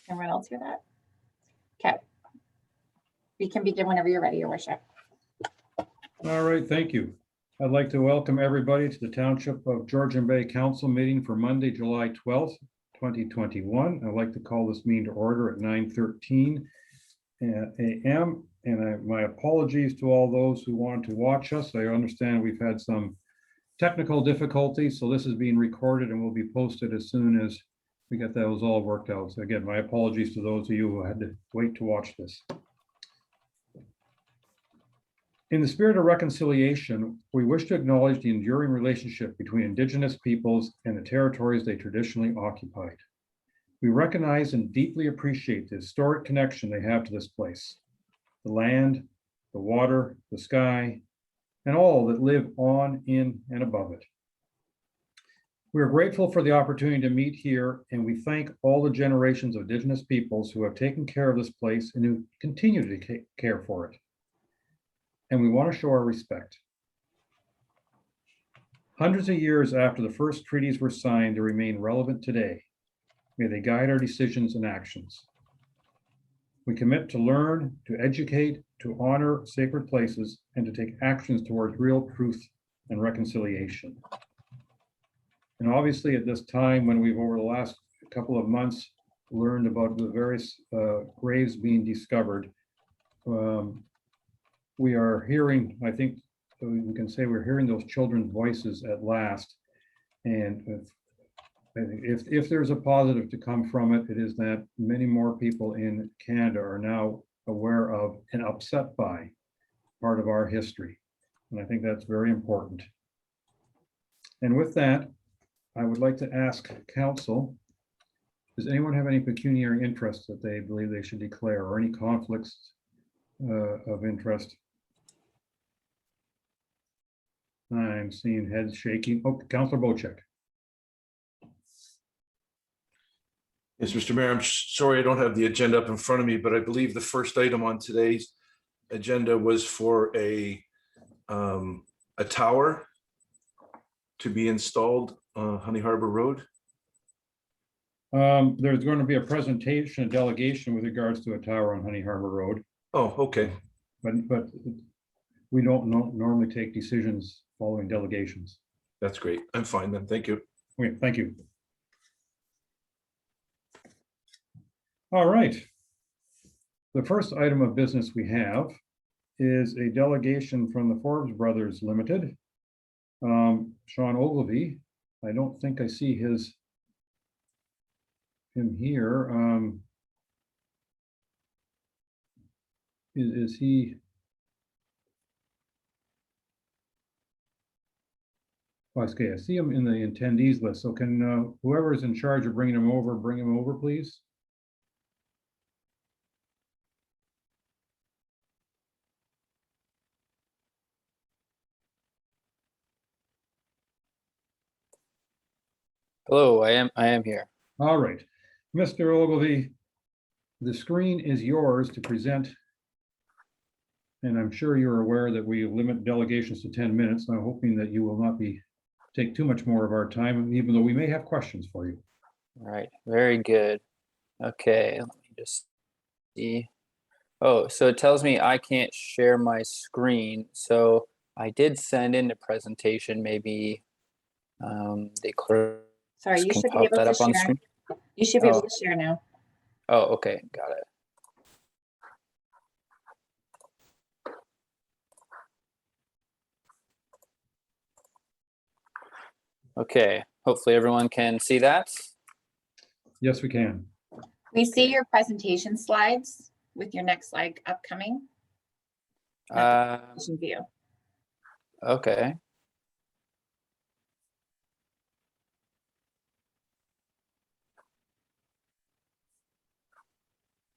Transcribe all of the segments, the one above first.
Everyone else hear that? Okay. We can begin whenever you're ready, Your Worship. All right, thank you. I'd like to welcome everybody to the Township of Georgian Bay Council meeting for Monday, July 12th, 2021. I'd like to call this meeting to order at 9:13 a.m. And my apologies to all those who wanted to watch us. I understand we've had some technical difficulties, so this is being recorded and will be posted as soon as we get those all worked out. So again, my apologies to those of you who had to wait to watch this. In the spirit of reconciliation, we wish to acknowledge the enduring relationship between Indigenous peoples and the territories they traditionally occupied. We recognize and deeply appreciate the historic connection they have to this place, the land, the water, the sky, and all that live on, in, and above it. We are grateful for the opportunity to meet here, and we thank all the generations of Indigenous peoples who have taken care of this place and who continue to care for it. And we want to show our respect. Hundreds of years after the first treaties were signed, they remain relevant today. May they guide our decisions and actions. We commit to learn, to educate, to honor sacred places, and to take actions towards real truth and reconciliation. And obviously at this time, when we've over the last couple of months learned about the various graves being discovered, we are hearing, I think we can say we're hearing those children's voices at last. And if there's a positive to come from it, it is that many more people in Canada are now aware of and upset by part of our history. And I think that's very important. And with that, I would like to ask council, does anyone have any pecuniary interests that they believe they should declare, or any conflicts of interest? I'm seeing heads shaking. Oh, Councillor Bocek. Yes, Mr. Mayor, I'm sorry I don't have the agenda up in front of me, but I believe the first item on today's agenda was for a tower to be installed on Honey Harbor Road. There's going to be a presentation, a delegation with regards to a tower on Honey Harbor Road. Oh, okay. But we don't normally take decisions following delegations. That's great. I'm fine then. Thank you. Okay, thank you. All right. The first item of business we have is a delegation from the Forbes Brothers Limited. Sean Ogilvie. I don't think I see him here. Is he? Okay, I see him in the attendees list. So can whoever is in charge of bring him over, please? Hello, I am here. All right, Mr. Ogilvie, the screen is yours to present. And I'm sure you're aware that we limit delegations to 10 minutes. I'm hoping that you will not take too much more of our time, even though we may have questions for you. All right, very good. Okay, let me just see. Oh, so it tells me I can't share my screen. So I did send in the presentation. Maybe the clerk. Sorry, you should be able to share. You should be able to share now. Oh, okay, got it. Okay, hopefully everyone can see that. Yes, we can. We see your presentation slides with your next slide upcoming. View. Okay.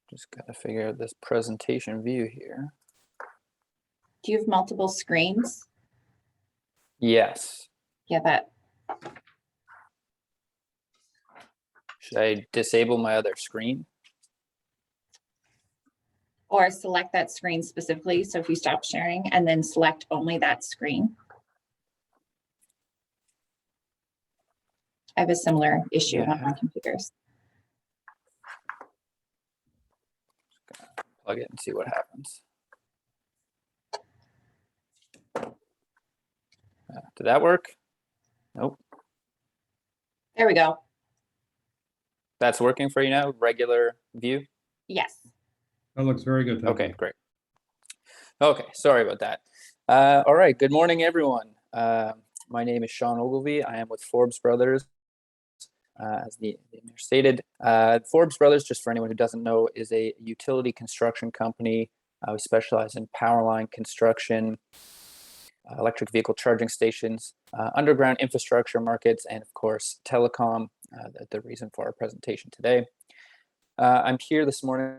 Just gotta figure out this presentation view here. Do you have multiple screens? Yes. Yeah, that. Should I disable my other screen? Or select that screen specifically. So if you stop sharing and then select only that screen. I have a similar issue on my computers. plug it and see what happens. Did that work? Nope. There we go. That's working for you now? Regular view? Yes. That looks very good. Thank Okay, you. great. Okay, sorry about that. All right, good morning, everyone. My name is Sean Ogilvie. I am with Forbes Brothers, as the name stated. Forbes Brothers, just for anyone who doesn't know, is a utility construction company. We specialize in power line construction, electric vehicle charging stations, underground infrastructure markets, and of course, telecom, the reason for our presentation today. I'm here this morning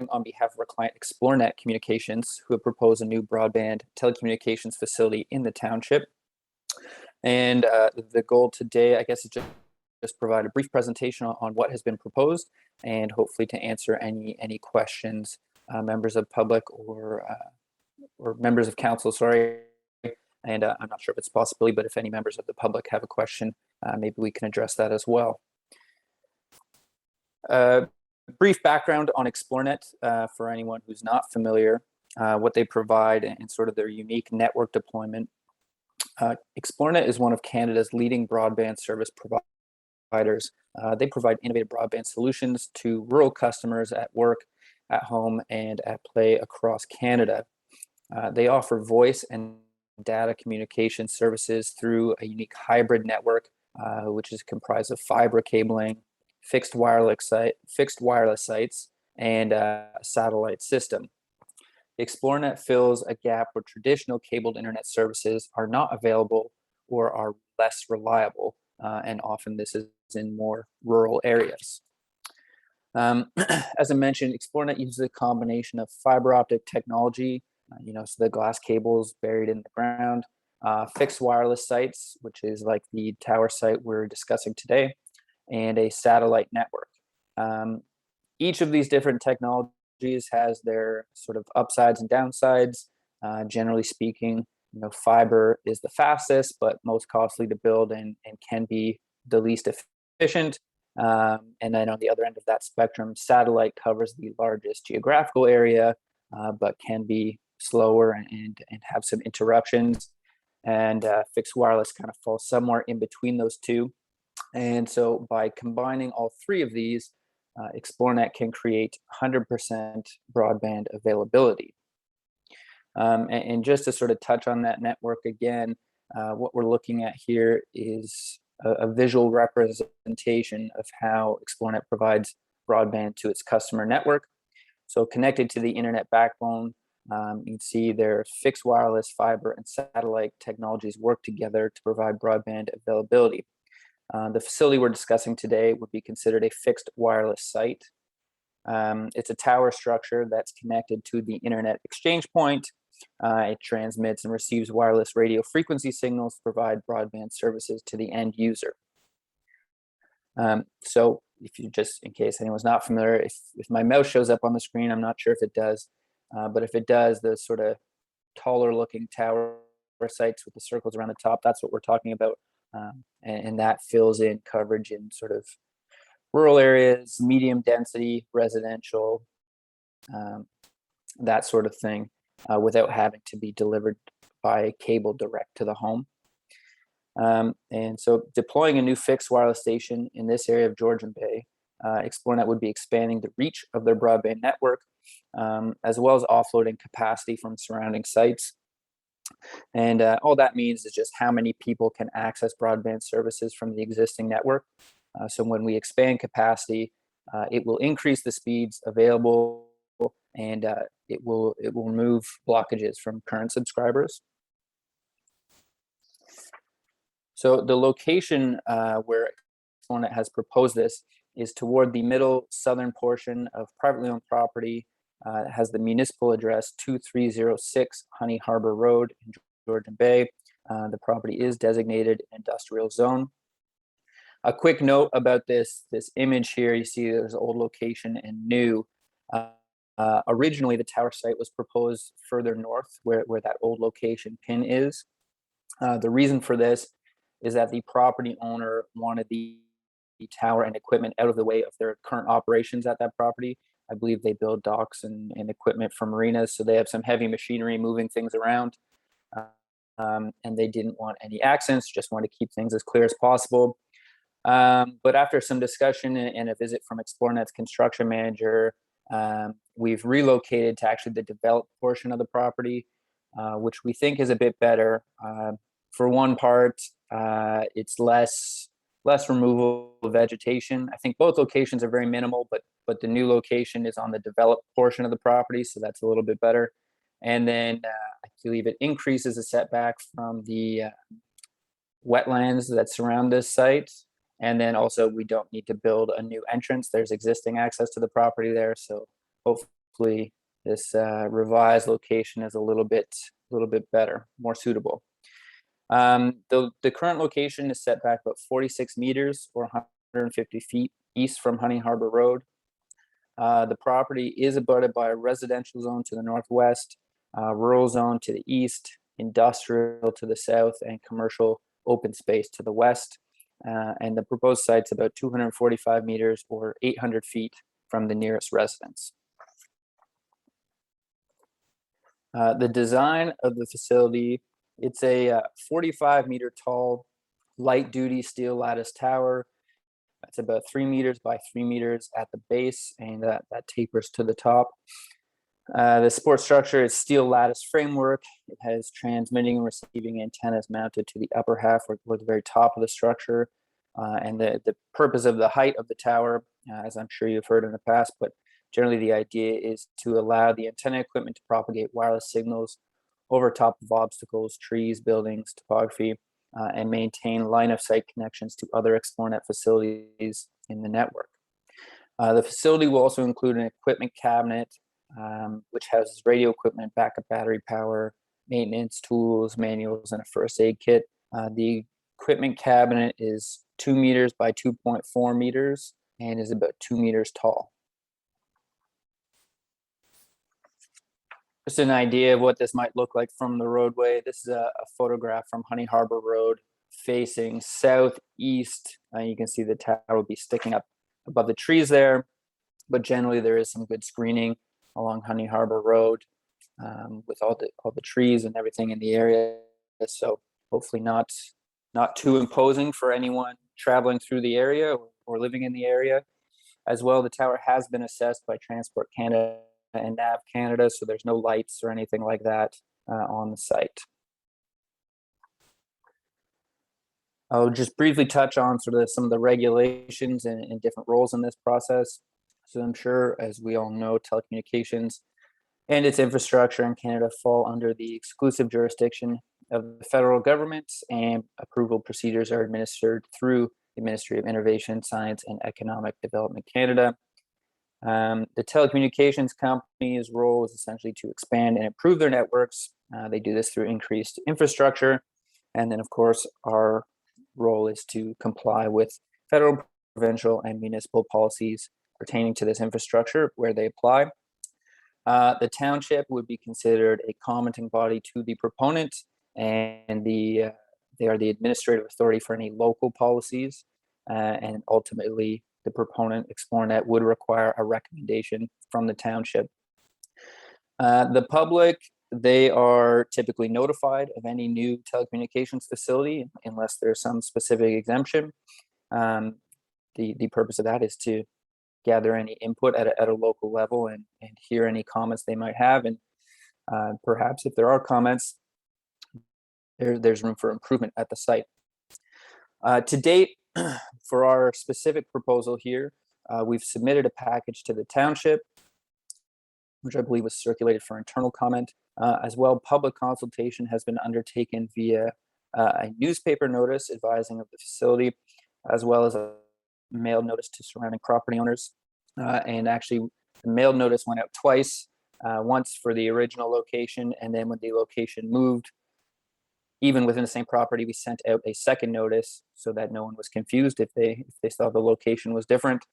on behalf of our client Xplornet Communications, who have proposed a new broadband telecommunications facility in the township. And the goal today, I guess, is just provide a brief presentation on what has been proposed, and hopefully to answer any questions members of public or members of council, sorry. And I'm not sure if it's a possibility, but if any members of the public have a question, maybe we can address that as well. Brief background on Xplornet for anyone who's not familiar, what they provide and sort of their unique network deployment. Xplornet is one of Canada's leading broadband service providers. They provide innovative broadband solutions to rural customers at work, at home, and at play across Canada. They offer voice and data communication services through a unique hybrid network, which is comprised of fiber cabling, fixed wireless sites, and a satellite system. Xplornet fills a gap where traditional cabled internet services are not available or are less reliable, and often this is in more rural areas. As I mentioned, Xplornet uses a combination of fiber optic technology, so the glass cables buried in the ground, fixed wireless sites, which is like the tower site we're discussing today, and a satellite network. Each of these different technologies has their sort of upsides and downsides. Generally speaking, fiber is the fastest, but most costly to build and can be the least efficient. And then on the other end of that spectrum, satellite covers the largest geographical area, but can be slower and have some interruptions. And fixed wireless kind of falls somewhere in between those two. And so by combining all three of these, Xplornet can create 100% broadband availability. And just to sort of touch on that network again, what we're looking at here is a visual representation of how Xplornet provides broadband to its customer network. So connected to the internet backbone, you can see their fixed wireless, fiber, and satellite technologies work together to provide broadband availability. The facility we're discussing today would be considered a fixed wireless site. It's a tower structure that's connected to the internet exchange point. It transmits and receives wireless radio frequency signals to provide broadband services to the end user. So if you just, in case anyone's not familiar, if my mouse shows up on the screen, I'm not sure if it does, but if it does, the sort of taller looking tower sites with the circles around the top, that's what we're talking about. And that fills in coverage in sort of rural areas, medium density, residential, that sort of thing, without having to be delivered by cable direct to the home. And so deploying a new fixed wireless station in this area of Georgian Bay, Xplornet would be expanding the reach of their broadband network, as well as offloading capacity from surrounding sites. And all that means is just how many people can access broadband services from the existing network. So when we expand capacity, it will increase the speeds available, and it will remove blockages from current subscribers. So the location where Xplornet has proposed this is toward the middle southern portion of privately owned property. It has the municipal address 2306 Honey Harbor Road in Georgian Bay. The property is designated industrial zone. A quick note about this image here, you see there's old location and new. Originally, the tower site was proposed further north where that old location pin is. The reason for this is that the property owner wanted the tower and equipment out of the way of their current operations at that property. I believe they build docks and equipment for marinas, so they have some heavy machinery moving things around. And they didn't want any accents, just want to keep things as clear as possible. But after some discussion and a visit from Xplornet's construction manager, we've relocated to actually the developed portion of the property, which we think is a bit better. For one part, it's less removal of vegetation. I think both locations are very minimal, but the new location is on the developed portion of the property, so that's a little bit better. And then I believe it increases the setback from the wetlands that surround this site. And then also we don't need to build a new entrance. There's existing access to the property there. So hopefully this revised location is a little bit better, more suitable. The current location is set back about 46 meters or 150 feet east from Hunting Harbor Road. The property is abutted by a residential zone to the northwest, rural zone to the east, industrial to the south, and commercial open space to the west. And the proposed site's about 245 meters or 800 feet from the nearest residence. The design of the facility, it's a 45 meter tall, light duty steel lattice tower. That's about 3 meters by 3 meters at the base, and that tapers to the top. The support structure is steel lattice framework. It has transmitting and receiving antennas mounted to the upper half or the very top of the structure. And the purpose of the height of the tower, as I'm sure you've heard in the past, but generally the idea is to allow the antenna equipment to propagate wireless signals over top of obstacles, trees, buildings, topography, and maintain line of sight connections to other Xplornet facilities in the network. The facility will also include an equipment cabinet, which houses radio equipment, backup battery power, maintenance tools, manuals, and a first aid kit. The equipment cabinet is 2 meters by 2.4 meters and is about 2 meters tall. Just an idea of what this might look like from the roadway. This is a photograph from Hunting Harbor Road facing southeast. You can see the tower will be sticking up above the trees there, but generally there is some good screening along Hunting Harbor Road with all the trees and everything in the area. So hopefully not too imposing for anyone traveling through the area or living in the area. As well, the tower has been assessed by Transport Canada and NAV Canada, so there's no lights or anything like that on the site. I'll just briefly touch on sort of some of the regulations and different roles in this process. So I'm sure, as we all know, telecommunications and its infrastructure in Canada fall under the exclusive jurisdiction of the federal government, and approval procedures are administered through the Ministry of Innovation, Science and Economic Development Canada. The telecommunications company's role is essentially to expand and improve their networks. They do this through increased infrastructure. And then, of course, our role is to comply with federal, provincial, and municipal policies pertaining to this infrastructure where they apply. The township would be considered a commenting body to the proponent, and they are the administrative authority for any local policies, and ultimately the proponent, Xplornet, would require a recommendation from the township. The public, they are typically notified of any new telecommunications facility unless there's some specific exemption. The purpose of that is to gather any input at a local level and hear any comments they might have. And perhaps if there are comments, there's room for improvement at the site. To date, for our specific proposal here, we've submitted a package to the township, which I believe was circulated for internal comment. As well, public consultation has been undertaken via a newspaper notice advising of the facility, as well as a mailed notice to surrounding property owners. And actually, the mailed notice went out twice, once for the original location, and then when the location moved, even within the same property, we sent out a second notice so that no one was confused if they saw the location was different.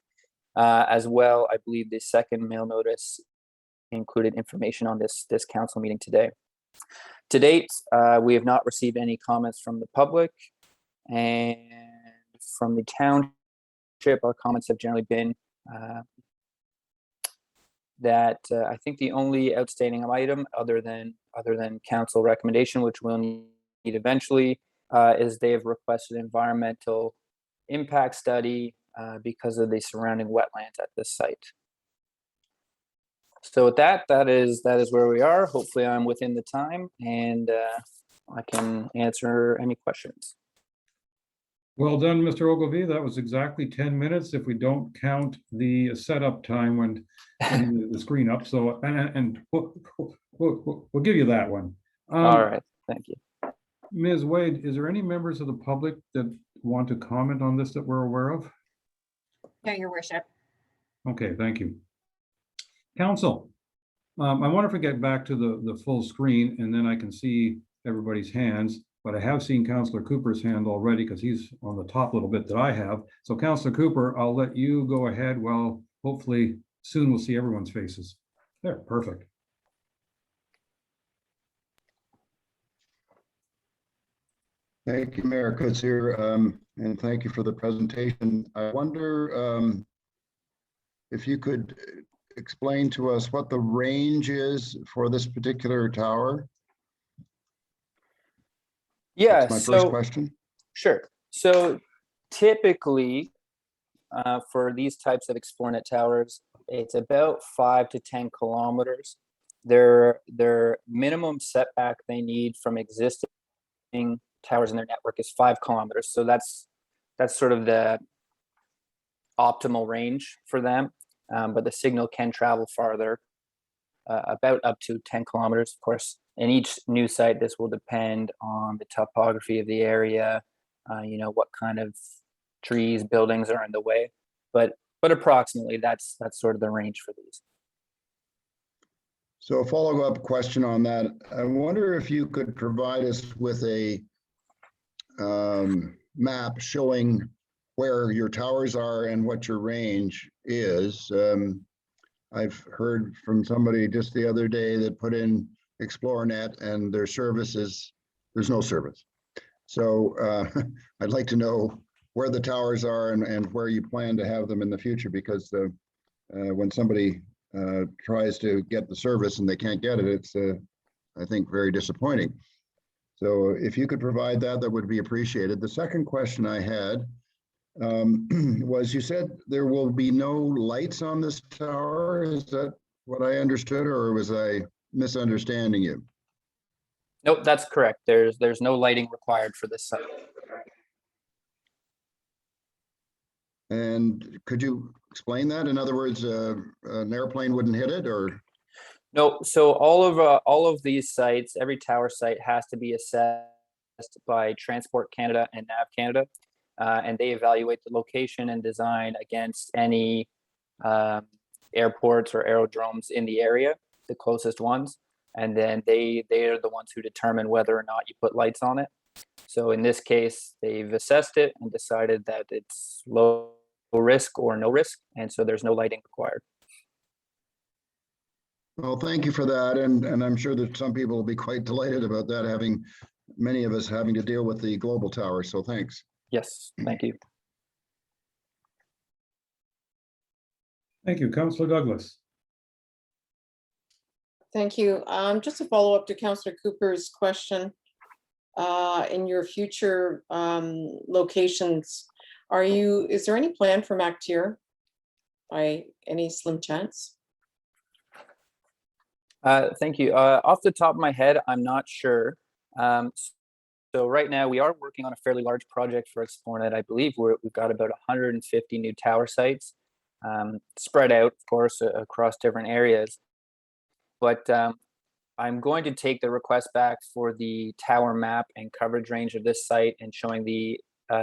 As well, I believe the second mail notice included information on this council meeting today. To date, we have not received any comments from the public, and from the township, our comments have generally been that I think the only outstanding item other than council recommendation, which we'll need eventually, is they have requested environmental impact study because of the surrounding wetlands at this site. So with that is where we are. Hopefully I'm within the time and I can answer any questions. Well done, Mr. Ogilvie. That was exactly 10 minutes if we don't count the setup time when getting the screen up. So, and we'll give you that one. All right, thank you. Ms. Wade, is there any members of the public that want to comment on this that we're aware of? No, your worship. Okay, thank you. Council, I wonder if we get back to the full screen and then I can see everybody's hands, but I have seen Councillor Cooper's hand already because he's on the top little bit that I have. So Councillor Cooper, I'll let you go ahead. Well, hopefully soon we'll see everyone's faces. There, perfect. Thank you, Mayor Kutzer, and thank you for the presentation. I wonder if you could explain to us what the range is for this particular tower? Yeah, that's my first question. Sure. So typically for these types of Xplornet towers, it's about 5 to 10 kilometers. Their minimum setback they need from existing towers in their network is 5 kilometers. So that's sort of the optimal range for them. But the signal can travel farther, about up to 10 kilometers, of course. In each new site, this will depend on the topography of the area, what kind of trees, buildings are in the way. But approximately, that's sort of the range for these. So a follow-up question on that. I wonder if you could provide us with a map showing where your towers are and what your range is. I've heard from somebody just the other day that put in Xplornet and their services, there's no service. So I'd like to know where the towers are and where you plan to have them in the future, because when somebody tries to get the service and they can't get it, it's I think very disappointing. So if you could provide that, that would be appreciated. The second question I had was, you said there will be no lights on this tower. Is that what I understood, or was I misunderstanding you? Nope, that's correct. There's no lighting required for this site. And could you explain that? In other words, an airplane wouldn't hit it, or? No, so all of these sites, every tower site has to be assessed by Transport Canada and Nav Canada. And they evaluate the location and design against any airports or aerodromes in the area, the closest ones. And then they are the ones who determine whether or not you put lights on it. So in this case, they've assessed it and decided that it's low risk or no risk. And so there's no lighting required. Well, thank you for that. And I'm sure that some people will be quite delighted about that, having many of us having to deal with the global tower. So thanks. Yes, thank you. Thank you, Councillor Douglas. Thank you. Just a follow up to Councillor Cooper's question. In your future locations, is there any plan for MacTier by any slim chance? Thank you. Off the top of my head, I'm not sure. So right now we are working on a fairly large project for Xplornet. I believe we've got about 150 new tower sites spread out, of course, across different areas. But I'm going to take the request back for the tower map and coverage range of this site and showing the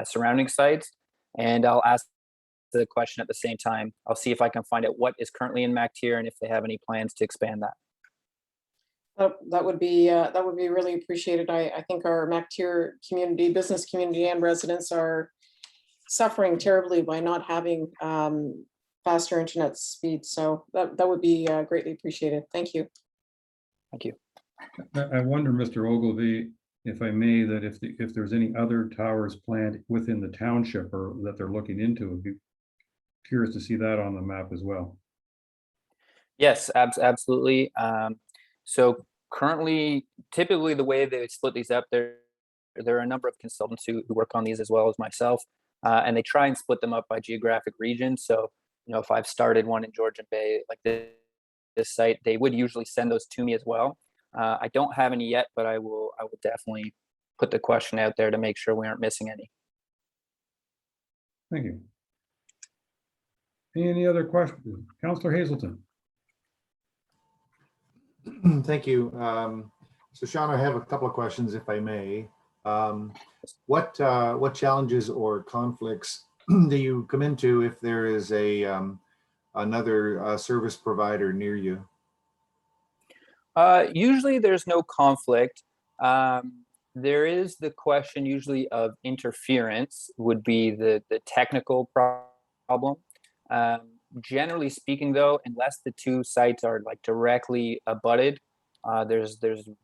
surrounding sites. And I'll ask the question at the same time. I'll see if I can find out what is currently in MacTier and if they have any plans to expand that. That would be really appreciated. I think our MacTier community, business community, and residents are suffering terribly by not having faster internet speed. So that would be greatly appreciated. Thank you. Thank you. I wonder, Mr. Ogilvie, if I may, that if there's any other towers planned within the township or that they're looking into, I'd be curious to see that on the map as well. Yes, absolutely. So currently, typically the way they split these up, there are a number of consultants who work on these as well as myself, and they try and split them up by geographic region. So, if I've started one in Georgian Bay, like this site, they would usually send those to me as well. I don't have any yet, but I will definitely put the question out there to make sure we aren't missing any. Thank you. Any other questions? Councillor Hazelton? Thank you. So Sean, I have a couple of questions, if I may. What challenges or conflicts do you come into if there is another service provider near you? Usually there's no conflict. There is the question usually of interference would be the technical problem. Generally speaking though, unless the two sites are like directly abutted, there's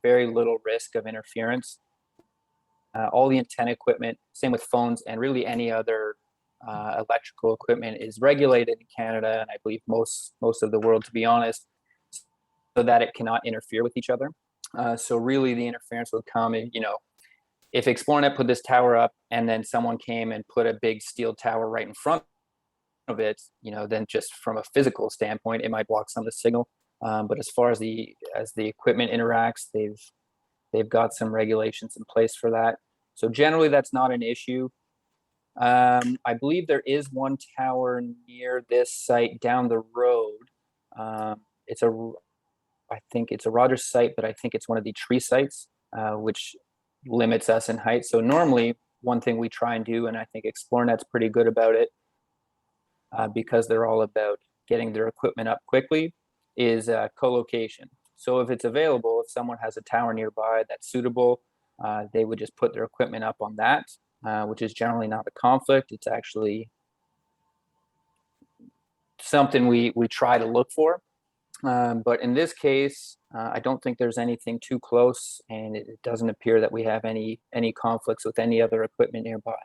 very little risk of interference. All the antenna equipment, same with phones and really any other electrical equipment is regulated in Canada, and I believe most of the world, to be honest, so that it cannot interfere with each other. So really the interference would come in, if Xplornet put this tower up and then someone came and put a big steel tower right in front of it, then just from a physical standpoint, it might block some of the signal. But as far as the equipment interacts, they've got some regulations in place for that. So generally that's not an issue. I believe there is one tower near this site down the road. I think it's a Rogers site, but I think it's one of the tree sites, which limits us in height. So normally one thing we try and do, and I think Xplornet's pretty good about it, because they're all about getting their equipment up quickly, is co-location. So if it's available, if someone has a tower nearby that's suitable, they would just put their equipment up on that, which is generally not a conflict. It's actually something we try to look for. But in this case, I don't think there's anything too close, and it doesn't appear that we have any conflicts with any other equipment nearby.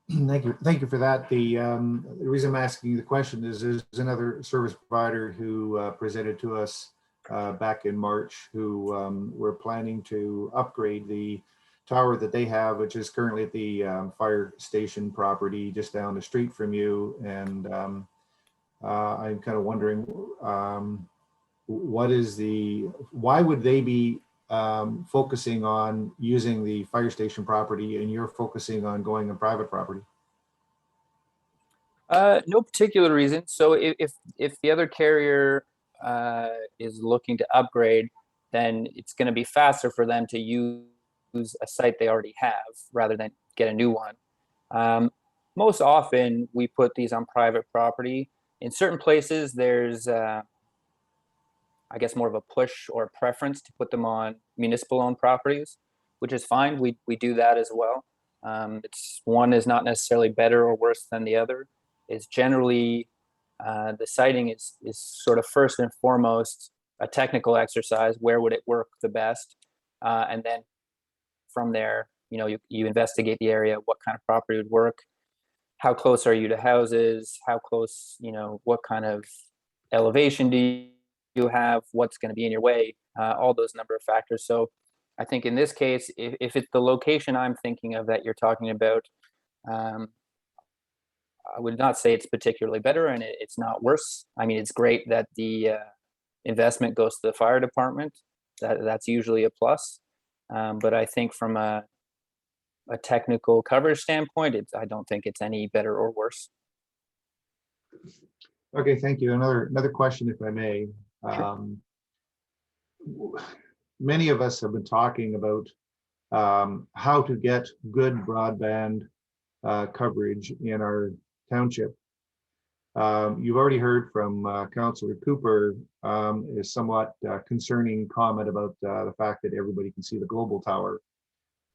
Thank you for that. The reason I'm asking the question is there's another service provider who presented to us back in March who were planning to upgrade the tower that they have, which is currently at the fire station property just down the street from you. And I'm kind of wondering, why would they be focusing on using the fire station property and you're focusing on going on private property? No particular reason. So if the other carrier is looking to upgrade, then it's going to be faster for them to use a site they already have rather than get a new one. Most often we put these on private property. In certain places, there's I guess more of a push or a preference to put them on municipal owned properties, which is fine. We do that as well. One is not necessarily better or worse than the other. It's generally the siting is sort of first and foremost a technical exercise. Where would it work the best? And then from there, you investigate the area, what kind of property would work, how close are you to houses, how close, what kind of elevation do you have, what's going to be in your way, all those number of factors. So I think in this case, if it's the location I'm thinking of that you're talking about, I would not say it's particularly better, and it's not worse. I mean, it's great that the investment goes to the fire department. That's usually a plus. But I think from a technical coverage standpoint, I don't think it's any better or worse. Okay, thank you. Another question, if I may. Sure. Many of us have been talking about how to get good broadband coverage in our township. You've already heard from Councillor Cooper a somewhat concerning comment about the fact that everybody can see the global tower.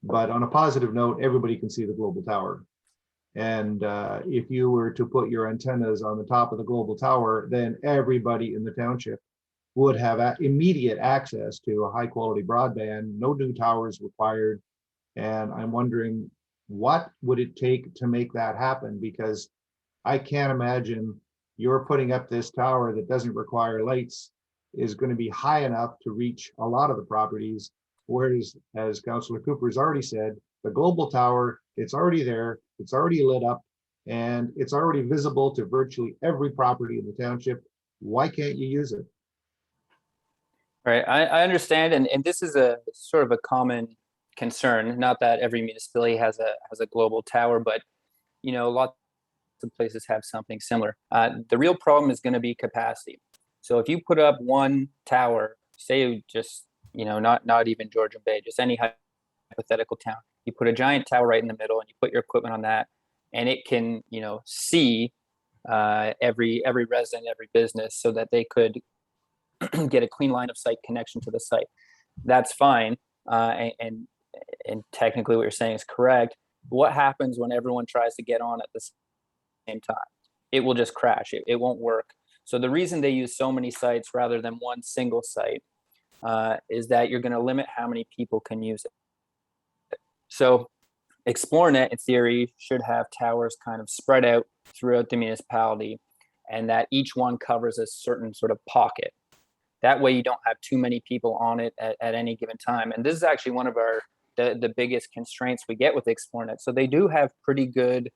But on a positive note, everybody can see the global tower. And if you were to put your antennas on the top of the global tower, then everybody in the township would have immediate access to a high quality broadband, no new towers required. And I'm wondering, what would it take to make that happen? Because I can't imagine you're putting up this tower that doesn't require lights is going to be high enough to reach a lot of the properties. Whereas, as Councillor Cooper has already said, the global tower, it's already there, it's already lit up, and it's already visible to virtually every property in the township. Why can't you use it? Right, I understand, and this is a sort of a common concern. Not that every municipality has a global tower, but lots of places have something similar. The real problem is going to be capacity. So if you put up one tower, say just not even Georgian Bay, just any hypothetical town, you put a giant tower right in the middle, and you put your equipment on that, and it can see every resident, every business, so that they could get a clean line of sight connection to the site. That's fine, and technically what you're saying is correct. What happens when everyone tries to get on at the same time? It will just crash. It won't work. So the reason they use so many sites rather than one single site is that you're going to limit how many people can use it. So Xplornet, in theory, should have towers kind of spread out throughout the municipality, and that each one covers a certain sort of pocket. That way you don't have too many people on it at any given time. And this is actually one of the biggest constraints we get with Xplornet. So they do have pretty good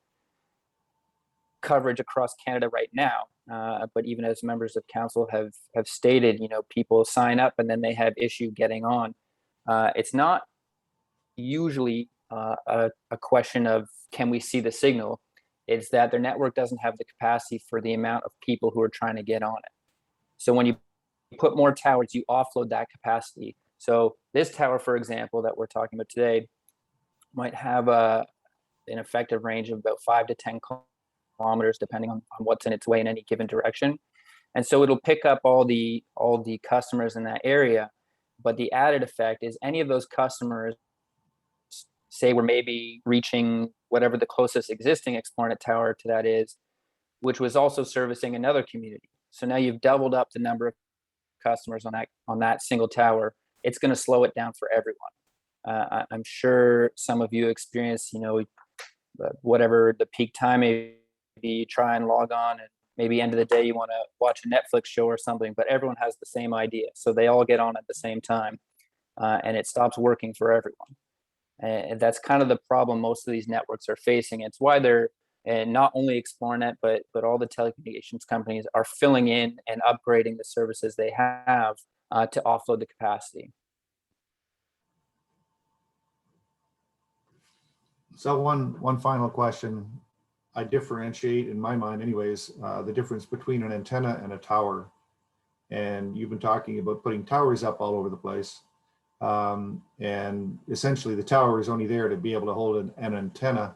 coverage across Canada right now. But even as members of council have stated, people sign up and then they have issue getting on. It's not usually a question of can we see the signal. It's that their network doesn't have the capacity for the amount of people who are trying to get on it. So when you put more towers, you offload that capacity. So this tower, for example, that we're talking about today, might have an effective range of about 5 to 10 kilometers, depending on what's in its way in any given direction. And so it'll pick up all the customers in that area. But the added effect is any of those customers, say we're maybe reaching whatever the closest existing Xplornet tower to that is, which was also servicing another community. So now you've doubled up the number of customers on that single tower. It's going to slow it down for everyone. I'm sure some of you experience, whatever the peak time may be, you try and log on, and maybe end of the day you want to watch a Netflix show or something, but everyone has the same idea. So they all get on at the same time, and it stops working for everyone. And that's kind of the problem most of these networks are facing. It's why they're not only Xplornet, but all the telecommunications companies are filling in and upgrading the services they have to offload the capacity. So one final question. I differentiate, in my mind anyways, the difference between an antenna and a tower. And you've been talking about putting towers up all over the place. And essentially the tower is only there to be able to hold an antenna.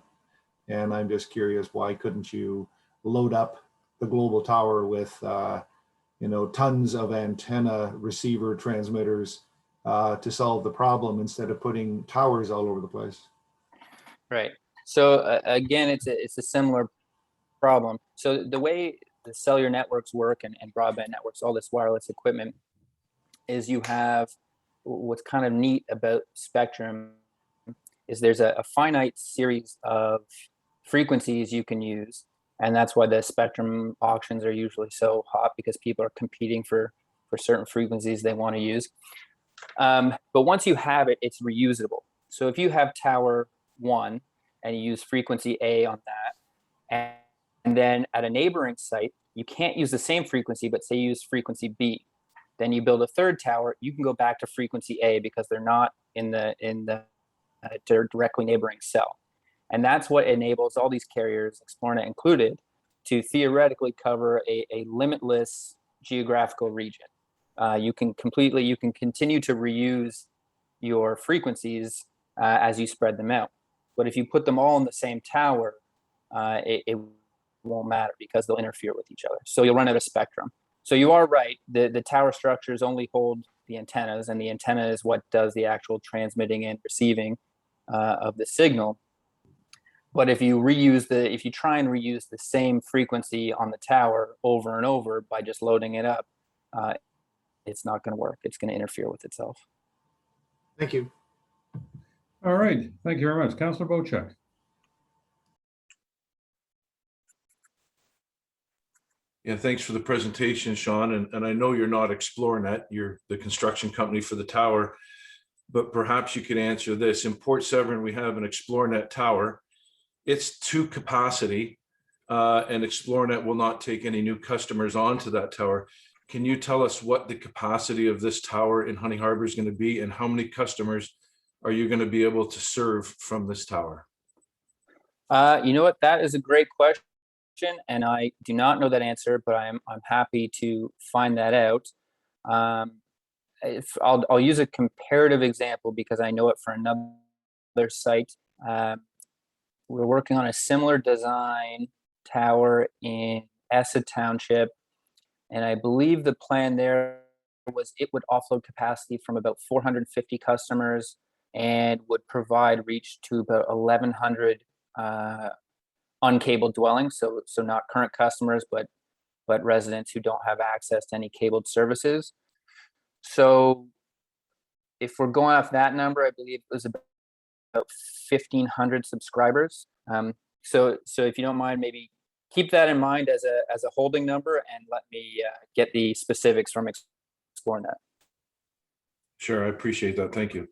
And I'm just curious, why couldn't you load up the global tower with, tons of antenna receiver transmitters to solve the problem instead of putting towers all over the place? Right. So again, it's a similar problem. So the way the cellular networks work and broadband networks, all this wireless equipment, is you have what's kind of neat about spectrum is there's a finite series of frequencies you can use. And that's why the spectrum auctions are usually so hot, because people are competing for certain frequencies they want to use. But once you have it, it's reusable. So if you have tower 1 and you use frequency A on that, and then at a neighboring site, you can't use the same frequency, but say you use frequency B. Then you build a third tower, you can go back to frequency A because they're not in the directly neighboring cell. And that's what enables all these carriers, Xplornet included, to theoretically cover a limitless geographical region. You can continue to reuse your frequencies as you spread them out. But if you put them all in the same tower, it won't matter because they'll interfere with each other. So you'll run out of spectrum. So you are right. The tower structures only hold the antennas, and the antenna is what does the actual transmitting and receiving of the signal. But if you try and reuse the same frequency on the tower over and over by just loading it up, it's not going to work. It's going to interfere with itself. Thank you. All right, thank you very much. Councillor Bochek. Yeah, thanks for the presentation, Sean. And I know you're not Xplornet, you're the construction company for the tower, but perhaps you could answer this. In Port Severn, we have an Xplornet tower. It's to capacity, and Xplornet will not take any new customers onto that tower. Can you tell us what the capacity of this tower in Honey Harbor is going to be, and how many customers are you going to be able to serve from this tower? You know what? That is a great question, and I do not know that answer, but I'm happy to find that out. If I'll use a comparative example because I know it for another site. We're working on a similar design tower in Essa Township, and I believe the plan there was it would offload capacity from about 450 customers and would provide reach to about 1,100 uncabled dwellings. So not current customers, but residents who don't have access to any cabled services. So if we're going off that number, I believe it was about 1,500 subscribers. So if you don't mind, maybe keep that in mind as a holding number, and let me get the specifics from Xplornet. Sure, I appreciate that. Thank you.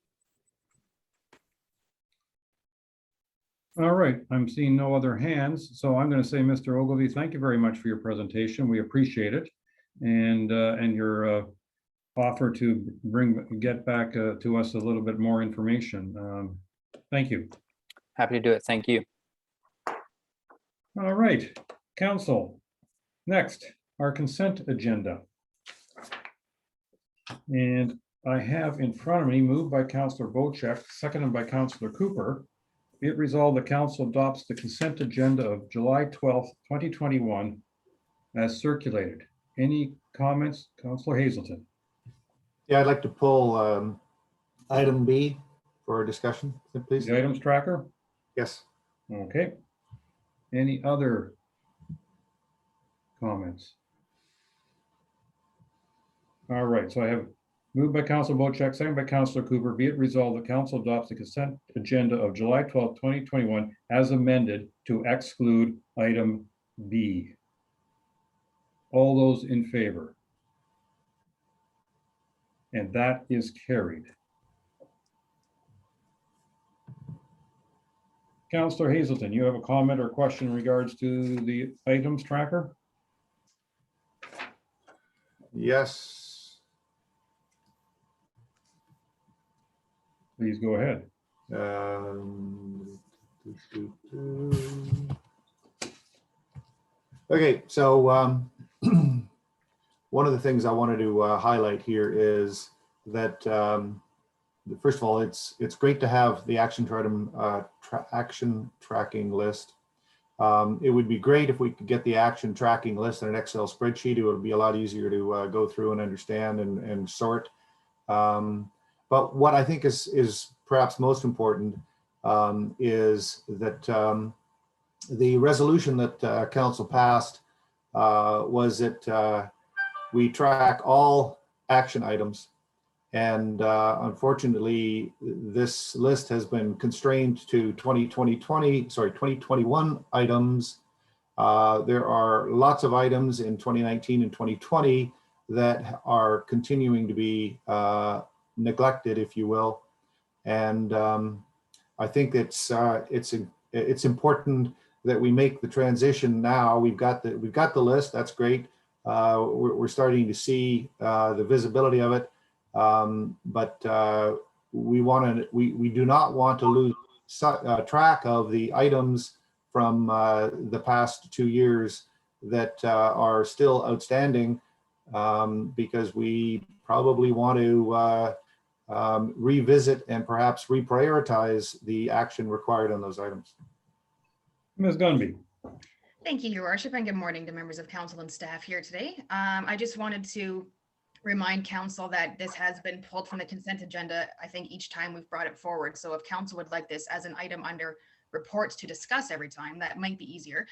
All right, I'm seeing no other hands, so I'm going to say, Mr. Ogilvie, thank you very much for your presentation. We appreciate it, and your offer to get back to us a little bit more information. Thank you. Happy to do it. Thank you. All right, Council. Next, our consent agenda. And I have in front of me, moved by Councillor Bocek, seconded by Councillor Cooper. Be it resolved, the council adopts the consent agenda of July 12th, 2021 as circulated. Any comments, Councillor Hazelton? Yeah, I'd like to pull item B for discussion, please. The items tracker? Yes. Okay. Any other comments? All right, so I have moved by Councillor Bocek, second by Councillor Cooper. Be it resolved, the council adopts the consent agenda of July 12th, 2021 as amended to exclude item B. All those in favor? And that is carried. Councillor Hazelton, you have a comment or question in regards to the items tracker? Yes. Please go ahead. Okay, so one of the things I wanted to highlight here is that first of all, it's great to have the action tracking list. It would be great if we could get the action tracking list in an Excel spreadsheet. It would be a lot easier to go through and understand and sort. But what I think is perhaps most important is that the resolution that council passed was that we track all action items. And unfortunately, this list has been constrained to 2021 items. There are lots of items in 2019 and 2020 that are continuing to be neglected, if you will. And I think it's important that we make the transition now. We've got the list. That's great. We're starting to see the visibility of it. But we do not want to lose track of the items from the past 2 years that are still outstanding, because we probably want to revisit and perhaps reprioritize the action required on those items. Ms. Gunby. Thank you, Your Worship, and good morning to members of council and staff here today. I just wanted to remind council that this has been pulled from the consent agenda, I think, each time we've brought it forward. So if council would like this as an item under reports to discuss every time, that might be easier.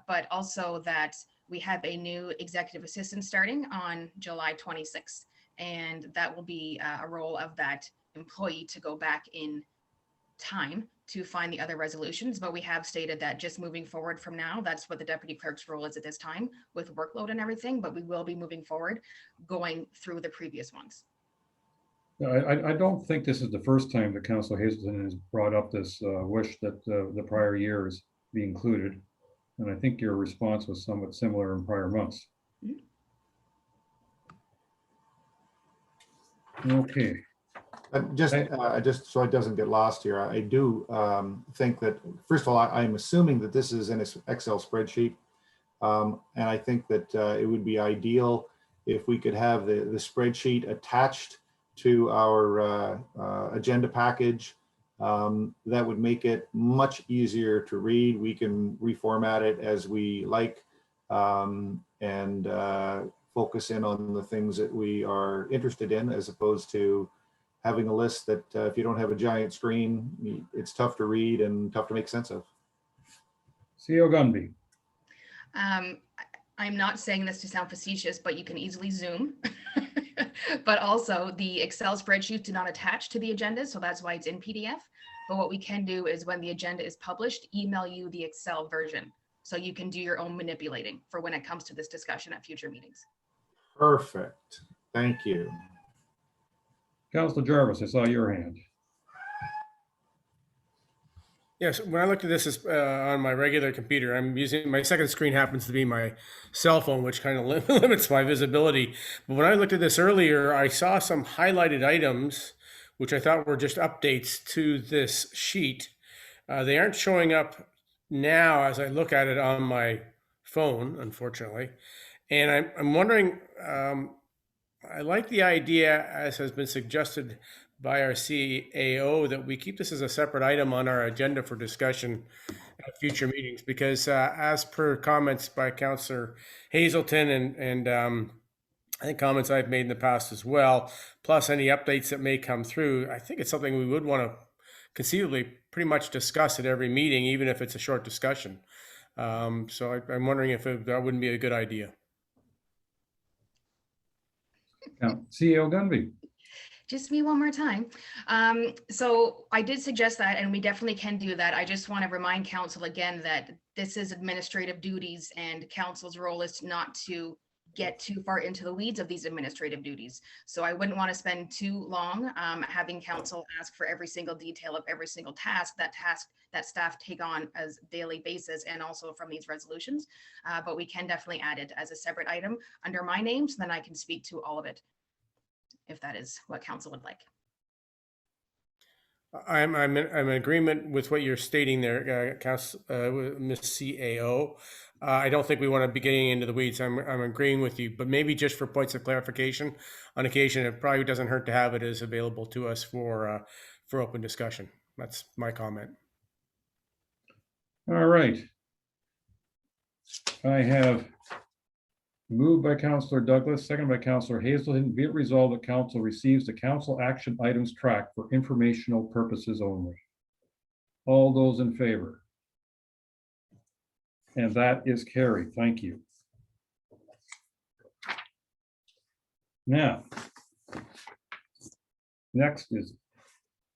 But also that we have a new executive assistant starting on July 26th. And that will be a role of that employee to go back in time to find the other resolutions, but we have stated that just moving forward from now, that's what the deputy clerk's role is at this time with workload and everything, but we will be moving forward, going through the previous ones. I don't think this is the first time that Councilor Hazelton has brought up this wish that the prior years be included. And I think your response was somewhat similar in prior months. Okay. Just so it doesn't get lost here, I do think that, first of all, I'm assuming that this is an Excel spreadsheet. And I think that it would be ideal if we could have the spreadsheet attached to our agenda package. That would make it much easier to read. We can reformat it as we like, and focus in on the things that we are interested in, as opposed to having a list that if you don't have a giant screen, it's tough to read and tough to make sense of. CEO Gunby. I'm not saying this to sound facetious, but you can easily Zoom. But also the Excel spreadsheets do not attach to the agenda, so that's why it's in PDF. But what we can do is when the agenda is published, email you the Excel version, so you can do your own manipulating for when it comes to this discussion at future meetings. Perfect. Thank you. Councilor Jarvis, I saw your hand. Yes, when I looked at this on my regular computer, I'm using my second screen happens to be my cell phone, which kind of limits my visibility. But when I looked at this earlier, I saw some highlighted items, which I thought were just updates to this sheet. They aren't showing up now as I look at it on my phone, unfortunately. And I'm wondering, I like the idea, as has been suggested by our CAO, that we keep this as a separate item on our agenda for discussion at future meetings, because as per comments by Councillor Hazelton and I think comments I've made in the past as well, plus any updates that may come through, I think it's something we would want to conceivably pretty much discuss at every meeting, even if it's a short discussion. So I'm wondering if that wouldn't be a good idea. CEO Gunby. Just me one more time. So I did suggest that, and we definitely can do that. I just want to remind council again that this is administrative duties, and council's role is not to get too far into the weeds of these administrative duties. So I wouldn't want to spend too long having council ask for every single detail of every single task that staff take on as daily basis, and also from these resolutions. But we can definitely add it as a separate item under my name, so then I can speak to all of it, if that is what council would like. I'm in agreement with what you're stating there, Ms. CAO. I don't think we want to be getting into the weeds. I'm agreeing with you, but maybe just for points of clarification, on occasion, it probably doesn't hurt to have it as available to us for open discussion. That's my comment. All right. I have moved by Councillor Douglas, second by Councillor Hazelton. Be it resolved that council receives the council action items track for informational purposes only. All those in favor? And that is carried. Thank you. Now, next is,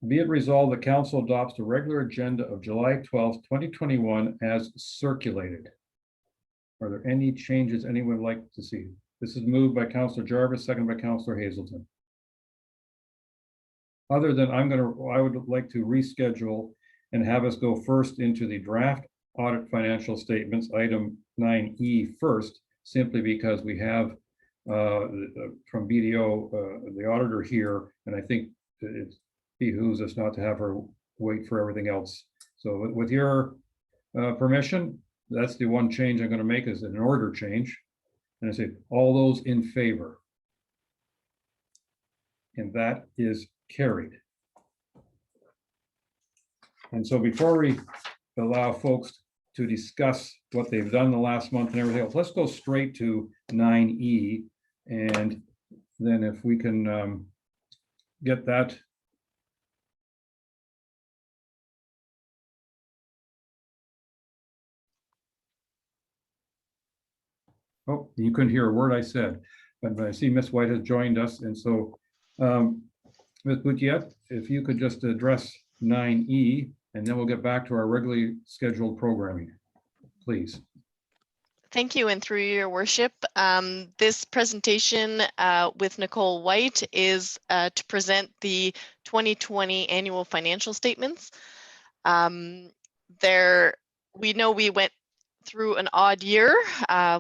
be it resolved that council adopts the regular agenda of July 12th, 2021 as circulated. Are there any changes anyone would like to see? This is moved by Councillor Jarvis, second by Councillor Hazelton. Other than I would like to reschedule and have us go first into the draft audit financial statements, item 9E first, simply because we have from BDO, the auditor here, and I think it behooves us not to have her wait for everything else. So with your permission, that's the one change I'm going to make, is an order change. And I say, all those in favor? And that is carried. And so before we allow folks to discuss what they've done the last month and everything else, let's go straight to 9E. And then if we can get that. Oh, you couldn't hear a word I said, but I see Ms. White has joined us. And so Ms. Boutiette, if you could just address 9E, and then we'll get back to our regularly scheduled programming. Please. Thank you, and through your worship, this presentation with Nicole White is to present the 2020 annual financial statements. We know we went through an odd year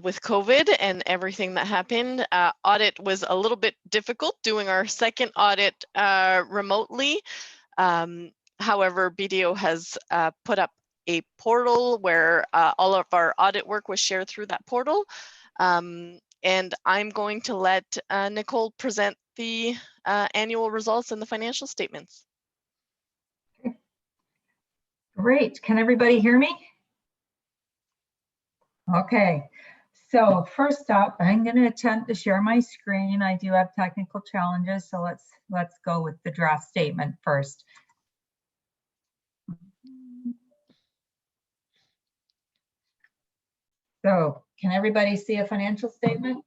with COVID and everything that happened. Audit was a little bit difficult, doing our second audit remotely. However, BDO has put up a portal where all of our audit work was shared through that portal. And I'm going to let Nicole present the annual results and the financial statements. Great. Can everybody hear me? Okay. So first up, I'm going to attempt to share my screen. I do have technical challenges, so let's go with the draft statement first. So can everybody see a financial statement?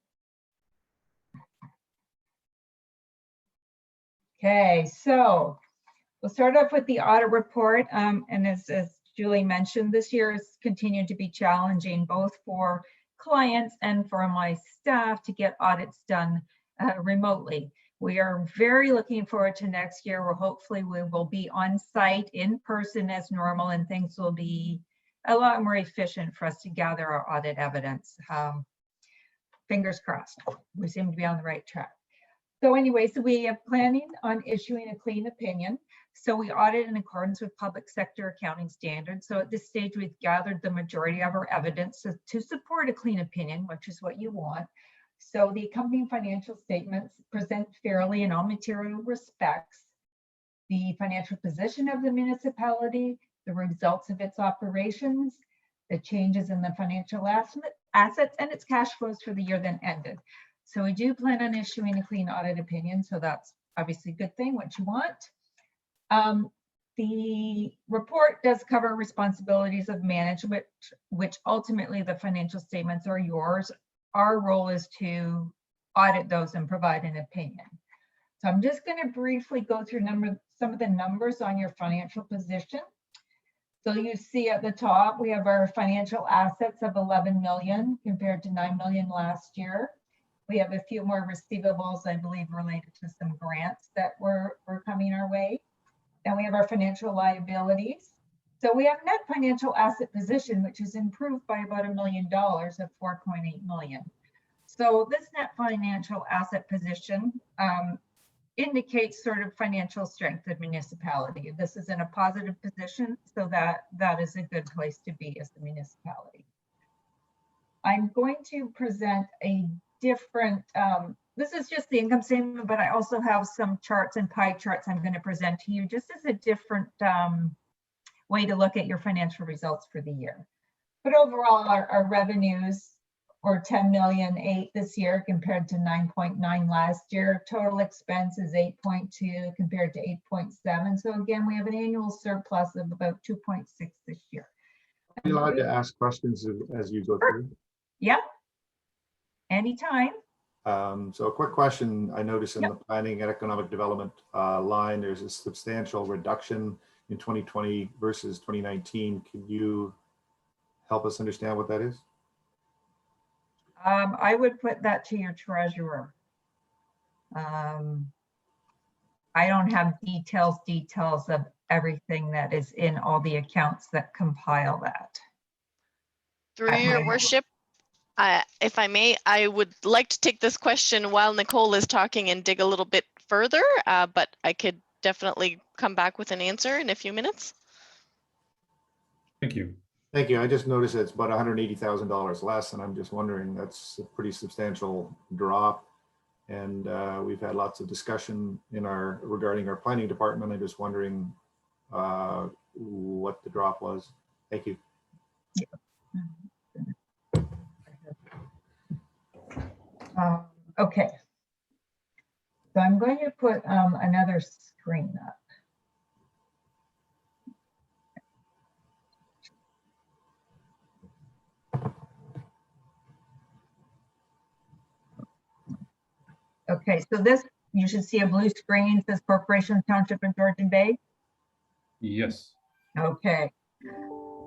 Okay, so we'll start off with the audit report. And as Julie mentioned, this year has continued to be challenging both for clients and for my staff to get audits done remotely. We are very looking forward to next year where hopefully we will be on site in person as normal and things will be a lot more efficient for us to gather our audit evidence. Fingers crossed, we seem to be on the right track. So anyway, so we are planning on issuing a clean opinion. So we audit in accordance with public sector accounting standards. So at this stage, we've gathered the majority of our evidence to support a clean opinion, which is what you want. So the accompanying financial statements present fairly in all material respects the financial position of the municipality, the results of its operations, the changes in the financial assets, and its cash flows for the year then ended. So we do plan on issuing a clean audit opinion. So that's obviously a good thing, what you want. The report does cover responsibilities of management, which ultimately the financial statements are yours. Our role is to audit those and provide an opinion. So I'm just going to briefly go through some of the numbers on your financial position. So you see at the top, we have our financial assets of 11 million compared to 9 million last year. We have a few more receivables, I believe, related to some grants that were coming our way. And we have our financial liabilities. So we have net financial asset position, which is improved by about $1 million of 4.8 million. So this net financial asset position indicates sort of financial strength of municipality. This is in a positive position, so that is a good place to be as a municipality. I'm going to present a different, this is just the income statement, but I also have some charts and pie charts I'm going to present to you just as a different way to look at your financial results for the year. But overall, our revenues were 10.8 million this year compared to 9.9 last year. Total expense is 8.2 compared to 8.7. So again, we have an annual surplus of about 2.6 this year. Are you allowed to ask questions as you go through? Yeah, anytime. So a quick question. I noticed in the planning and economic development line, there's a substantial reduction in 2020 versus 2019. Can you help us understand what that is? I would put that to your treasurer. I don't have details of everything that is in all the accounts that compile that. Through your worship, if I may, I would like to take this question while Nicole is talking and dig a little bit further, but I could definitely come back with an answer in a few minutes. Thank you. Thank you. I just noticed it's about $180,000 less, and I'm just wondering, that's a pretty substantial drop. And we've had lots of discussion regarding our planning department. I'm just wondering what the drop was. Thank you. Okay. So I'm going to put another screen up. Okay, so this, you should see a blue screen, says Corporation, Township, and Georgian Bay. Yes. Okay.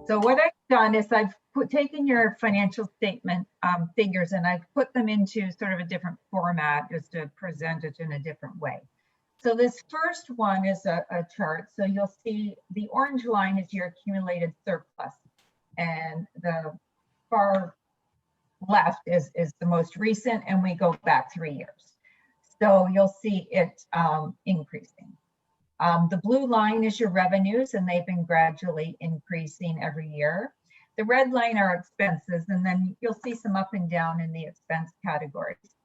So what I've done is I've taken your financial statement figures and I've put them into sort of a different format just to present it in a different way. So this first one is a chart. So you'll see the orange line is your accumulated surplus, and the far left is the most recent, and we go back 3 years. So you'll see it increasing. The blue line is your revenues, and they've been gradually increasing every year. The red line are expenses, and then you'll see some up and down in the expense categories.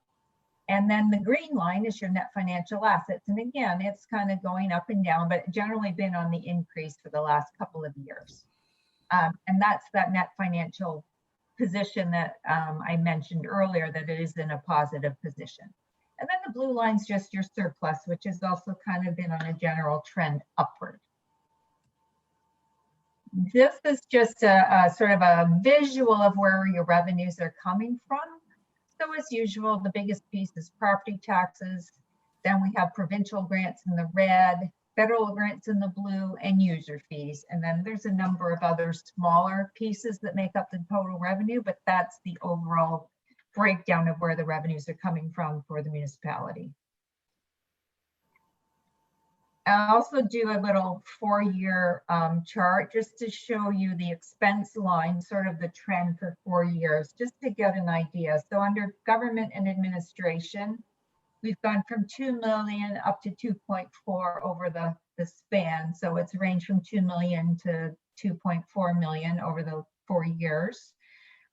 And then the green line is your net financial assets. And again, it's kind of going up and down, but generally been on the increase for the last couple of years. And that's that net financial position that I mentioned earlier, that it is in a positive position. And then the blue line's just your surplus, which has also kind of been on a general trend upward. This is just a sort of a visual of where your revenues are coming from. So as usual, the biggest piece is property taxes. Then we have provincial grants in the red, federal grants in the blue, and user fees. And then there's a number of other smaller pieces that make up the total revenue, but that's the overall breakdown of where the revenues are coming from for the municipality. I'll also do a little 4-year chart just to show you the expense line, sort of the trend for 4 years, just to get an idea. So under government and administration, we've gone from 2 million up to 2.4 over the span. So it's ranged from 2 million to 2.4 million over the 4 years.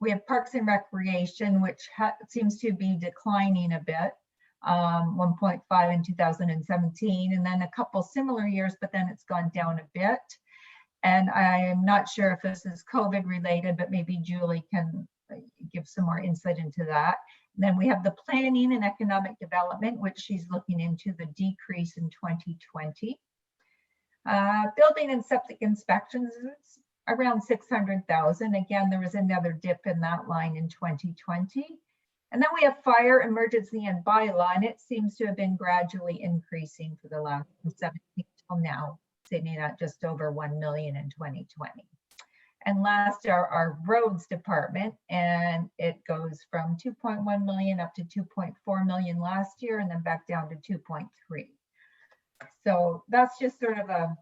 We have Parks and Recreation, which seems to be declining a bit, 1.5 in 2017, and then a couple similar years, but then it's gone down a bit. And I am not sure if this is COVID related, but maybe Julie can give some more insight into that. And then we have the Planning and Economic Development, which she's looking into the decrease in 2020. Building and septic inspections, around 600,000. Again, there was another dip in that line in 2020. And then we have fire, emergency, and bylaw, and it seems to have been gradually increasing for the last 17 till now, sitting at just over 1 million in 2020. And last are our roads department, and it goes from 2.1 million up to 2.4 million last year, and then back down to 2.3. So that's just sort of a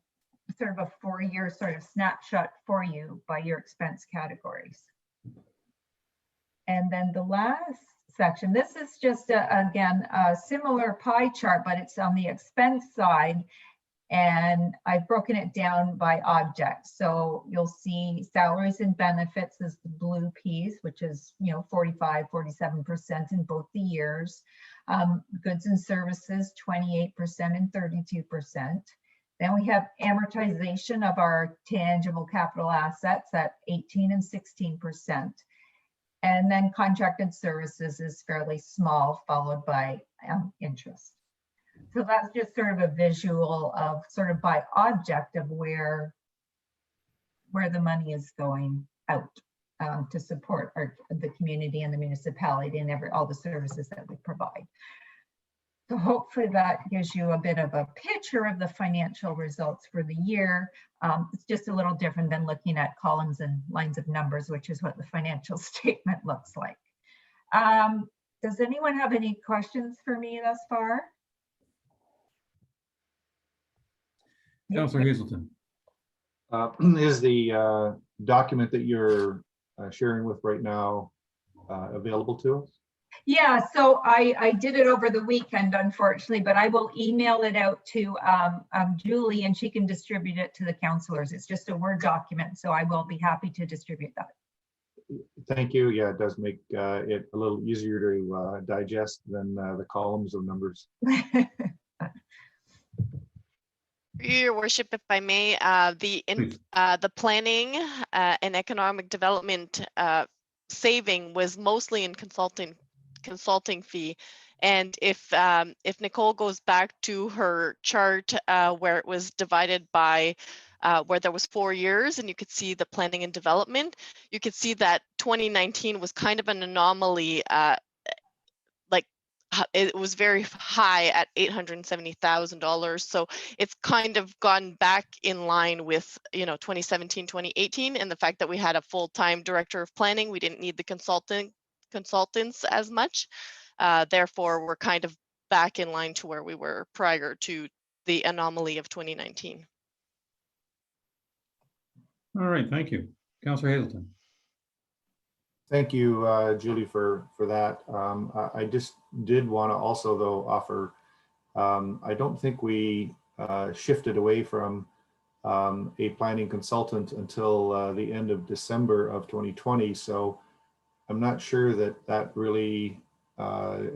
4-year sort of snapshot for you by your expense categories. And then the last section, this is just again a similar pie chart, but it's on the expense side, and I've broken it down by object. So you'll see salaries and benefits is the blue piece, which is 45-47% in both the years. Goods and services 28% and 32%. Then we have amortization of our tangible capital assets at 18 and 16%. And then contracted services is fairly small, followed by interest. So that's just sort of a visual of sort of by object of where the money is going out to support the community and the municipality and all the services that we provide. So hopefully that gives you a bit of a picture of the financial results for the year. It's just a little different than looking at columns and lines of numbers, which is what the financial statement looks like. Does anyone have any questions for me thus far? Councillor Hazelton. Is the document that you're sharing with right now available to us? Yeah, so I did it over the weekend, unfortunately, but I will email it out to Julie and she can distribute it to the councillors. It's just a Word document, so I will be happy to distribute that. Thank you. Yeah, it does make it a little easier to digest than the columns of numbers. Your worship, if I may, the planning and economic development saving was mostly in consulting fee. And if Nicole goes back to her chart where it was divided by where there was 4 years, and you could see the planning and development, you could see that 2019 was kind of an anomaly, like it was very high at $870,000. So it's kind of gone back in line with, 2017, 2018, and the fact that we had a full-time director of planning. We didn't need the consultants as much. Therefore, we're kind of back in line to where we were prior to the anomaly of 2019. All right, thank you. Councillor Hazelton. Thank you, Julie, for that. I just did want to also, though, offer, I don't think we shifted away from a planning consultant until the end of December of 2020. So I'm not sure that really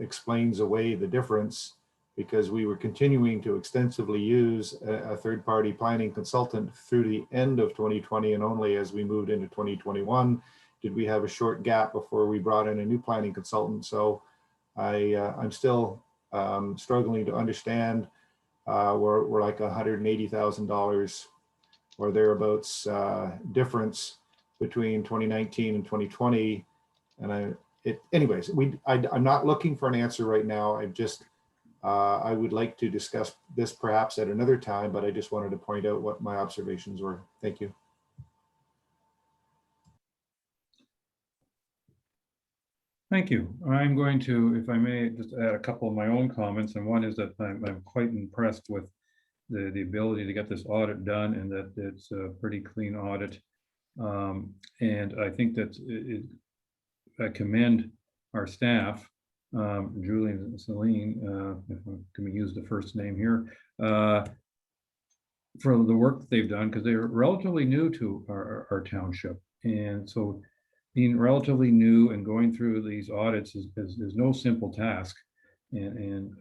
explains away the difference, because we were continuing to extensively use a third-party planning consultant through the end of 2020, and only as we moved into 2021 did we have a short gap before we brought in a new planning consultant. So I'm still struggling to understand we're like $180,000 or thereabouts difference between 2019 and 2020. And anyways, I'm not looking for an answer right now. I would like to discuss this perhaps at another time, but I just wanted to point out what my observations were. Thank you. Thank you. I'm going to, if I may, just add a couple of my own comments. And one is that I'm quite impressed with the ability to get this audit done, and that it's a pretty clean audit. And I think that I commend our staff, Julie and Celine, if I'm going to use the first name here, for the work that they've done, because they're relatively new to our township. And so being relatively new and going through these audits is no simple task. And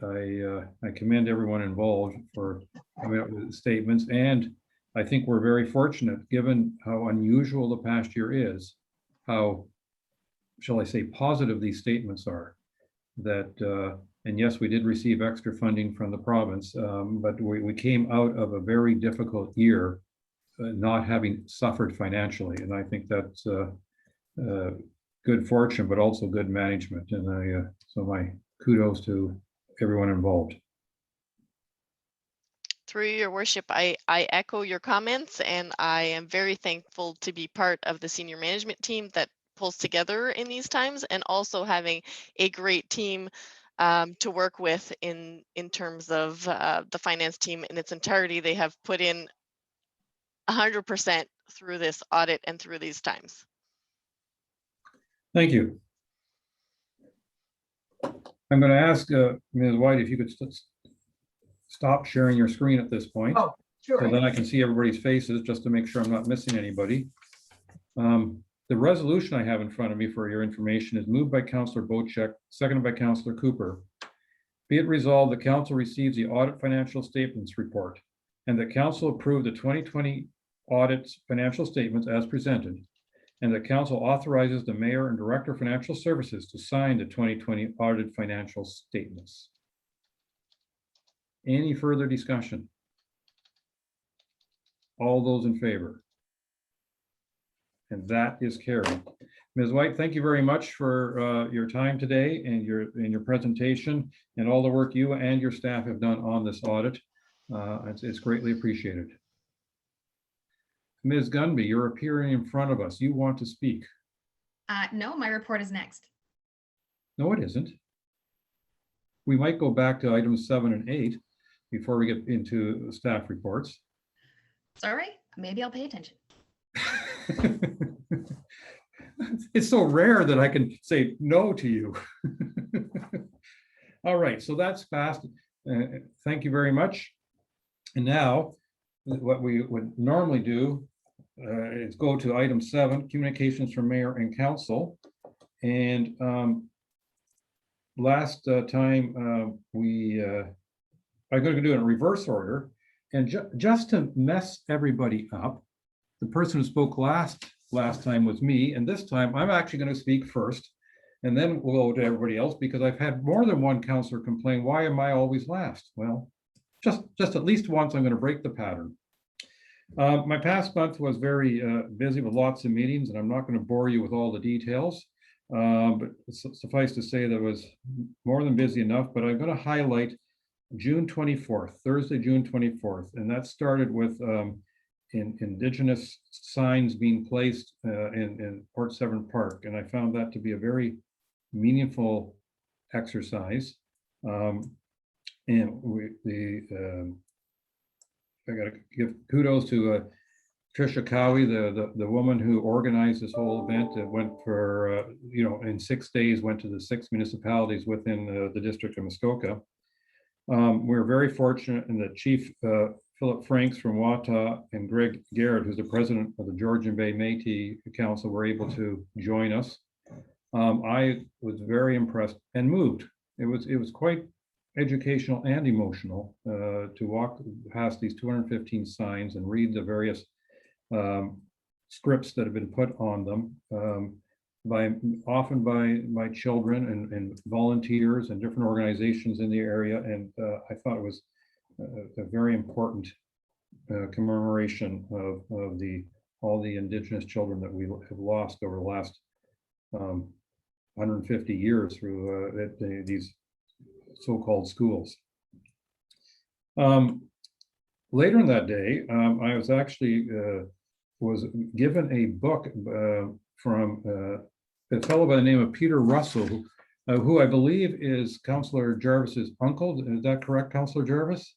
I commend everyone involved for coming up with statements. And I think we're very fortunate, given how unusual the past year is, how, shall I say, positive these statements are. That, and yes, we did receive extra funding from the province, but we came out of a very difficult year, not having suffered financially. And I think that's good fortune, but also good management. And so my kudos to everyone involved. Through your worship, I echo your comments, and I am very thankful to be part of the senior management team that pulls together in these times, and also having a great team to work with in terms of the finance team in its entirety. They have put in 100% through this audit and through these times. Thank you. I'm going to ask Ms. White if you could stop sharing your screen at this point. Oh, sure. So then I can see everybody's faces, just to make sure I'm not missing anybody. The resolution I have in front of me for your information is moved by Councillor Bocek, seconded by Councillor Cooper. Be it resolved, the council receives the audit financial statements report, and the council approve the 2020 audit financial statements as presented, and the council authorizes the mayor and director of financial services to sign the 2020 audited financial statements. Any further discussion? All those in favor? And that is carried. Ms. White, thank you very much for your time today and your presentation and all the work you and your staff have done on this audit. It's greatly appreciated. Ms. Gunby, you're appearing in front of us. You want to speak? No, my report is next. No, it isn't. We might go back to items 7 and 8 before we get into staff reports. Sorry, maybe I'll pay attention. It's so rare that I can say no to you. All right, so that's fast. Thank you very much. And now, what we would normally do is go to item 7, communications from mayor and council. And last time I'm going to do it in reverse order. And just to mess everybody up, the person who spoke last time was me, and this time I'm actually going to speak first, and then we'll go to everybody else, because I've had more than one councillor complain, why am I always last? Well, just at least once I'm going to break the pattern. My past month was very busy with lots of meetings, and I'm not going to bore you with all the details. But suffice to say, that was more than busy enough, but I'm going to highlight June 24th, Thursday, June 24th. And that started with Indigenous signs being placed in Port Severn Park. And I found that to be a very meaningful exercise. I got to give kudos to Tricia Cowie, the woman who organized this whole event. It went for, in 6 days, went to the 6 municipalities within the district of Muskoka. We're very fortunate in that Chief Philip Franks from Wata and Greg Garrett, who's the president of the Georgian Bay Métis Council, were able to join us. I was very impressed and moved. It was quite educational and emotional to walk past these 215 signs and read the various scripts that have been put on them often by children and volunteers and different organizations in the area. And I thought it was a very important commemoration of all the Indigenous children that we have lost over the last 150 years through these so-called schools. Later in that day, I was actually was given a book from a fellow by the name of Peter Russell, who I believe is Councillor Jarvis's uncle. Is that correct, Councillor Jarvis?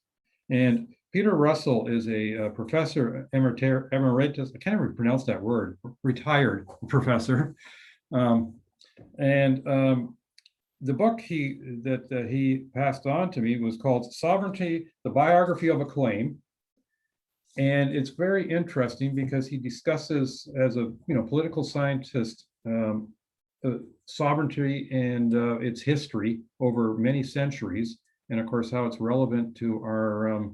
And Peter Russell is a professor emeritus. I can't even pronounce that word. Retired professor. The book he passed on to me was called Sovereignty: The Biography of a Claim. And it's very interesting because he discusses, as a political scientist, sovereignty and its history over many centuries, and of course how it's relevant to our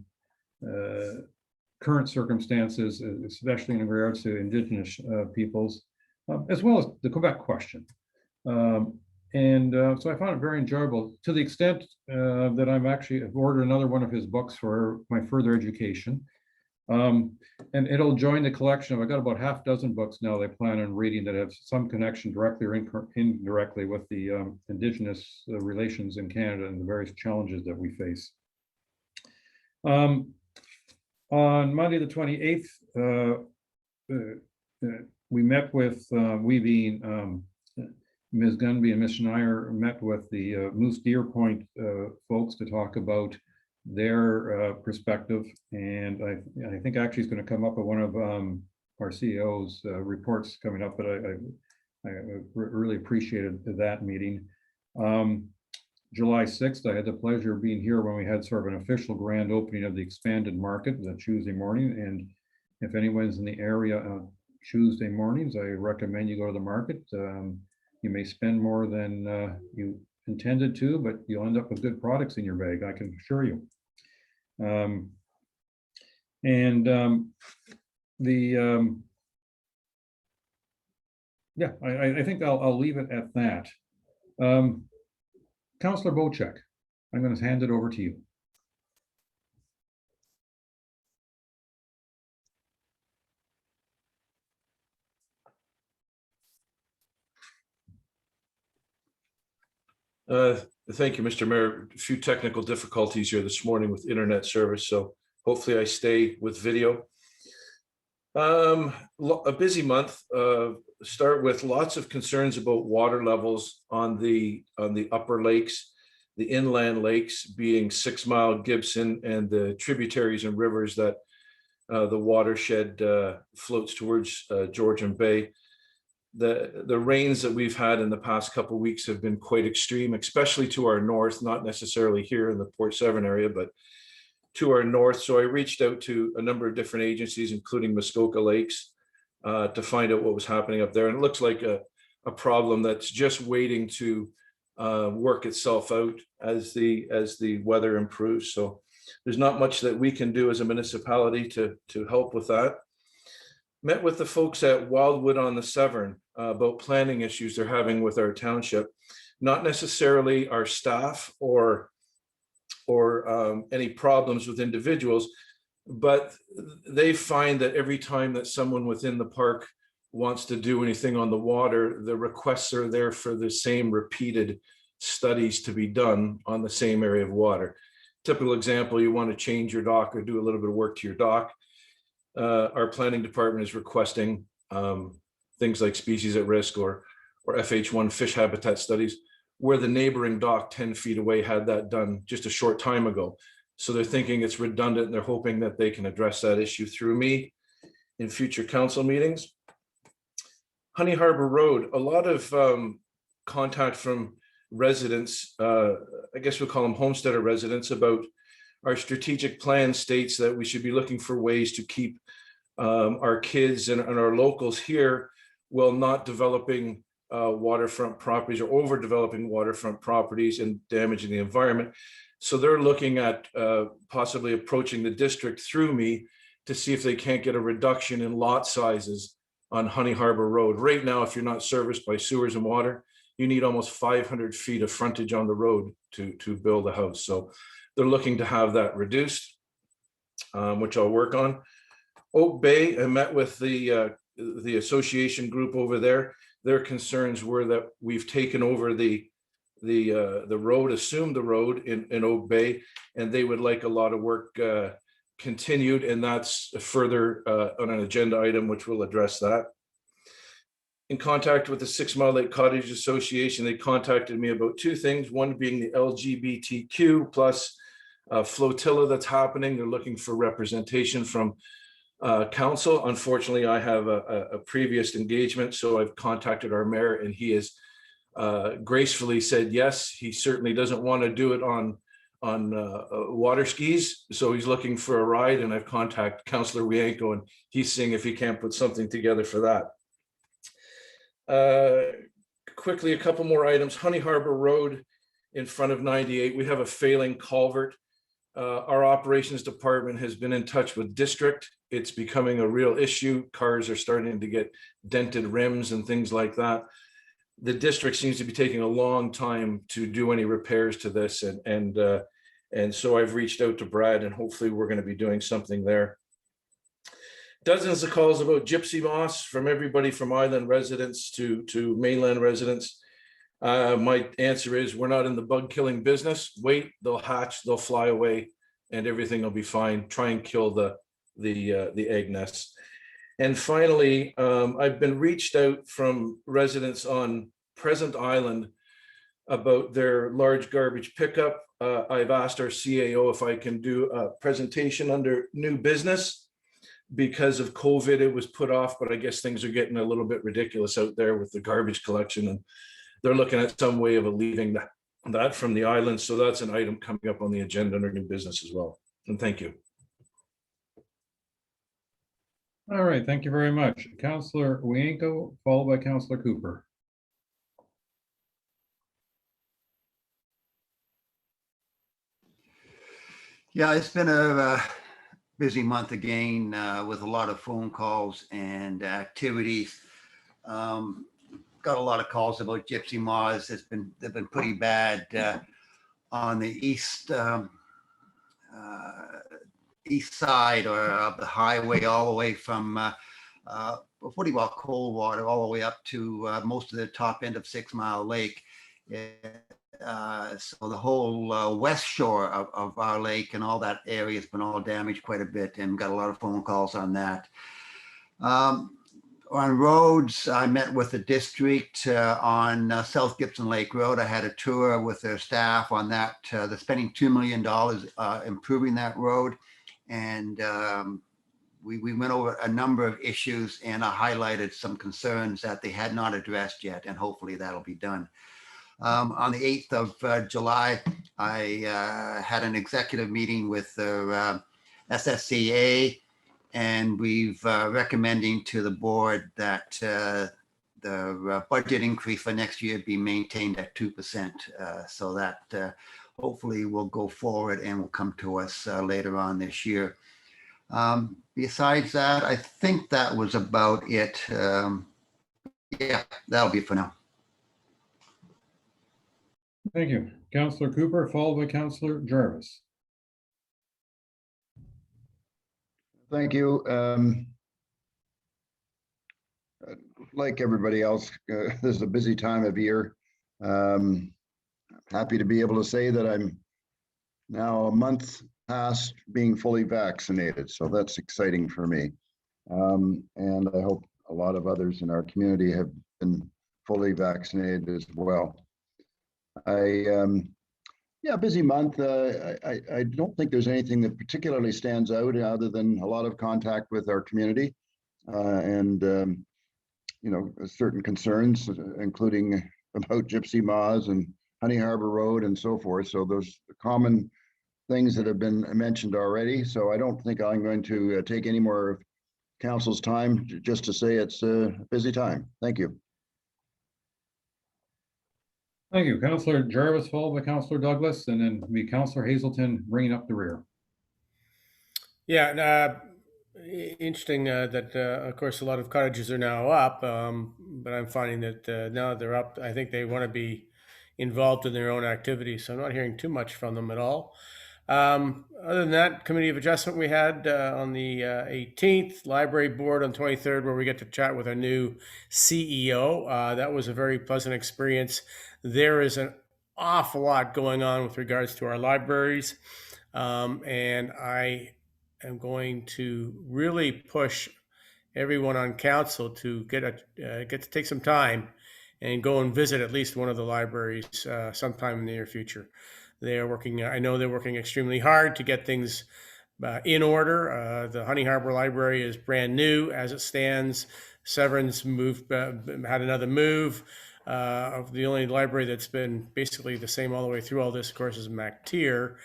current circumstances, especially in regards to Indigenous peoples, as well as the Quebec question. So I found it very enjoyable, to the extent that I've ordered another one of his books for my further education. And it'll join the collection. I've got about half dozen books now that I plan on reading that have some connection directly or indirectly with the Indigenous relations in Canada and the various challenges that we face. On Monday, the 28th, we met with, we being Ms. Gunby and Ms. Schneier, met with the Moose Deer Point folks to talk about their perspective. And I think actually it's going to come up with one of our CEO's reports coming up, but I really appreciated that meeting. July 6th, I had the pleasure of being here when we had sort of an official grand opening of the expanded market that Tuesday morning. And if anyone's in the area Tuesday mornings, I recommend you go to the market. You may spend more than you intended to, but you'll end up with good products in your bag, I can assure you. Yeah, I think I'll leave it at that. Councillor Bocek, I'm going to hand it over to you. Thank you, Mr. Mayor. A few technical difficulties here this morning with internet service, so hopefully I stay with video. A busy month. Start with lots of concerns about water levels on the upper lakes, the inland lakes being 6 Mile, Gibson, and the tributaries and rivers that the watershed floats towards Georgian Bay. The rains that we've had in the past couple of weeks have been quite extreme, especially to our north, not necessarily here in the Port Severn area, but to our north. So I reached out to a number of different agencies, including Muskoka Lakes, to find out what was happening up there. And it looks like a problem that's just waiting to work itself out as the weather improves. So there's not much that we can do as a municipality to help with that. Met with the folks at Wildwood on the Severn about planning issues they're having with our township, not necessarily our staff or any problems with individuals, but they find that every time that someone within the park wants to do anything on the water, the requests are there for the same repeated studies to be done on the same area of water. Typical example, you want to change your dock or do a little bit of work to your dock. Our planning department is requesting things like species at risk or FH1 fish habitat studies, where the neighboring dock 10 feet away had that done just a short time ago. So they're thinking it's redundant and they're hoping that they can address that issue through me in future council meetings. Honey Harbor Road, a lot of contact from residents, I guess we'll call them homesteader residents, about our strategic plan states that we should be looking for ways to keep our kids and our locals here while not developing waterfront properties or overdeveloping waterfront properties and damaging the environment. So they're looking at possibly approaching the district through me to see if they can't get a reduction in lot sizes on Honey Harbor Road. Right now, if you're not serviced by sewers and water, you need almost 500 feet of frontage on the road to build a house. So they're looking to have that reduced, which I'll work on. Oak Bay, I met with the association group over there. Their concerns were that we've taken over the road, assumed the road in Oak Bay, and they would like a lot of work continued, and that's further on an agenda item, which will address that. In contact with the 6 Mile Lake Cottage Association, they contacted me about 2 things, one being the LGBTQ plus flotilla that's happening. They're looking for representation from council. Unfortunately, I have a previous engagement, so I've contacted our mayor, and he has gracefully said yes. He certainly doesn't want to do it on water skis, so he's looking for a ride, and I've contacted Councillor Wienko, and he's seeing if he can't put something together for that. Quickly, a couple more items. Honey Harbor Road in front of 98, we have a failing culvert. Our operations department has been in touch with district. It's becoming a real issue. Cars are starting to get dented rims and things like that. The district seems to be taking a long time to do any repairs to this, and so I've reached out to Brad, and hopefully we're going to be doing something there. Dozens of calls about gypsy moths from everybody from island residents to mainland residents. My answer is we're not in the bug killing business. Wait, they'll hatch, they'll fly away, and everything will be fine. Try and kill the egg nests. And finally, I've been reached out from residents on Present Island about their large garbage pickup. I've asked our CAO if I can do a presentation under new business. Because of COVID, it was put off, but I guess things are getting a little bit ridiculous out there with the garbage collection, and they're looking at some way of alleviating that from the island. So that's an item coming up on the agenda under new business as well. And thank you. All right, thank you very much. Councillor Wienko, followed by Councillor Cooper. Yeah, it's been a busy month again with a lot of phone calls and activities. Got a lot of calls about gypsy moths. They've been pretty bad on the east side of the highway, all the way from what do you call Coldwater, all the way up to most of the top end of 6 Mile Lake. So the whole west shore of our lake and all that area has been all damaged quite a bit, and got a lot of phone calls on that. On roads, I met with the district on South Gibson Lake Road. I had a tour with their staff on that. They're spending $2 million improving that road. And we went over a number of issues, and I highlighted some concerns that they had not addressed yet, and hopefully that'll be done. On the 8th of July, I had an executive meeting with the SSCA, and we've recommending to the board that the budget increase for next year be maintained at 2%, so that hopefully will go forward and will come to us later on this year. Besides that, I think that was about it. Yeah, that'll be it for now. Thank you. Councillor Cooper, followed by Councillor Jarvis. Thank you. like everybody else, this is a busy time of year. Happy to be able to say that I'm now a month past being fully vaccinated, so that's exciting for me. And I hope a lot of others in our community have been fully vaccinated as well. Yeah, busy month. I don't think there's anything that particularly stands out other than a lot of contact with our community and you know, certain concerns, including about Gypsy Moths and Honey Harbor Road and so forth. So those common things that have been mentioned already. So I don't think I'm going to take any more of council's time, just to say it's a busy time. Thank you. Thank you. Councillor Jarvis, followed by Councillor Douglas, and then be Councillor Hazelton bringing up the rear. Yeah, interesting that, of course, a lot of cottages are now up, but I'm finding that now they're up, I think they want to be involved in their own activities, so I'm not hearing too much from them at all. Other than that, Committee of Adjustment we had on the 18th, Library Board on 23rd, where we get to chat with our new CEO. That was a very pleasant experience. There is an awful lot going on with regards to our libraries, and I am going to really push everyone on council to get to take some time and go and visit at least one of the libraries sometime in the near future. They are working, I know they're working extremely hard to get things in order. The Honey Harbor Library is brand new as it stands. Severn's moved, had another move. The only library that's been basically the same all the way through all this, of course, is MacTier.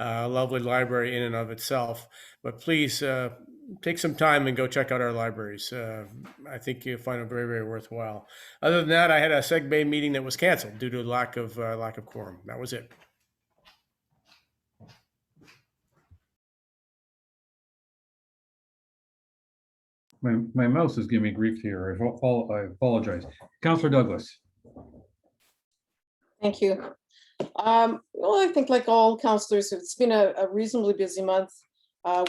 A lovely library in and of itself. But please take some time and go check out our libraries. I think you'll find it very, very worthwhile. Other than that, I had a SegBay meeting that was canceled due to lack of quorum. That was it. My mouse is giving me grief here. I apologize. Councillor Douglas. Thank you. Well, I think like all councillors, it's been a reasonably busy month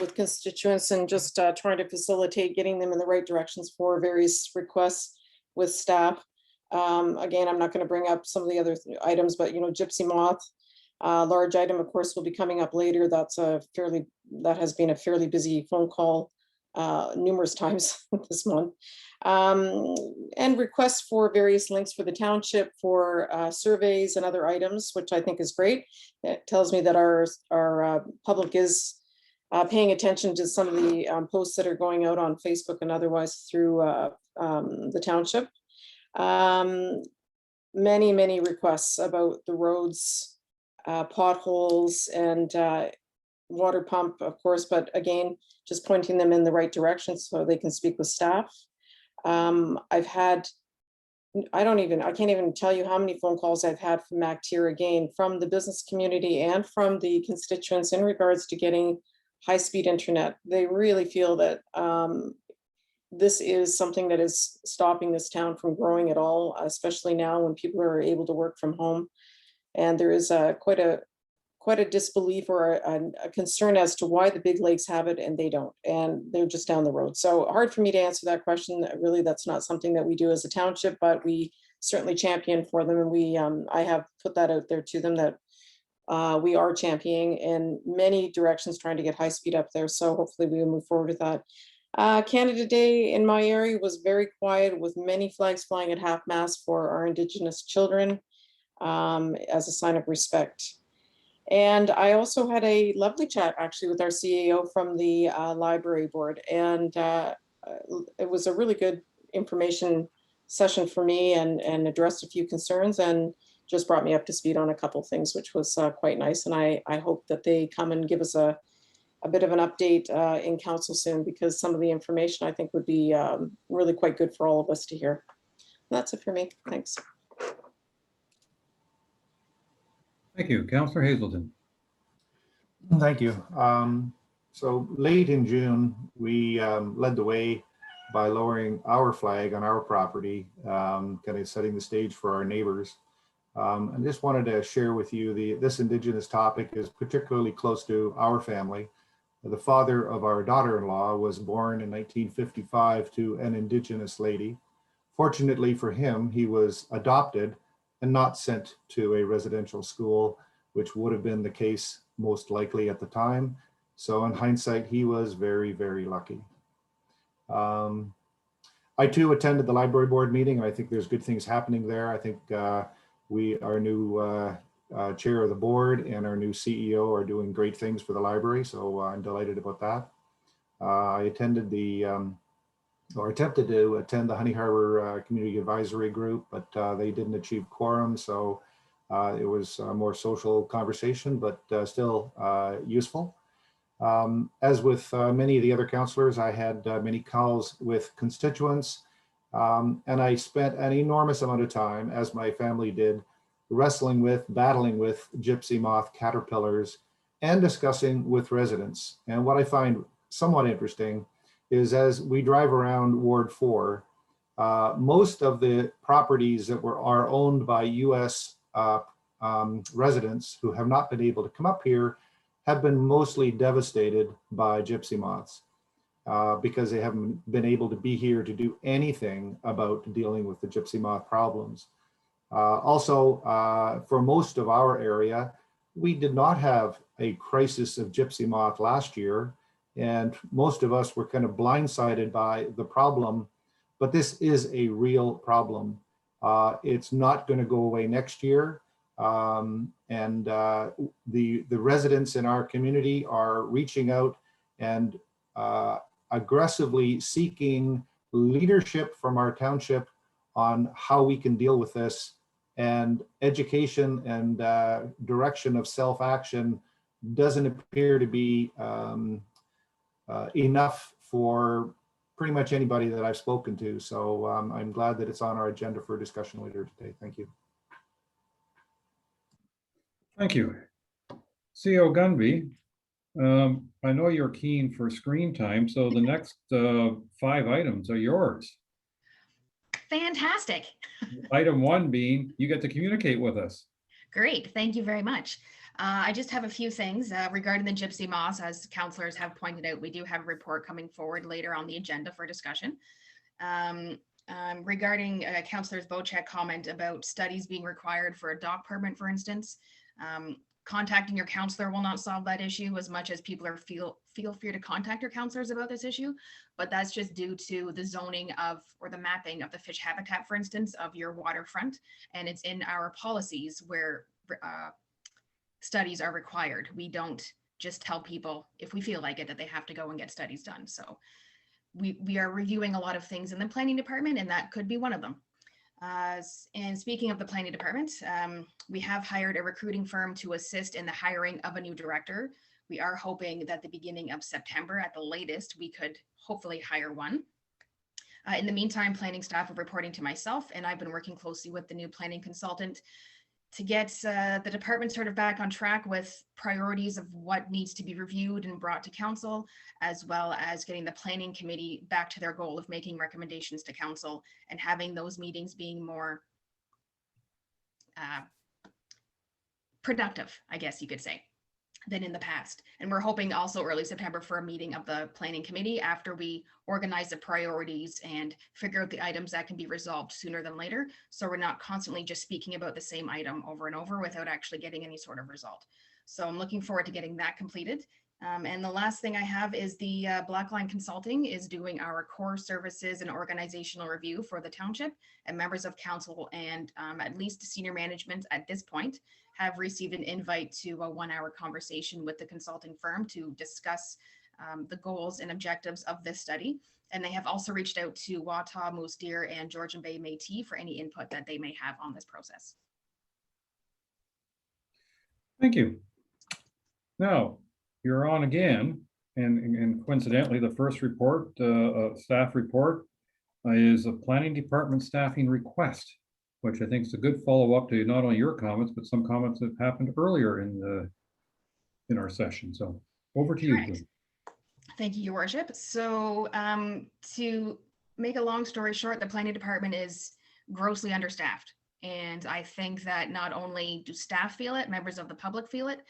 with constituents and just trying to facilitate getting them in the right directions for various requests with staff. Again, I'm not going to bring up some of the other items, but you know, Gypsy Moth, large item, of course, will be coming up later. That has been a fairly busy phone call numerous times this month. And requests for various links for the township for surveys and other items, which I think is great. It tells me that our public is paying attention to some of the posts that are going out on Facebook and otherwise through the township. Many requests about the roads, potholes, and water pump, of course, but again, just pointing them in the right direction so they can speak with staff. I've had, I can't even tell you how many phone calls I've had from MacTier, again, from the business community and from the constituents in regards to getting high-speed internet. They really feel that this is something that is stopping this town from growing at all, especially now when people are able to work from home. And there is quite a disbelief or a concern as to why the big lakes have it and they don't, and they're just down the road. So hard for me to answer that question. Really, that's not something that we do as a township, but we certainly champion for them. And I have put that out there to them that we are championing in many directions, trying to get high speed up there. So hopefully we will move forward with that. Canada Day in my area was very quiet, with many flags flying at half mast for our Indigenous children as a sign of respect. And I also had a lovely chat actually with our CAO from the library board, and it was a really good information session for me, and addressed a few concerns and just brought me up to speed on a couple of things, which was quite nice. And I hope that they come and give us a bit of an update in council soon, because some of the information I think would be really quite good for all of us to hear. And that's it for me. Thanks. Thank you. Councillor Hazelton. Thank you. So late in June, we led the way by lowering our flag on our property, kind of setting the stage for our neighbors. I just wanted to share with you this Indigenous topic is particularly close to our family. The father of our daughter-in-law was born in 1955 to an Indigenous lady. Fortunately for him, he was adopted and not sent to a residential school, which would have been the case most likely at the time. So in hindsight, he was very, very lucky. I too attended the library board meeting, and I think there's good things happening there. I think our new chair of the board and our new CEO are doing great things for the library. So I'm delighted about that. I attended or attempted to attend the Honey Harbor Community Advisory Group, but they didn't achieve quorum. So it was a more social conversation, but still useful. As with many of the other councillors, I had many calls with constituents, and I spent an enormous amount of time, as my family did, battling with gypsy moth caterpillars and discussing with residents. And what I find somewhat interesting is as we drive around Ward 4, most of the properties that are owned by US residents who have not been able to come up here have been mostly devastated by gypsy moths because they haven't been able to be here to do anything about dealing with the gypsy moth problems. Also, for most of our area, we did not have a crisis of gypsy moth last year, and most of us were kind of blindsided by the problem, but this is a real problem. It's not going to go away next year. The residents in our community are reaching out and aggressively seeking leadership from our township on how we can deal with this, and education and direction of self-action doesn't appear to be enough for pretty much anybody that I've spoken to. So I'm glad that it's on our agenda for discussion later today. Thank you. Thank you. CO Gunby, I know you're keen for screen time, so the next 5 items are yours. Fantastic. Item 1 being, you get to communicate with us. Great, thank you very much. I just have a few things regarding the gypsy moths. As councillors have pointed out, we do have a report coming forward later on the agenda for discussion. Regarding Councillor's Bocek comment about studies being required for a dock permit, for instance, contacting your councillor will not solve that issue as much as people are feel free to contact your councillors about this issue, but that's just due to the zoning of, or the mapping of the fish habitat, for instance, of your waterfront, and it's in our policies where studies are required. We don't just tell people if we feel like it that they have to go and get studies done. So we are reviewing a lot of things in the planning department, and that could be one of them. And speaking of the planning department, we have hired a recruiting firm to assist in the hiring of a new director. We are hoping that the beginning of September at the latest, we could hopefully hire one. In the meantime, planning staff are reporting to myself, and I've been working closely with the new planning consultant to get the department sort of back on track with priorities of what needs to be reviewed and brought to council, as well as getting the planning committee back to their goal of making recommendations to council and having those meetings being more productive, I guess you could say, than in the past. And we're hoping also early September for a meeting of the planning committee after we organize the priorities and figure out the items that can be resolved sooner than later. So we're not constantly just speaking about the same item over and over without actually getting any sort of result. So I'm looking forward to getting that completed. And the last thing I have is the Blackline Consulting is doing our core services and organizational review for the township, and members of council and at least senior management at this point have received an invite to a 1-hour conversation with the consulting firm to discuss the goals and objectives of this study. And they have also reached out to Wata, Moose Deer, and Georgian Bay Métis for any input that they may have on this process. Thank you. Now, you're on again, and coincidentally, the first report, staff report, is a planning department staffing request, which I think is a good follow-up to not only your comments, but some comments that happened earlier in our session. So over to you. Right. Thank you, Your Worship. So to make a long story short, the planning department is grossly understaffed. And I think that not only do staff feel it, members of the public feel it,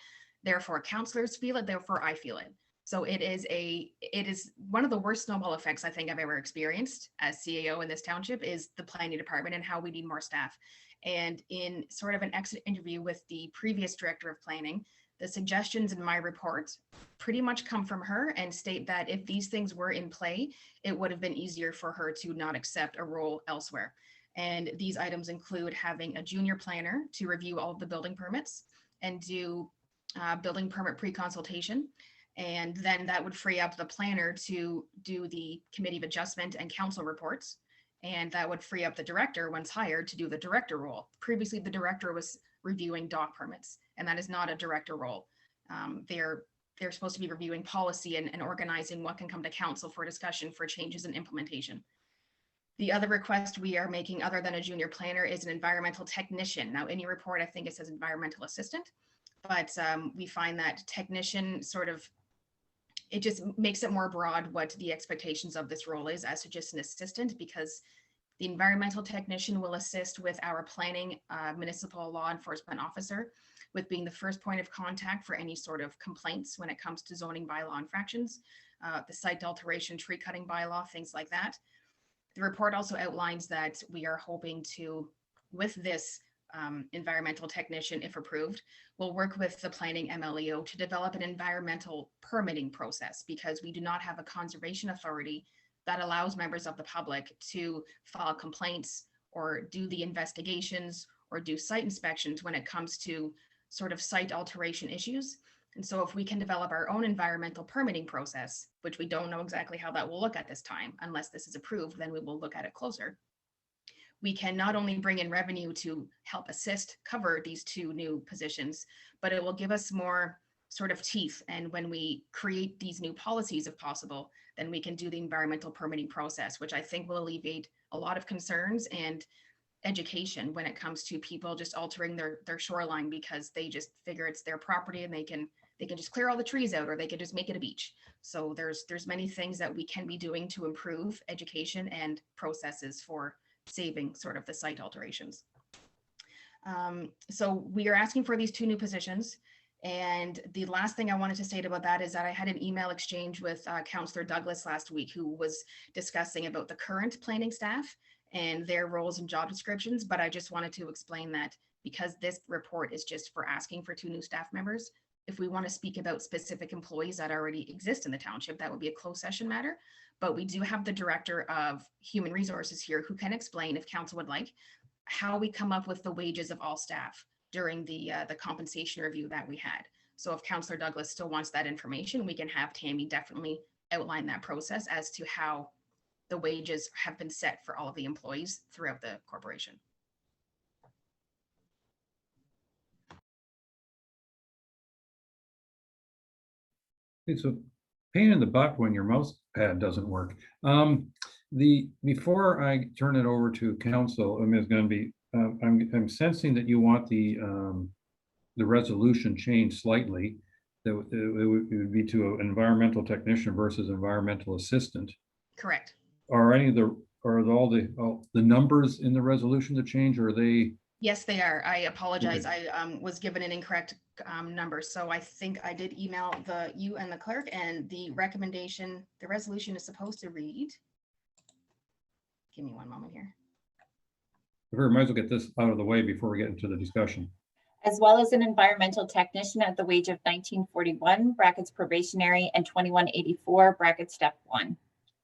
therefore councillors feel it, therefore I feel it. So it is one of the worst snowball effects I think I've ever experienced as CAO in this township is the planning department and how we need more staff. And in sort of an exit interview with the previous director of planning, the suggestions in my report pretty much come from her and state that if these things were in play, it would have been easier for her to not accept a role elsewhere. And these items include having a junior planner to review all of the building permits and do building permit pre-consultation. And then that would free up the planner to do the committee of adjustment and council reports. And that would free up the director, once hired, to do the director role. Previously, the director was reviewing dock permits, and that is not a director role. They're supposed to be reviewing policy and organizing what can come to council for discussion for changes and implementation. The other request we are making, other than a junior planner, is an environmental technician. Now, in your report, I think it says environmental assistant, but we find that technician sort of, it just makes it more broad what the expectations of this role is as to just an assistant, because the environmental technician will assist with our planning municipal law enforcement officer with being the first point of contact for any sort of complaints when it comes to zoning bylaw infractions, the site alteration, tree cutting bylaw, things like that. The report also outlines that we are hoping to, with this environmental technician, if approved, will work with the planning MLEO to develop an environmental permitting process, because we do not have a conservation authority that allows members of the public to file complaints or do the investigations or do site inspections when it comes to sort of site alteration issues. And so if we can develop our own environmental permitting process, which we don't know exactly how that will look at this time, unless this is approved, then we will look at it closer. We can not only bring in revenue to help assist cover these two new positions, but it will give us more sort of teeth. And when we create these new policies, if possible, then we can do the environmental permitting process, which I think will alleviate a lot of concerns and education when it comes to people just altering their shoreline because they just figure it's their property and they can just clear all the trees out, or they can just make it a beach. So there's many things that we can be doing to improve education and processes for saving sort of the site alterations. So we are asking for these two new positions. And the last thing I wanted to state about that is that I had an email exchange with Councillor Douglas last week, who was discussing about the current planning staff and their roles and job descriptions. But I just wanted to explain that because this report is just for asking for two new staff members, if we want to speak about specific employees that already exist in the township, that would be a closed session matter. But we do have the Director of Human Resources here who can explain, if council would like, how we come up with the wages of all staff during the compensation review that we had. So if Councillor Douglas still wants that information, we can have Tammy definitely outline that process as to how the wages have been set for all of the employees throughout the corporation. It's a pain in the butt when your mouse pad doesn't work. Before I turn it over to council, I mean, it's going to be. I'm sensing that you want the resolution changed slightly. That it would be to an environmental technician versus environmental assistant. Correct. Are all the numbers in the resolution to change, or are they? Yes, they are. I apologize. Okay. I was given an incorrect number. So I think I did email you and the clerk, and the recommendation, the resolution is supposed to read. Give me one moment here. We might as well get this out of the way before we get into the discussion. As well as an environmental technician at the wage of $19.41 brackets probationary and $21.84 brackets step 1.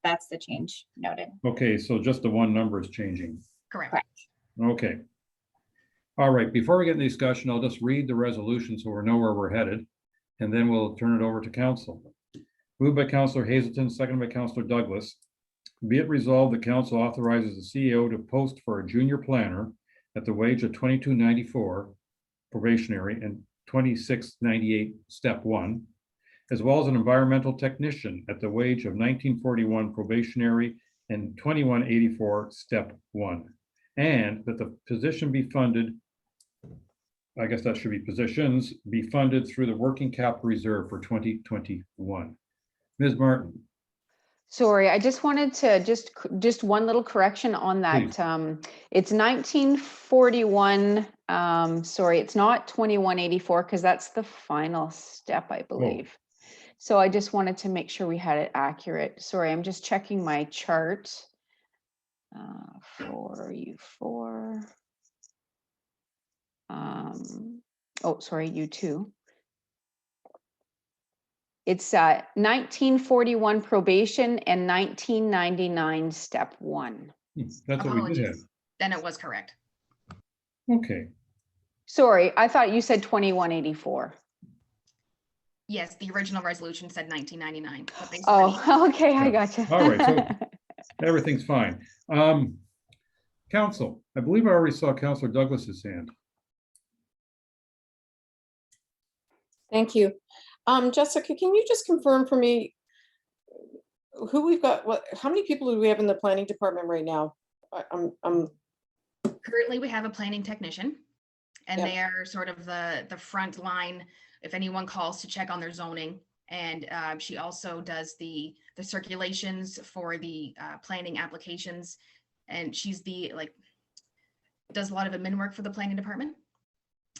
That's the change noted. Okay, so just the one number is changing. Correct. Okay. All right, before we get into the discussion, I'll just read the resolution so we know where we're headed, and then we'll turn it over to council. Moved by Councillor Hazelton, seconded by Councillor Douglas. Be it resolved, the council authorizes the CEO to post for a junior planner at the wage of $22.94 probationary and $26.98 step 1, as well as an environmental technician at the wage of $19.41 probationary and $21.84 step 1, and that the position be funded, I guess that should be positions, be funded through the working capital reserve for 2021. Ms. Martin. Sorry, I just wanted to just one little correction on that. It's 1941. Sorry, it's not 2184 because that's the final step, I believe. So I just wanted to make sure we had it accurate. Sorry, I'm just checking my chart. For U4. Oh, sorry, U2. It's 1941 probation and 1999 step 1. That's what we did have. Apologies. Then it was correct. Okay, Sorry, I thought you said 2184. Yes, the original resolution said 1999. But they Oh, okay, I Yeah. gotcha. All right, so everything's fine. Council, I believe I already saw Councillor Douglas's hand. Thank you. Jessica, can you just confirm for me who we've got, how many people do we have in the planning department right now? Currently, we have a planning technician, and Yep. they are sort of the front line if anyone calls to check on their zoning. And she also does the circulations for the planning applications, and she's does a lot of admin work for the planning department.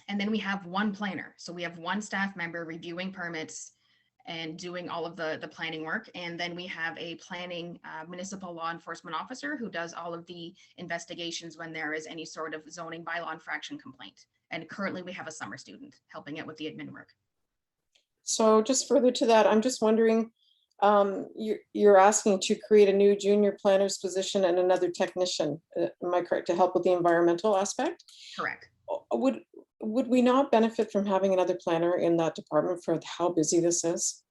And then we have one planner, so we have one staff member reviewing permits and doing all of the planning work. And then we have a planning municipal law enforcement officer who does all of the investigations when there is any sort of zoning bylaw infraction complaint. And currently we have a summer student helping it with the admin work. So just further to that, I'm just wondering, you're asking to create a new junior planner's position and another technician, am I correct, to help with the environmental aspect? Correct. Would we not benefit from having another planner in that department for how busy this is?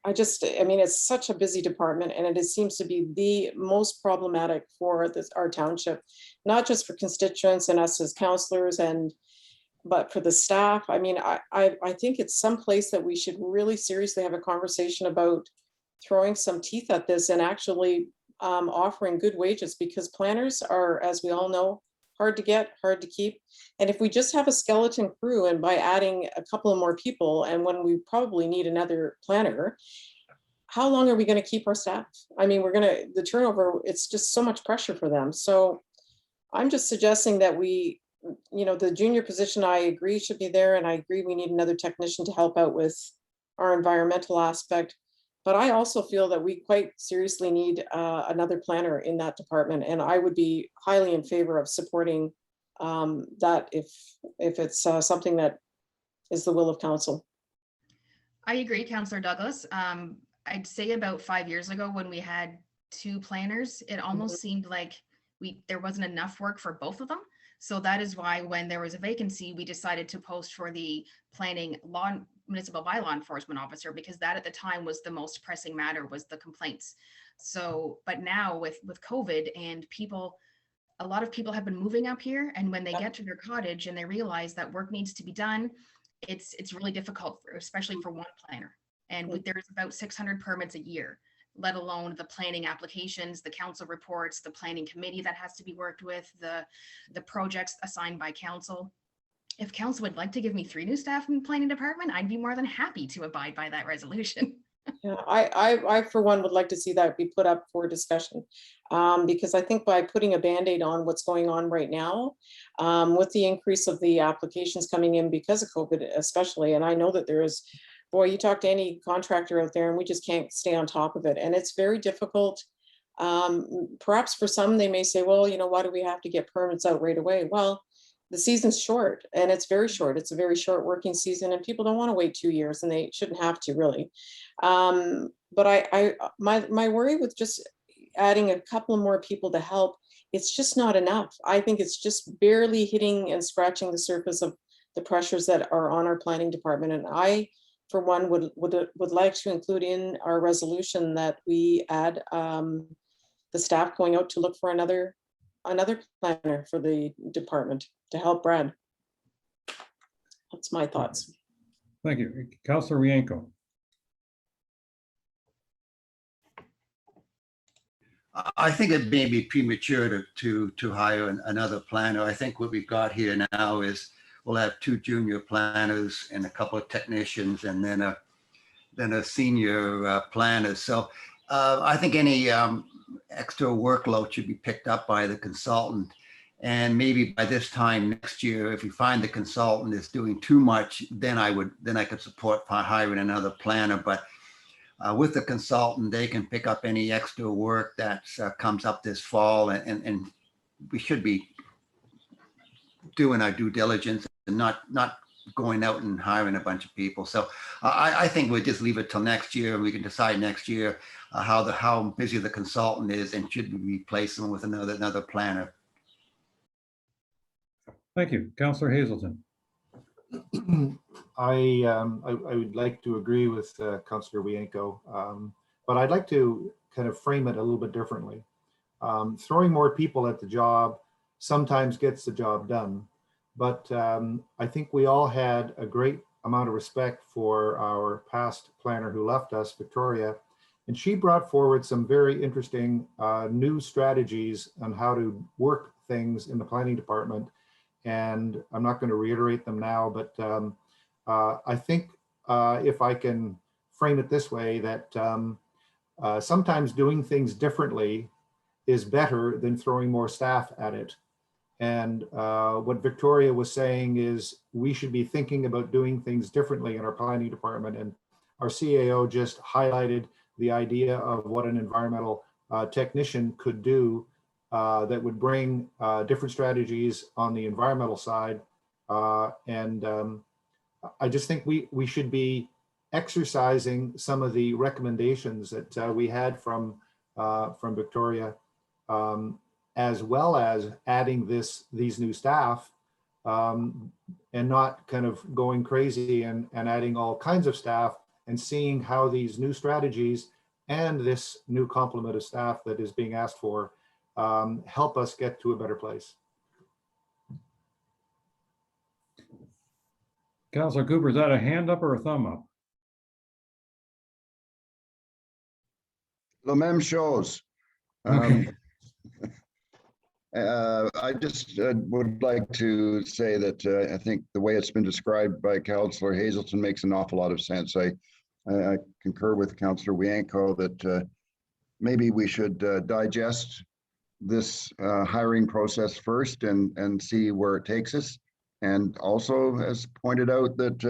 I mean, it's such a busy department, and it seems to be the most problematic for our township, not just for constituents and us as counselors, but for the staff. I mean, I think it's someplace that we should really seriously have a conversation about throwing some teeth at this and actually offering good wages, because planners are, as we all know, hard to get, hard to keep. And if we just have a skeleton crew, and by adding a couple of more people, and when we probably need another planner, how long are we going to keep our staff? I mean, the turnover, it's just so much pressure for them. So I'm just suggesting that the junior position, I agree should be there. And I agree we need another technician to help out with our environmental aspect. But I also feel that we quite seriously need another planner in that department. And I would be highly in favor of supporting that if it's something that is the will of council. I agree, Councillor Douglas. I'd say about 5 years ago when we had 2 planners, it almost seemed like there wasn't enough work for both of them. So that is why when there was a vacancy, we decided to post for the planning municipal bylaw enforcement officer, because that at the time was the most pressing matter, was the complaints. So, but now with COVID and a lot of people have been moving up here, and when they get to their cottage and they realize that work needs to be done, it's really difficult, especially for one planner. And there's about 600 permits a year, let alone the planning applications, the council reports, the planning committee that has to be worked with, the projects assigned by council. If council would like to give me 3 new staff in the planning department, I'd be more than happy to abide by that resolution. Yeah, I for one would like to see that be put up for discussion, because I think by putting a Band-Aid on what's going on right now, with the increase of the applications coming in because of COVID especially, and I know that there is, boy, you talk to any contractor out there and we just can't stay on top of it, and it's very difficult. Perhaps for some, they may say, well, why do we have to get permits out right away? Well, the season's short, and it's very short. It's a very short working season, and people don't want to wait 2 years, and they shouldn't have to really. But my worry with just adding a couple more people to help, it's just not enough. I think it's just barely hitting and scratching the surface of the pressures that are on our planning department. And I, for one, would like to include in our resolution that we add the staff going out to look for another planner for the department to help Brad. That's my thoughts. Thank you. Councillor Rienko. I think it may be premature to hire another planner. I think what we've got here now is we'll have 2 junior planners and a couple of technicians, and then a senior planner. So I think any extra workload should be picked up by the consultant. And maybe by this time next year, if we find the consultant is doing too much, then I could support hiring another planner. But with the consultant, they can pick up any extra work that comes up this fall, and we should be doing our due diligence and not going out and hiring a bunch of people. So I think we'll just leave it till next year, and we can decide next year how busy the consultant is, and should we replace them with another planner. Thank you. Councillor Hazelton. I would like to agree with Councillor Wienko, but I'd like to kind of frame it a little bit differently. Throwing more people at the job sometimes gets the job done, but I think we all had a great amount of respect for our past planner who left us, Victoria, and she brought forward some very interesting new strategies on how to work things in the planning department. And I'm not going to reiterate them now, but I think if I can frame it this way, that sometimes doing things differently is better than throwing more staff at it. And what Victoria was saying is we should be thinking about doing things differently in our planning department. And our CAO just highlighted the idea of what an environmental technician could do that would bring different strategies on the environmental side. I just think we should be exercising some of the recommendations that we had from Victoria, as well as adding these new staff, and not kind of going crazy and adding all kinds of staff, and seeing how these new strategies and this new complement of staff that is being asked for help us get to a better place. Councillor Cooper, is that a hand up or a thumb up? The mem shows. Okay. I just would like to say that I think the way it's been described by Councillor Hazelton makes an awful lot of sense. I concur with Councillor Wienko that maybe we should digest this hiring process first and see where it takes us. And also, as pointed out, that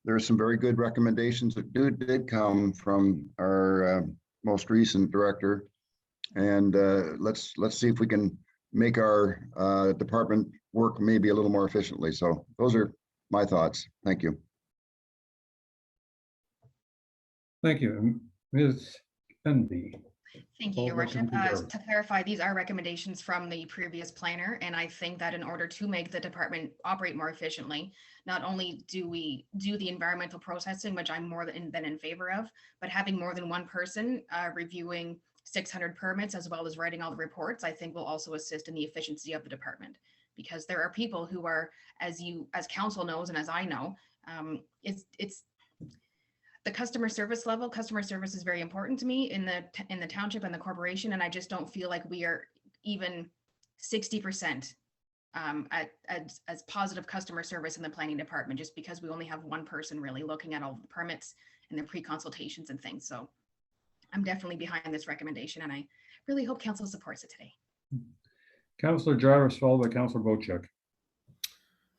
there are some very good recommendations that did come from our most recent director. And let's see if we can make our department work maybe a little more efficiently. So those are my thoughts. Thank you. Thank you. Ms. Enby. Thank you, Your Worship. To clarify, these are recommendations from the previous planner, and I think that in order to make the department operate more efficiently, not only do we do the environmental processing, which I'm more than in favor of, but having more than one person reviewing 600 permits as well as writing all the reports, I think will also assist in the efficiency of the department. Because there are people who are, as council knows and as I know, it's the customer service level. Customer service is very important to me in the township and the corporation, and I just don't feel like we are even 60% as positive customer service in the planning department, just because we only have one person really looking at all the permits and the pre-consultations and things. So I'm definitely behind this recommendation, and I really hope council supports it today. Councillor Jarvis, followed by Councillor Bochek.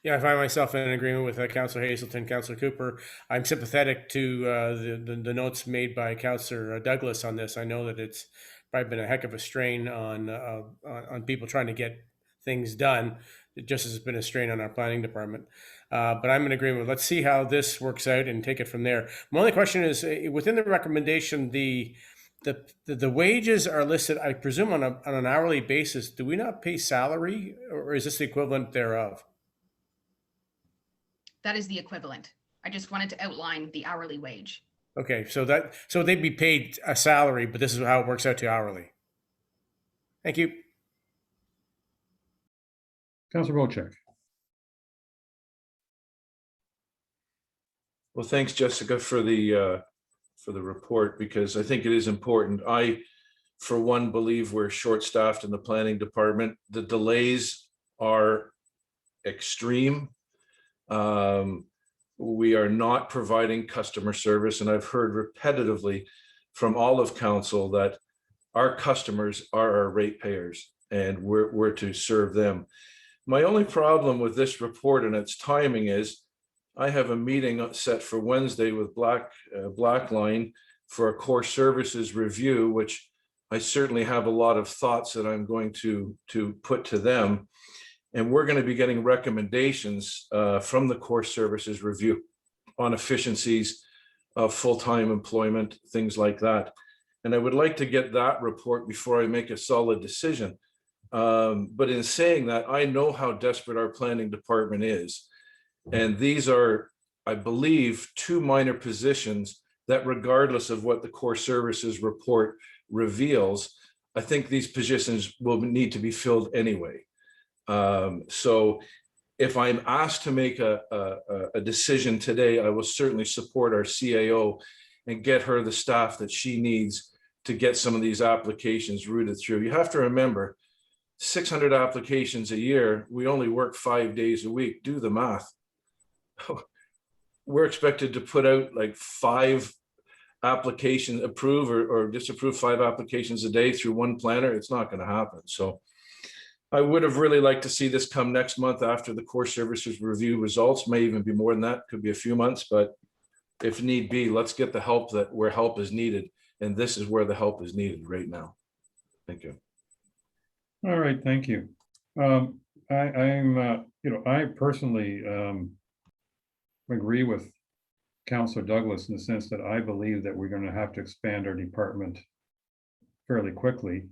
Yeah, I find myself in agreement with Councillor Hazelton, Councillor Cooper. I'm sympathetic to the notes made by Councillor Douglas on this. I know that it's probably been a heck of a strain on people trying to get things done, just as it's been a strain on our planning department. But I'm in agreement. Let's see how this works out and take it from there. My only question is, within the recommendation, the wages are listed, I presume, on an hourly basis. Do we not pay salary, or is this the equivalent thereof? That is the equivalent. I just wanted to outline the hourly wage. Okay, so they'd be paid a salary, but this is how it works out to hourly. Thank you. Councillor Bochek. Well, thanks, Jessica, for the report, because I think it is important. I, for one, believe we're short-staffed in the planning department. The delays are extreme. We are not providing customer service, and I've heard repetitively from all of council that our customers are our ratepayers, and we're to serve them. My only problem with this report and its timing is I have a meeting set for Wednesday with Blackline for a core services review, which I certainly have a lot of thoughts that I'm going to put to them. And we're going to be getting recommendations from the core services review on efficiencies of full-time employment, things like that. And I would like to get that report before I make a solid decision. But in saying that, I know how desperate our planning department is. And these are, I believe, two minor positions that regardless of what the core services report reveals, I think these positions will need to be filled anyway. So if I'm asked to make a decision today, I will certainly support our CAO and get her the staff that she needs to get some of these applications routed through. You have to remember, 600 applications a year, we only work 5 days a week. Do the math. We're expected to put out like 5 applications, approve or disapprove 5 applications a day through one planner. It's not going to happen. So I would have really liked to see this come next month after the core services review results. May even be more than that, could be a few months, but if need be, let's get the help where help is needed. And this is where the help is needed right now. Thank you. All right, thank you. I personally agree with Councillor Douglas in the sense that I believe that we're going to have to expand our department fairly quickly.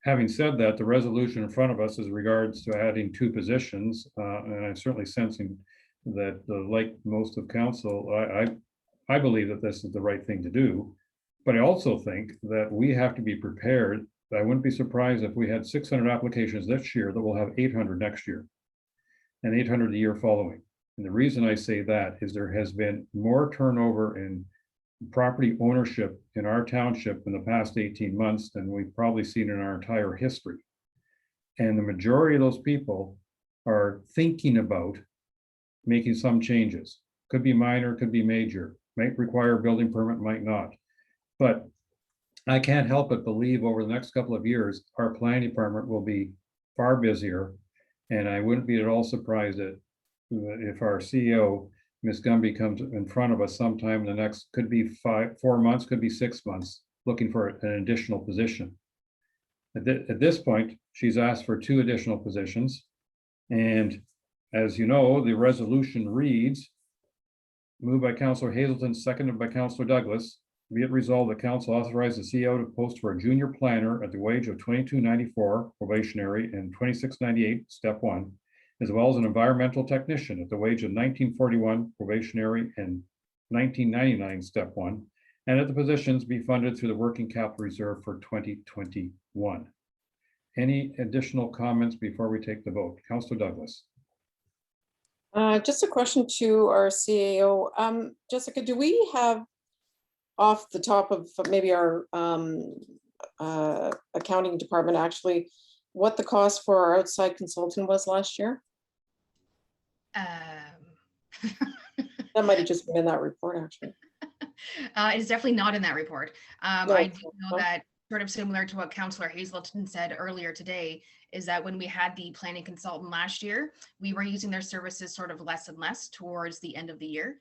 Having said that, the resolution in front of us is regards to adding 2 positions, and I'm certainly sensing that, like most of council, I believe that this is the right thing to do. But I also think that we have to be prepared. I wouldn't be surprised if we had 600 applications this year, that we'll have 800 next year and 800 the year following. And the reason I say that is there has been more turnover in property ownership in our township in the past 18 months than we've probably seen in our entire history. And the majority of those people are thinking about making some changes. Could be minor, could be major, might require a building permit, might not. But I can't help but believe over the next couple of years, our planning department will be far busier. And I wouldn't be at all surprised if our CEO, Ms. Gumby, comes in front of us sometime in the next, could be 4 months, could be 6 months, looking for an additional position. At this point, she's asked for 2 additional positions. And as you know, the resolution reads, moved by Councillor Hazelton, seconded by Councillor Douglas. Be it resolved that council authorize the CEO to post for a junior planner at the wage of $22.94 probationary and $26.98 step 1, as well as an environmental technician at the wage of $19.41 probationary and $19.99 step 1, and that the positions be funded through the working capital reserve for 2021. Any additional comments before we take the vote? Councillor Douglas. Just a question to our CAO. Jessica, do we have off the top of maybe our accounting department actually what the cost for our outside consultant was last year? That might have just been in that report actually. It's definitely not in that report. No, I do know that, sort of similar to what Councillor Hazelton said earlier today, is that when we had the planning consultant last year, we were using their services sort of less and less towards the end of the year.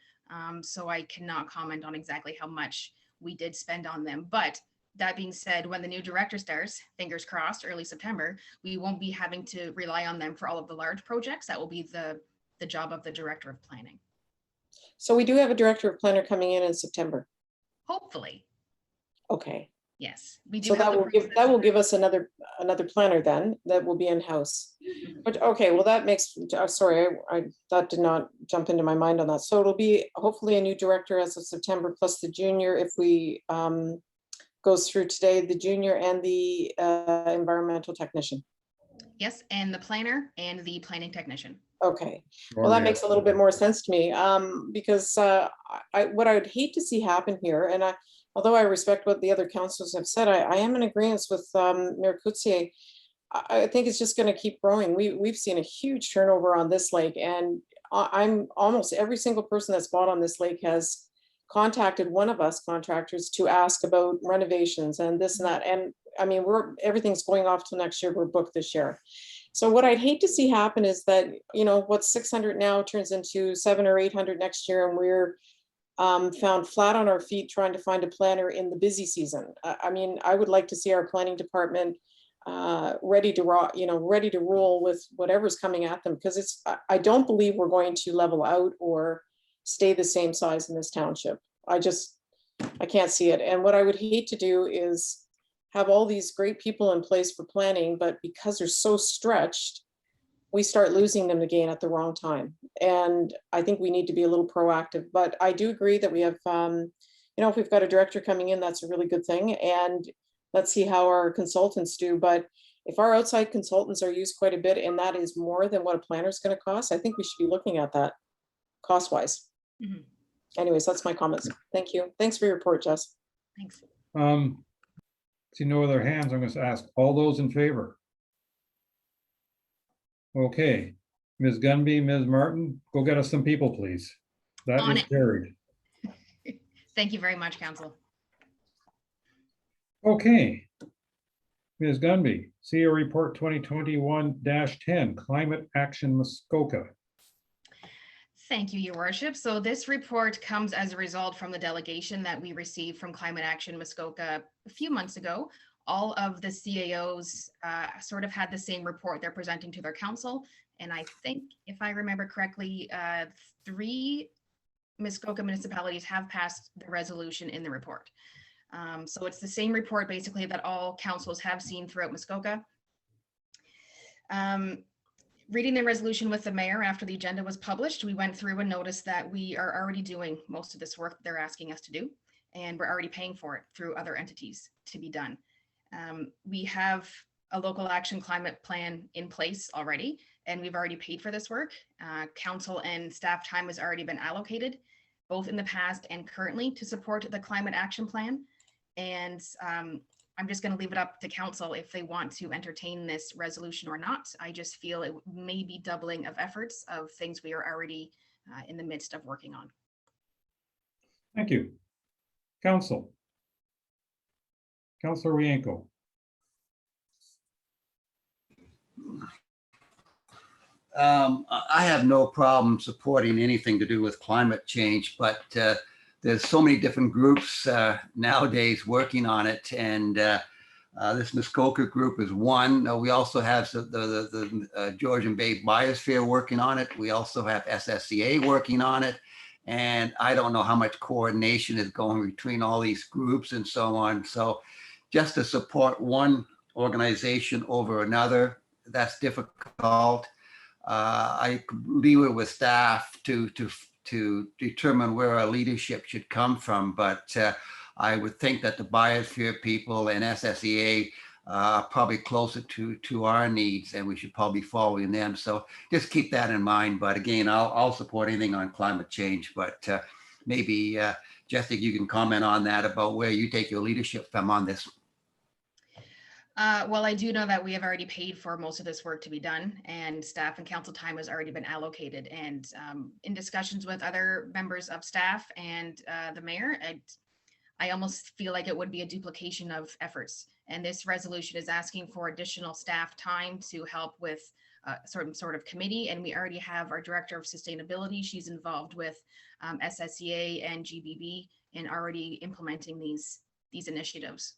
So I cannot comment on exactly how much we did spend on them. But that being said, when the new director starts, fingers crossed, early September, we won't be having to rely on them for all of the large projects. That will be the job of the director of planning. So we do have a director of planner coming in September. Hopefully. Okay. Yes, we do. So that will give us another planner then that will be in house. But okay, well that makes, sorry, that did not jump into my mind on that. So it'll be hopefully a new director as of September plus the junior if we goes through today, the junior and the environmental technician. Yes, and the planner and the planning technician. Okay, well that makes a little bit more sense to me because what I would hate to see happen here, and although I respect what the other councillors have said, I am in agreement with Mayor Coutier. I think it's just going to keep growing. We've seen a huge turnover on this lake, and I'm almost every single person that's bought on this lake has contacted one of us contractors to ask about renovations and this and that. And I mean, everything's going off till next year. We're booked this year. So what I'd hate to see happen is that, you know, what's 600 now turns into 700 or 800 next year, and we're found flat on our feet trying to find a planner in the busy season. I mean, I would like to see our planning department ready to roll with whatever's coming at them, because I don't believe we're going to level out or stay the same size in this township. I can't see it. And what I would hate to do is have all these great people in place for planning, but because they're so stretched, we start losing them again at the wrong time. And I think we need to be a little proactive. But I do agree that we have, you know, if we've got a director coming in, that's a really good thing. And let's see how our consultants do. But if our outside consultants are used quite a bit, and that is more than what a planner is going to cost, I think we should be looking at that cost-wise. Mhm. Anyways, that's my comments. Thank you. Thanks for your report, Jess. Thanks. See no other hands, I'm going to ask all those in favor. Okay, Ms. Gunby, Ms. Martin, go get us some people, please. That On is it. carried. Thank you very much, Council. Okay. Ms. Gunby, CEO Report 2021-10, Climate Action Muskoka. Thank you, Your Worship. So this report comes as a result from the delegation that we received from Climate Action Muskoka a few months ago. All of the CAOs sort of had the same report they're presenting to their council. And I think, if I remember correctly, 3 Muskoka municipalities have passed the resolution in the report. So it's the same report basically that all councils have seen throughout Muskoka. Reading the resolution with the mayor after the agenda was published, we went through and noticed that we are already doing most of this work they're asking us to do, and we're already paying for it through other entities to be done. We have a local action climate plan in place already, and we've already paid for this work. Council and staff time has already been allocated, both in the past and currently, to support the climate action plan. And I'm just going to leave it up to council if they want to entertain this resolution or not. I just feel it may be doubling of efforts of things we are already in the midst of working on. Thank you. Council. Councilor Wienko. I have no problem supporting anything to do with climate change, but there's so many different groups nowadays working on it, and this Muskoka group is one. We also have the Georgian Bay Biosphere working on it. We also have SSCA working on it, and I don't know how much coordination is going between all these groups and so on. So just to support one organization over another, that's difficult. I leave it with staff to determine where our leadership should come from, but I would think that the biosphere people and SSEA are probably closer to our needs, and we should probably be following them. So just keep that in mind. But again, I'll support anything on climate change, but maybe Jessica, you can comment on that about where you take your leadership from on this. Well, I do know that we have already paid for most of this work to be done, and staff and council time has already been allocated. And in discussions with other members of staff and the mayor, I almost feel like it would be a duplication of efforts. And this resolution is asking for additional staff time to help with some sort of committee. And we already have our director of sustainability. She's involved with SSEA and GBB in already implementing these initiatives.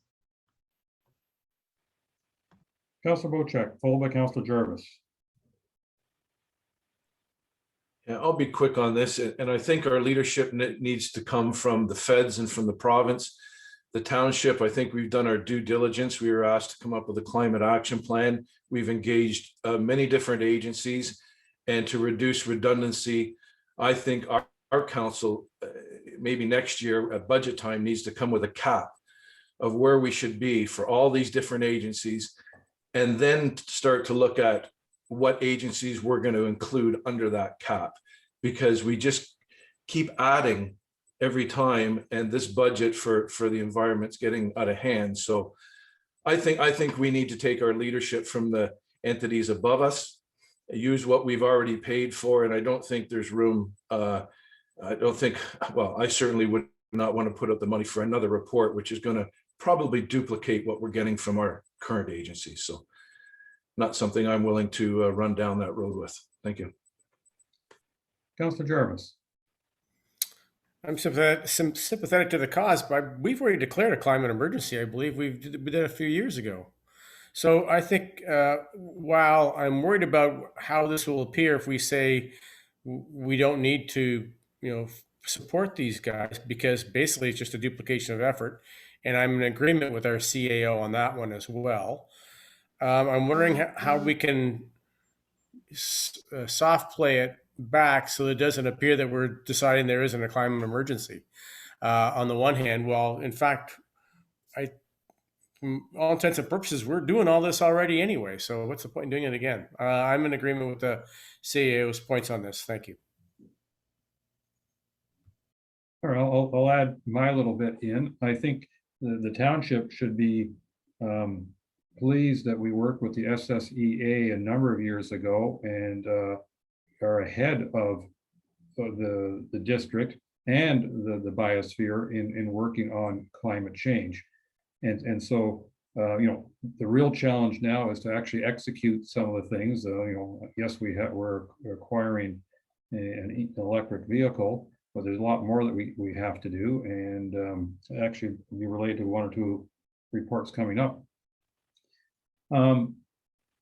Councilor Bocek, followed by Councilor Jarvis. Yeah, I'll be quick on this, and I think our leadership needs to come from the feds and from the province. The township, I think we've done our due diligence. We were asked to come up with a climate action plan. We've engaged many different agencies, and to reduce redundancy, I think our council, maybe next year at budget time, needs to come with a cap of where we should be for all these different agencies, and then start to look at what agencies we're going to include under that cap, because we just keep adding every time, and this budget for the environment's getting out of hand. So I think we need to take our leadership from the entities above us, use what we've already paid for, and I don't think there's room. I certainly would not want to put up the money for another report, which is going to probably duplicate what we're getting from our current agencies. So not something I'm willing to run down that road with. Thank you. Councillor Jarvis. I'm sympathetic to the cause, but we've already declared a climate emergency. I believe we did a few years ago. So I think while I'm worried about how this will appear if we say we don't need to, support these guys, because basically it's just a duplication of effort, and I'm in agreement with our CAO on that one as well. I'm wondering how we can soft play it back so it doesn't appear that we're deciding there isn't a climate emergency. On the one hand, well, in fact, all intents and purposes, we're doing all this already anyway. So what's the point in doing it again? I'm in agreement with the CAO's points on this. Thank you. All right, I'll add my little bit in. I think the township should be pleased that we worked with the SSEA a number of years ago and are ahead of the district and the biosphere in working on climate change. And so, the real challenge now is to actually execute some of the things. Yes, we're acquiring an electric vehicle, but there's a lot more that we have to do, and actually be related to one or two reports coming up.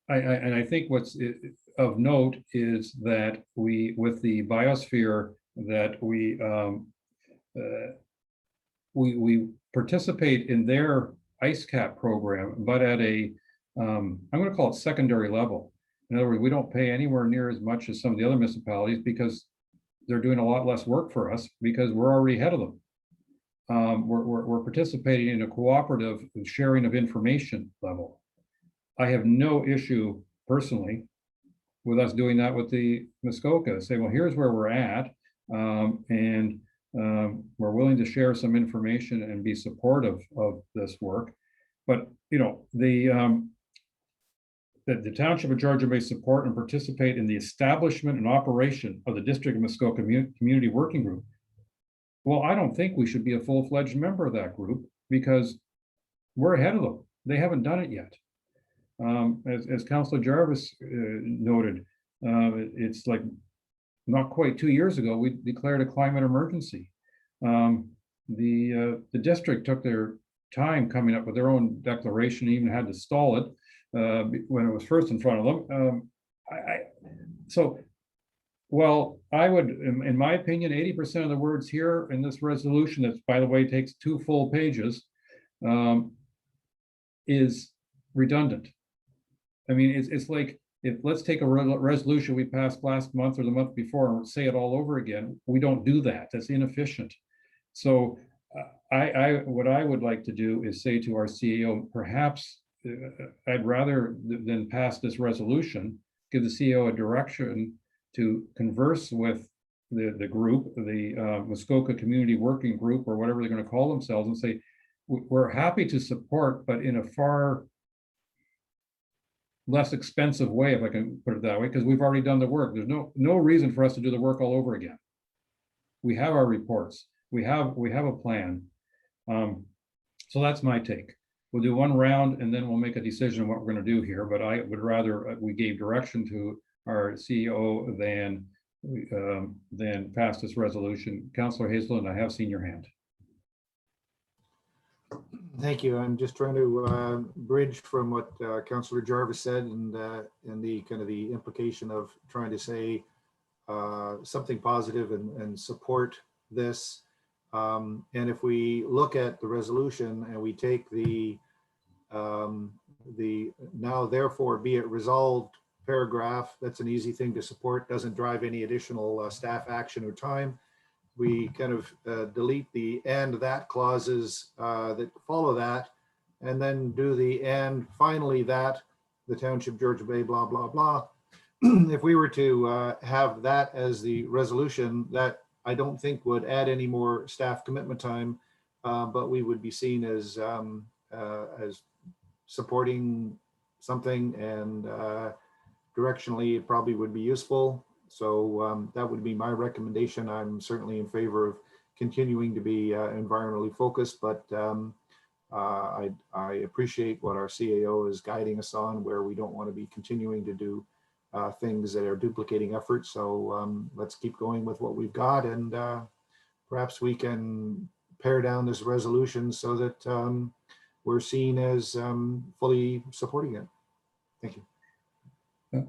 I think what's of note is that with the biosphere, that we participate in their ice cap program, but at a, I'm going to call it secondary level. In other words, we don't pay anywhere near as much as some of the other municipalities because they're doing a lot less work for us because we're already ahead of them. We're participating in a cooperative sharing of information level. I have no issue personally with us doing that with the Muskoka. Say, well, here's where we're at, and we're willing to share some information and be supportive of this work. But the Township of Georgian may support and participate in the establishment and operation of the District of Muskoka Community Working Group. Well, I don't think we should be a full-fledged member of that group because we're ahead of them. They haven't done it yet. As Councillor Jarvis noted, it's like not quite 2 years ago, we declared a climate emergency. The district took their time coming up with their own declaration, even had to stall it when it was first in front of them. Well, I would, in my opinion, 80% of the words here in this resolution, that by the way takes 2 full pages, is redundant. I mean, it's like, let's take a resolution we passed last month or the month before and say it all over again. We don't do that. That's inefficient. So what I would like to do is say to our CEO, perhaps I'd rather than pass this resolution, give the CEO a direction to converse with the group, the Muskoka Community Working Group, or whatever they're going to call themselves, and say, we're happy to support, but in a far less expensive way, if I can put it that way, because we've already done the work. There's no reason for us to do the work all over again. We have our reports. We have a plan. So that's my take. We'll do one round and then we'll make a decision on what we're going to do here. But I would rather we gave direction to our CEO than pass this resolution. Councillor Hazelton, I have seen your hand. Thank you. I'm just trying to bridge from what Councillor Jarvis said and the kind of the implication of trying to say something positive and support this. And if we look at the resolution and we take the now therefore be it resolved paragraph, that's an easy thing to support, doesn't drive any additional staff action or time. We kind of delete the and that clauses that follow that, and then do the and finally that the Township Georgian Bay blah blah blah. If we were to have that as the resolution, that I don't think would add any more staff commitment time, but we would be seen as supporting something, and directionally it probably would be useful. So that would be my recommendation. I'm certainly in favor of continuing to be environmentally focused, but I appreciate what our CAO is guiding us on, where we don't want to be continuing to do things that are duplicating efforts. So let's keep going with what we've got, and perhaps we can pare down this resolution so that we're seen as fully supporting it. Thank you.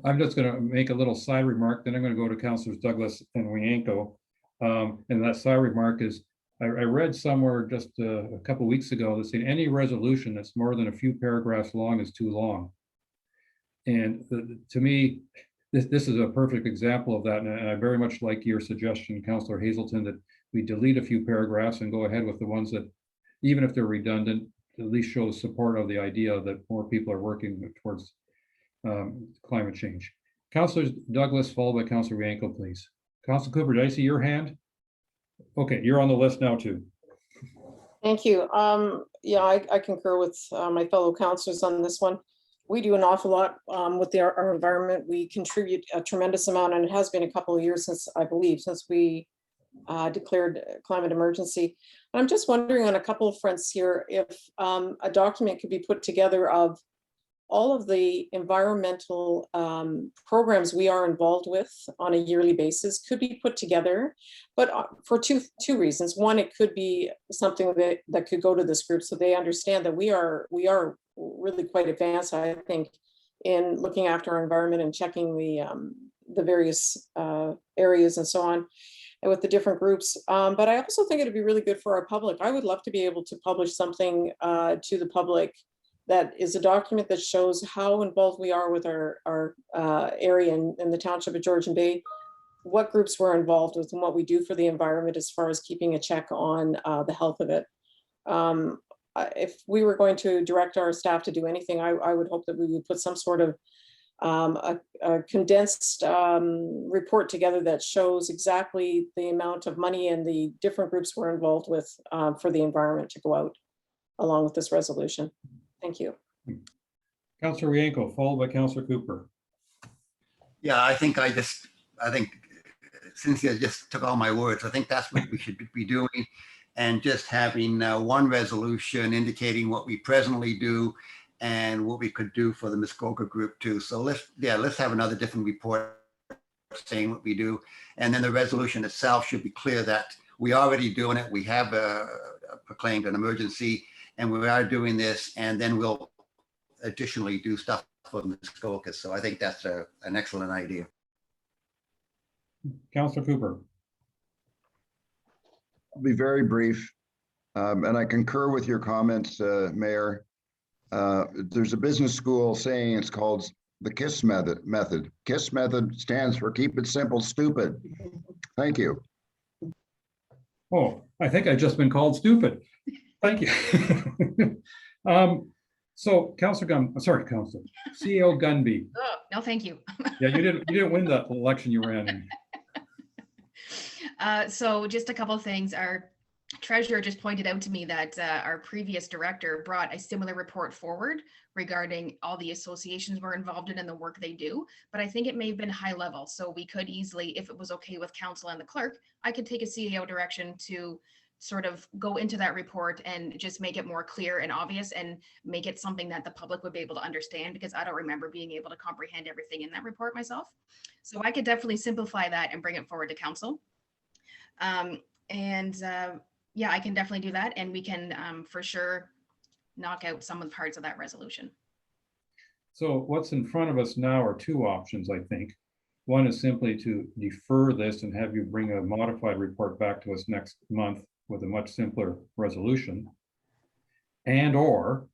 I'm just going to make a little side remark, then I'm going to go to Councillors Douglas and Wienko. And that side remark is, I read somewhere just a couple of weeks ago that saying any resolution that's more than a few paragraphs long is too long. And to me, this is a perfect example of that. And I very much like your suggestion, Councillor Hazelton, that we delete a few paragraphs and go ahead with the ones that, even if they're redundant, at least show support of the idea that more people are working towards climate change. Councillor Douglas, followed by Councillor Wienko, please. Councillor Cooper, did I see your hand? Okay, you're on the list now too. Thank you. Yeah, I concur with my fellow councillors on this one. We do an awful lot with our environment. We contribute a tremendous amount, and it has been a couple of years since, I believe, since we declared climate emergency. And I'm just wondering on a couple of fronts here, if a document could be put together of all of the environmental programs we are involved with on a yearly basis could be put together, but for two reasons. One, it could be something that could go to this group so they understand that we are really quite advanced, I think, in looking after our environment and checking the various areas and so on, and with the different groups. But I also think it'd be really good for our public. I would love to be able to publish something to the public that is a document that shows how involved we are with our area in the township of Georgian Bay, what groups we're involved with, and what we do for the environment as far as keeping a check on the health of it. If we were going to direct our staff to do anything, I would hope that we would put some sort of a condensed report together that shows exactly the amount of money and the different groups we're involved with for the environment to go out along with this resolution. Thank you. Councillor Wienko, followed by Councillor Cooper. Yeah, I think Cynthia just took all my words. I think that's what we should be doing, and just having one resolution indicating what we presently do and what we could do for the Muskoka group too. So let's have another different report saying what we do, and then the resolution itself should be clear that we are already doing it. We have proclaimed an emergency, and we are doing this, and then we'll additionally do stuff for Muskoka. So I think that's an excellent idea. Councillor Cooper. I'll be very brief, and I concur with your comments, Mayor. There's a business school saying it's called the KISS method. KISS method stands for keep it simple, stupid. Thank you. Oh, I think I've just been called stupid. Thank you. So Councillor Councillor CEO Gunby. Oh, no, thank you. Yeah, you didn't win the election you ran in. So just a couple of things. Our treasurer just pointed out to me that our previous director brought a similar report forward regarding all the associations we're involved in and the work they do, but I think it may have been high level. So we could easily, if it was okay with council and the clerk, I could take a CEO direction to sort of go into that report and just make it more clear and obvious and make it something that the public would be able to understand, because I don't remember being able to comprehend everything in that report myself. So I could definitely simplify that and bring it forward to council. Yeah, I can definitely do that, and we can for sure knock out some of the parts of that resolution. So what's in front of us now are two options, I think. One is simply to defer this and have you bring a modified report back to us next month with a much simpler resolution, and or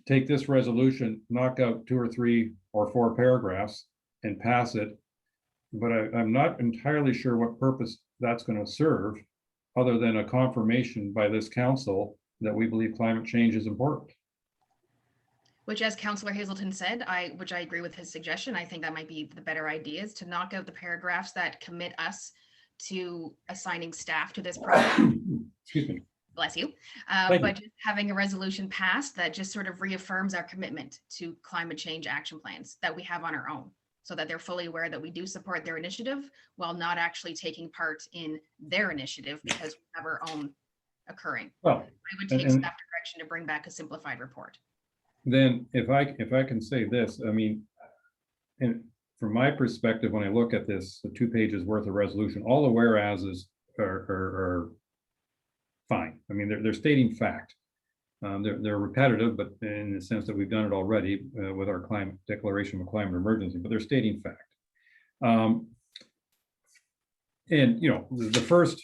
take this resolution, knock out 2 or 3 or 4 paragraphs and pass it. But I'm not entirely sure what purpose that's going to serve, other than a confirmation by this council that we believe climate change is important. Which, as Councillor Hazelton said, which I agree with his suggestion, I think that might be the better idea, is to knock out the paragraphs that commit us to assigning staff to this project. Excuse me. Bless you. But just having a resolution passed that just sort of reaffirms our commitment to climate change action plans that we have on our own, so that they're fully aware that we do support their initiative while not actually taking part in their initiative, because we have our own occurring. Well, I would take and staff direction to bring back a simplified report. then if I can say this, I mean, and from my perspective, when I look at this, the 2 pages worth of resolution, all the whereases are fine. I mean, they're stating fact. They're repetitive, but in the sense that we've done it already with our climate declaration of climate emergency, but they're stating fact. And you know, the first,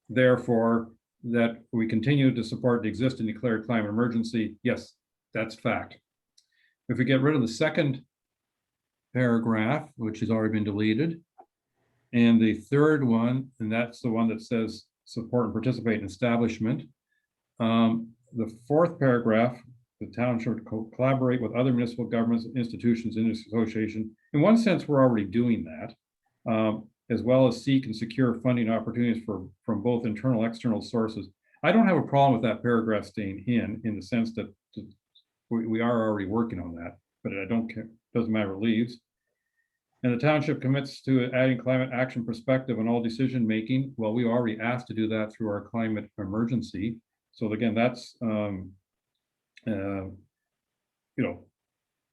therefore, that we continue to support the existing declared climate emergency, yes, that's fact. If we get rid of the second paragraph, which has already been deleted, and the third one, and that's the one that says support and participate in establishment. The fourth paragraph, the town should collaborate with other municipal governments, institutions, industry association. In one sense, we're already doing that, as well as seek and secure funding opportunities from both internal and external sources. I don't have a problem with that paragraph staying in the sense that we are already working on that, but I don't care, doesn't matter what leaves. And the township commits to adding climate action perspective on all decision making. Well, we already asked to do that through our climate emergency. So again, that's you know,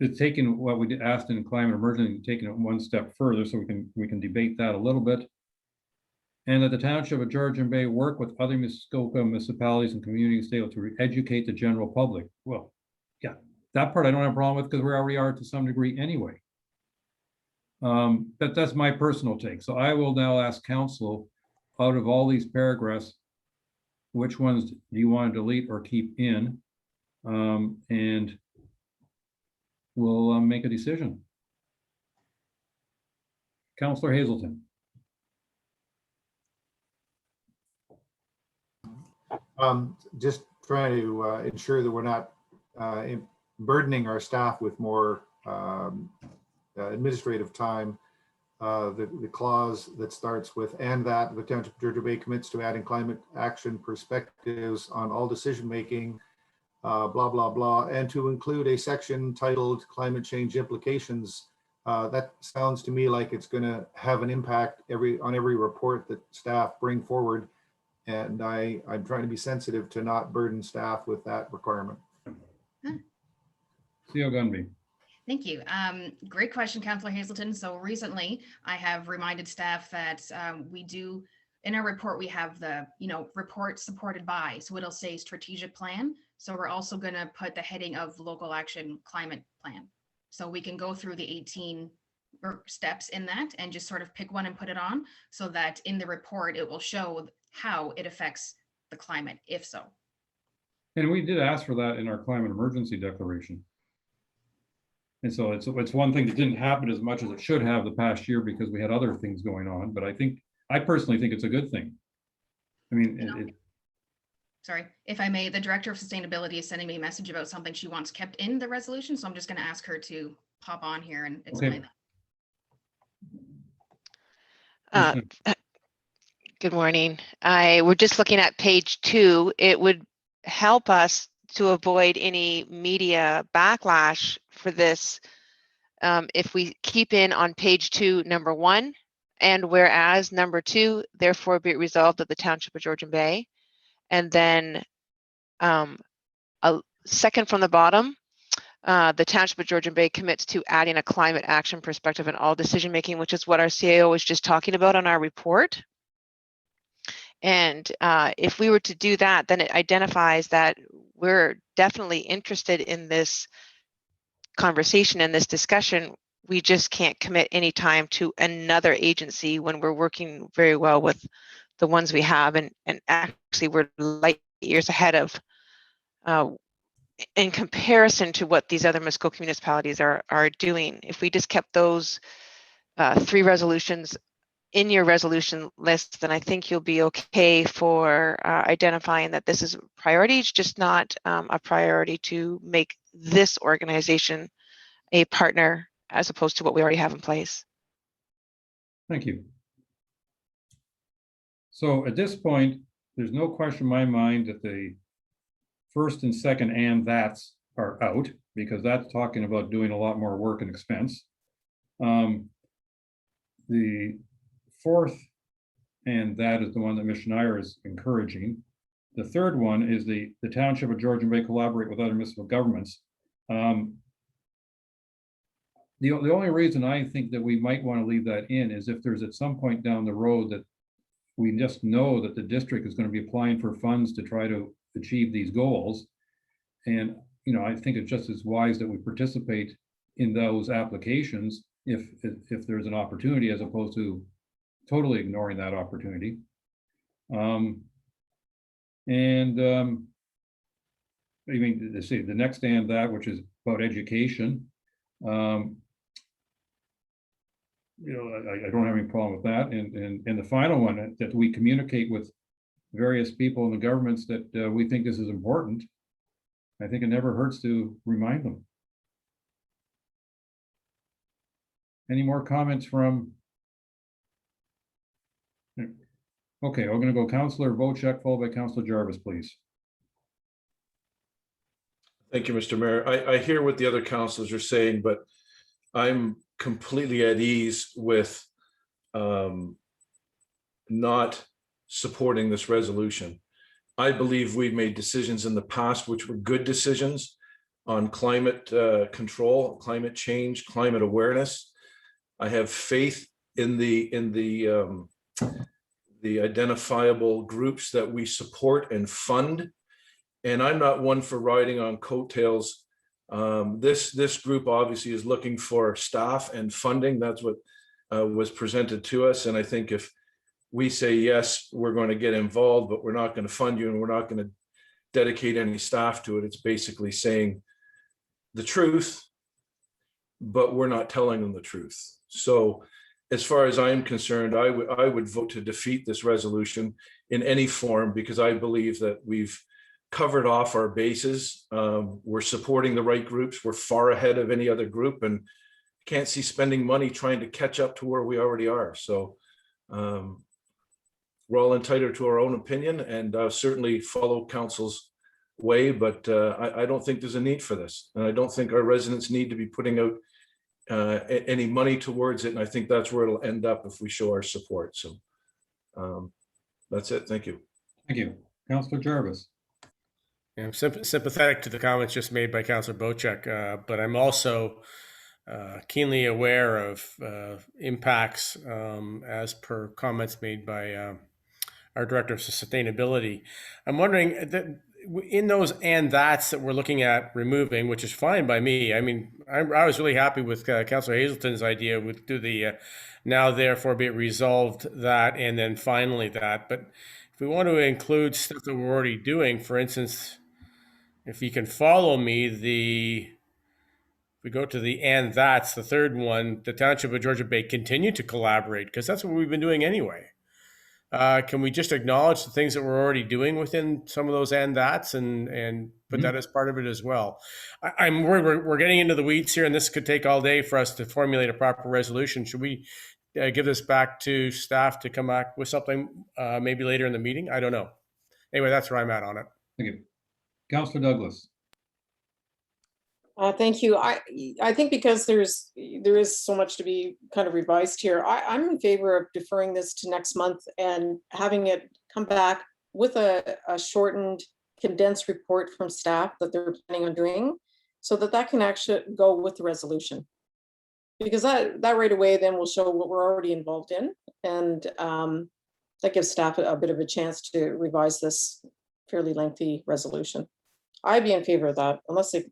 it's taking what we asked in climate emergency and taking it one step further, so we can debate that a little bit. And that the township of Georgian Bay work with other Muskoka municipalities and communities to educate the general public. Well, yeah, that part I don't have a problem with because we already are to some degree anyway. But that's my personal take. So I will now ask council, out of all these paragraphs, which ones do you want to delete or keep in? And we'll make a decision. Councillor Hazelton. Just trying to ensure that we're not burdening our staff with more administrative time. The clause that starts with, and that the Township of Georgian Bay commits to adding climate action perspectives on all decision making, blah, blah, blah, and to include a section titled climate change implications. That sounds to me like it's going to have an impact on every report that staff bring forward. And I'm trying to be sensitive to not burden staff with that requirement. Theo Gunby. Thank you. Great question, Councillor Hazelton. So recently I have reminded staff that we do, in our report, we have the, report supported by, so it'll say strategic plan. So we're also going to put the heading of local action climate plan. So we can go through the 18 steps in that and just sort of pick one and put it on, so that in the report, it will show how it affects the climate, if so. And we did ask for that in our climate emergency declaration. And so it's one thing that didn't happen as much as it should have the past year because we had other things going on. But I personally think it's a good thing. I mean, sorry, if I may, the Director of Sustainability is sending me a message about something she wants kept in the resolution. So I'm just going to ask her to pop on here and explain that. Good morning. We're just looking at page 2. It would help us to avoid any media backlash for this if we keep in on page 2, number 1, and whereas number 2, therefore be it resolved that the Township of Georgian Bay, and then a second from the bottom, the Township of Georgian Bay commits to adding a climate action perspective in all decision making, which is what our CAO was just talking about on our report. And if we were to do that, then it identifies that we're definitely interested in this conversation and this discussion. We just can't commit any time to another agency when we're working very well with the ones we have. And actually, we're light years ahead of in comparison to what these other Muskoka municipalities are doing. If we just kept those 3 resolutions in your resolution list, then I think you'll be okay for identifying that this is a priority. It's just not a priority to make this organization a partner as opposed to what we already have in place. Thank you. So at this point, there's no question in my mind that the first and second and that's are out, because that's talking about doing a lot more work and expense. The fourth and that is the one that Ms. Schneier is encouraging. The third one is the Township of Georgian Bay collaborate with other municipal governments. The only reason I think that we might want to leave that in is if there's at some point down the road that we just know that the district is going to be applying for funds to try to achieve these goals. And, you know, I think it's just as wise that we participate in those applications if there's an opportunity, as opposed to totally ignoring that opportunity. I mean, to see the next and that, which is about education. You know, I don't have any problem with that. And the final one, that we communicate with various people in the governments that we think this is important. I think it never hurts to remind them. Any more comments from? Okay, we're going to go Councillor Vocek, followed by Councillor Jarvis, please. Thank you, Mr. Mayor. I hear what the other councillors are saying, but I'm completely at ease with not supporting this resolution. I believe we've made decisions in the past which were good decisions on climate control, climate change, climate awareness. I have faith in the identifiable groups that we support and fund. And I'm not one for riding on coattails. This group obviously is looking for staff and funding. That's what was presented to us. And I think if we say, yes, we're going to get involved, but we're not going to fund you and we're not going to dedicate any staff to it, it's basically saying the truth, but we're not telling them the truth. So as far as I'm concerned, I would vote to defeat this resolution in any form, because I believe that we've covered off our bases. We're supporting the right groups. We're far ahead of any other group, and can't see spending money trying to catch up to where we already are. So we're all entitled to our own opinion, and certainly follow council's way, but I don't think there's a need for this. And I don't think our residents need to be putting out any money towards it. And I think that's where it'll end up if we show our support. So that's it. Thank you. Thank you. Councillor Jarvis. I'm sympathetic to the comments just made by Councillor Vocek, but I'm also keenly aware of impacts as per comments made by our Director of Sustainability. I'm wondering that in those and that's that we're looking at removing, which is fine by me. I mean, I was really happy with Councillor Hazelton's idea with do the now therefore be it resolved that and then finally that. But if we want to include stuff that we're already doing, for instance, if you can follow me, we go to the and that's the third one, the Township of Georgian Bay continue to collaborate, because that's what we've been doing anyway. Can we just acknowledge the things that we're already doing within some of those and that's and put that as part of it as well? We're getting into the weeds here, and this could take all day for us to formulate a proper resolution. Should we give this back to staff to come back with something maybe later in the meeting? I don't know. Anyway, that's where I'm at on it. Thank you. Councillor Douglas. Thank you. I think because there is so much to be kind of revised here, I'm in favor of deferring this to next month and having it come back with a shortened, condensed report from staff that they're planning on doing, so that can actually go with the resolution. Because that right away then will show what we're already involved in, and that gives staff a bit of a chance to revise this fairly lengthy resolution. I'd be in favor of that, unless they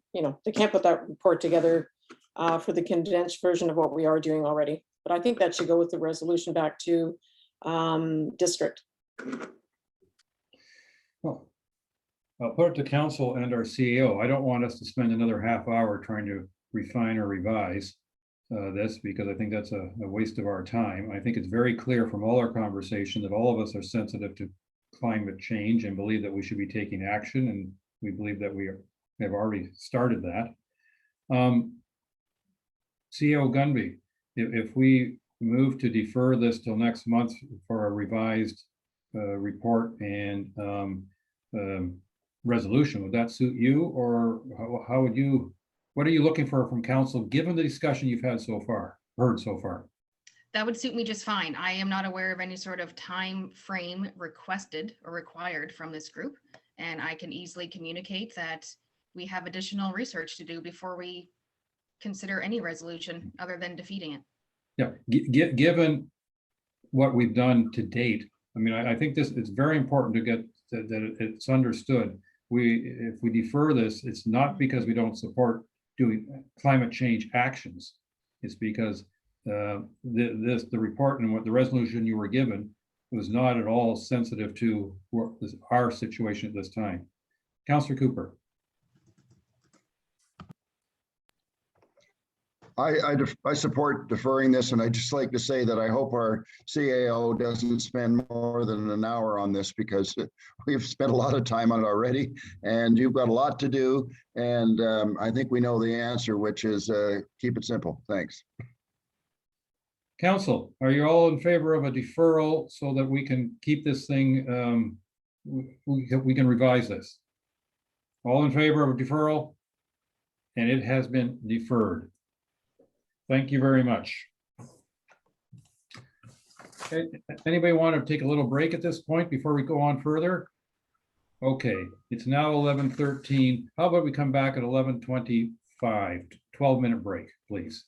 can't put that report together for the condensed version of what we are doing already. But I think that should go with the resolution back to district. Well, I'll put it to council and our CEO. I don't want us to spend another half hour trying to refine or revise this, because I think that's a waste of our time. I think it's very clear from all our conversation that all of us are sensitive to climate change and believe that we should be taking action, and we believe that we have already started that. CEO Gunby, if we move to defer this till next month for a revised report and resolution, would that suit you, or how would you? What are you looking for from council, given the discussion you've had so far, heard so far? That would suit me just fine. I am not aware of any sort of time frame requested or required from this group. And I can easily communicate that we have additional research to do before we consider any resolution other than defeating it. Yeah, given what we've done to date, I mean, I think it's very important to get that it's understood. If we defer this, it's not because we don't support doing climate change actions. It's because the report and what the resolution you were given was not at all sensitive to our situation at this time. Councillor Cooper. I support deferring this, and I'd just like to say that I hope our CAO doesn't spend more than an hour on this, because we've spent a lot of time on it already, and you've got a lot to do. And I think we know the answer, which is keep it simple. Thanks. Council, are you all in favor of a deferral so that we can keep this thing, we can revise this? All in favor of a deferral? And it has been deferred. Thank you very much. Okay, anybody want to take a little break at this point before we go on further? Okay, it's now 11:13. How about we come back at 11:25? 12-minute break, please.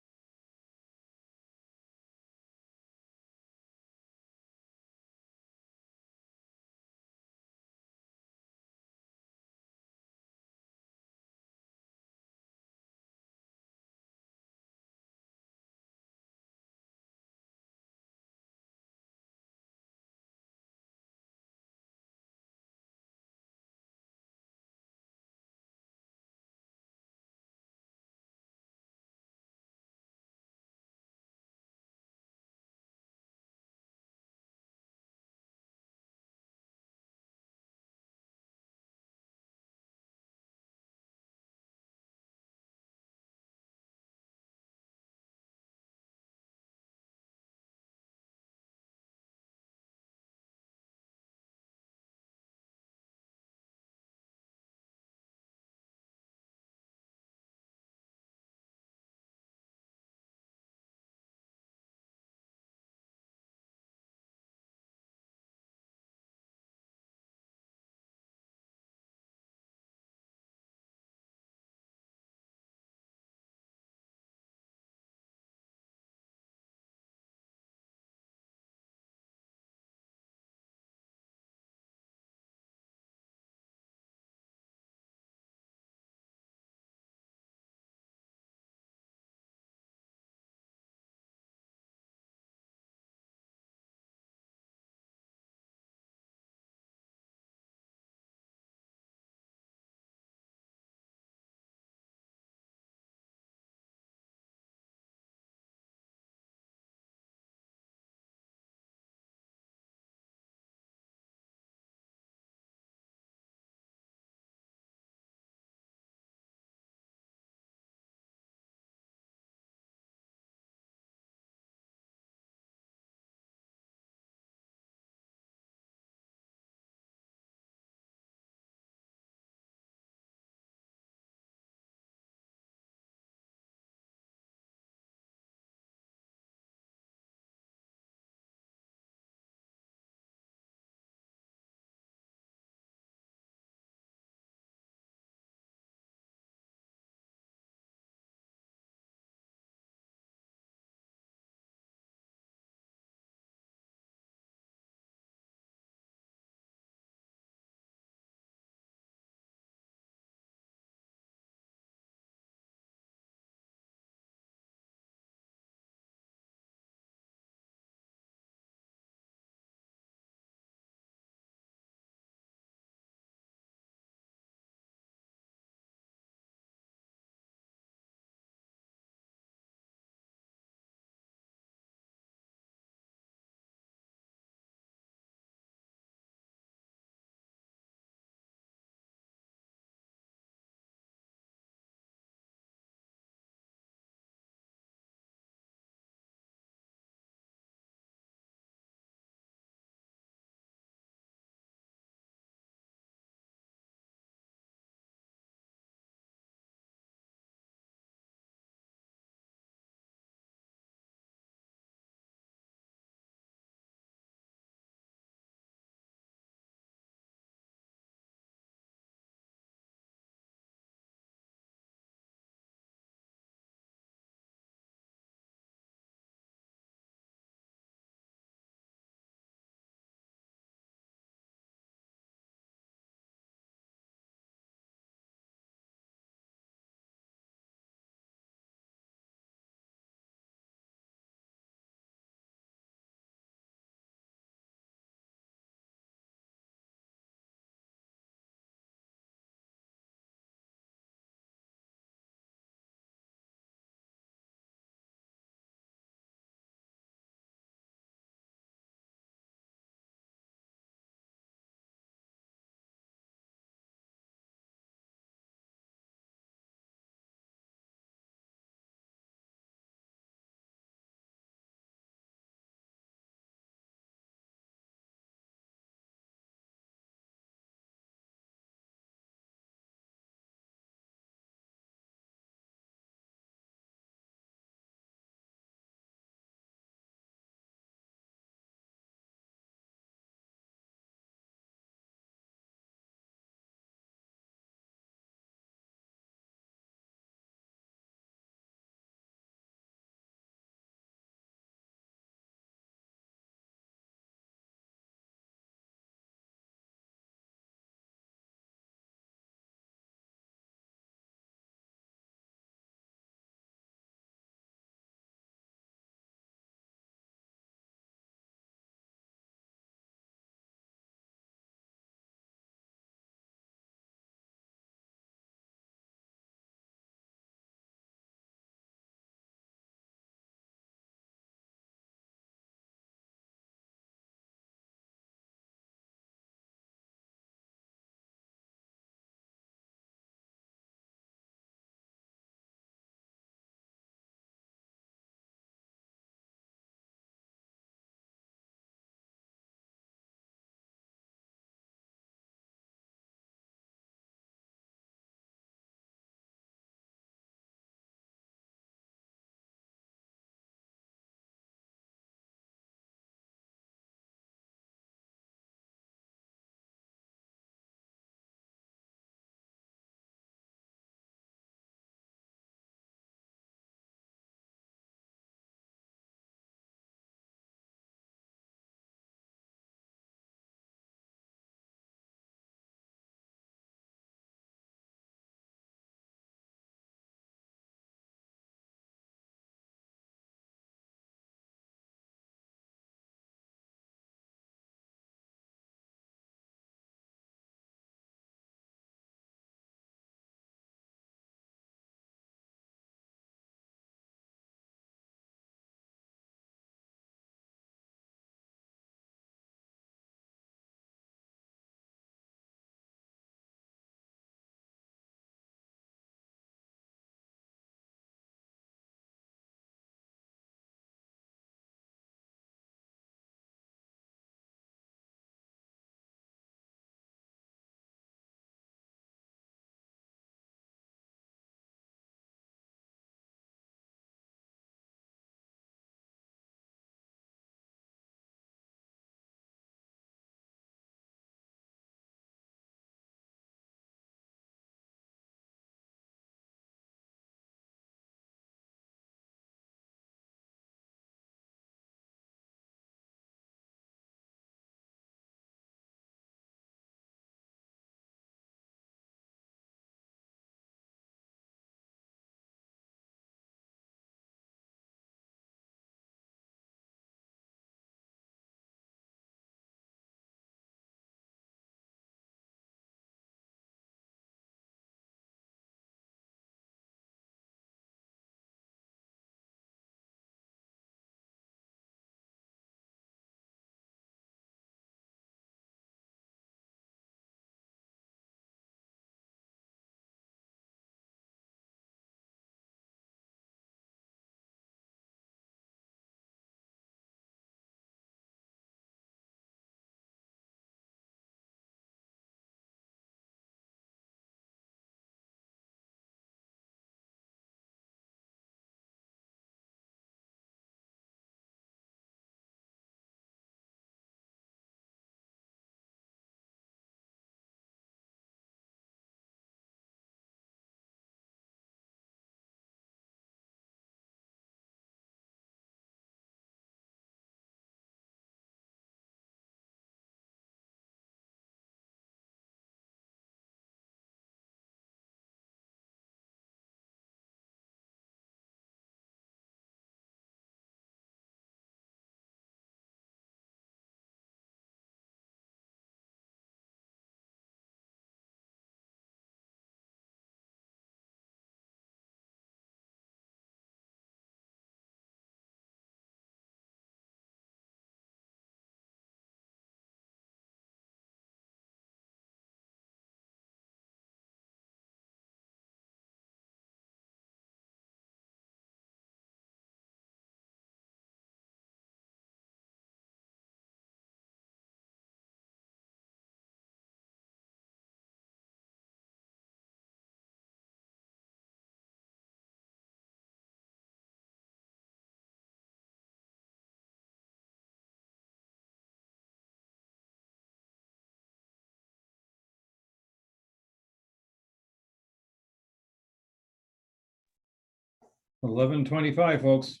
11:25, folks.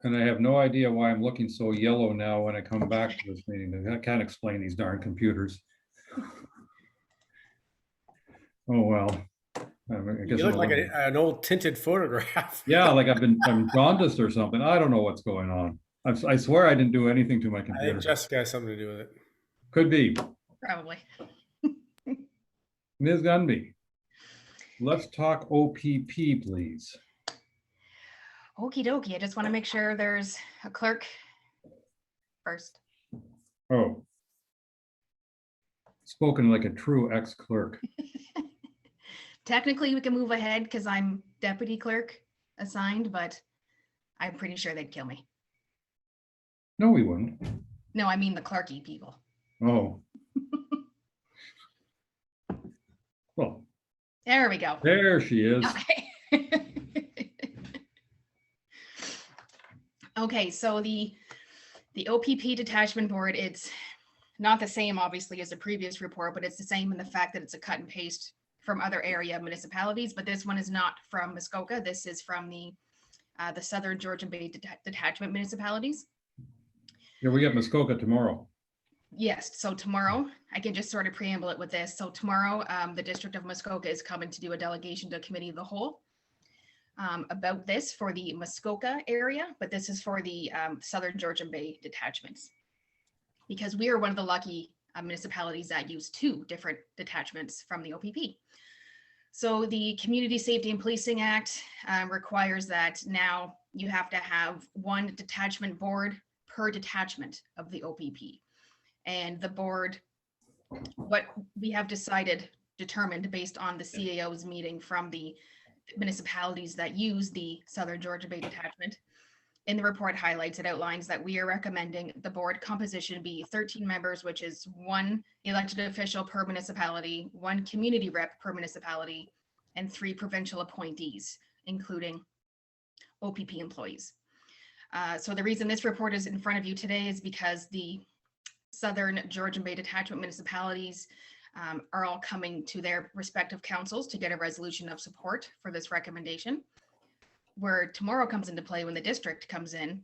And I have no idea why I'm looking so yellow now when I come back to this meeting. I can't explain these darn computers. Oh, well. I guess You look I'm like a- an old tinted photograph. Yeah, like I'm jaundiced or something. I don't know what's going on. I swear I didn't do anything to my I think computer. Jessica has something to do with it. Could be. Probably. Ms. Gunby, let's talk OPP, please. Okie dokie. I just want to make sure there's a clerk first. Oh. Spoken like a true ex-clerk. Technically, we can move ahead because I'm deputy clerk assigned, but I'm pretty sure they'd kill me. No, we wouldn't. No, I mean the clerky people. Oh. Well, There we go. there she is. Okay. Okay, so the OPP Detachment Board, it's not the same, obviously, as the previous report, but it's the same in the fact that it's a cut and paste from other area municipalities, but this one is not from Muskoka. This is from the Southern Georgian Bay Detachment municipalities. Yeah, we get Muskoka tomorrow. Yes, so tomorrow, I can just sort of preamble it with this. So tomorrow, the District of Muskoka is coming to do a delegation to Committee of the Whole about this for the Muskoka area, but this is for the Southern Georgian Bay detachments. Because we are one of the lucky municipalities that use 2 different detachments from the OPP. So the Community Safety and Policing Act requires that now you have to have 1 detachment board per detachment of the OPP. And the board, what we have determined based on the CAO's meeting from the municipalities that use the Southern Georgia Bay Detachment. In the report highlights, it outlines that we are recommending the board composition be 13 members, which is 1 elected official per municipality, 1 community rep per municipality, and 3 provincial appointees, including OPP employees. So the reason this report is in front of you today is because the Southern Georgian Bay Detachment municipalities are all coming to their respective councils to get a resolution of support for this recommendation. Where tomorrow comes into play when the district comes in,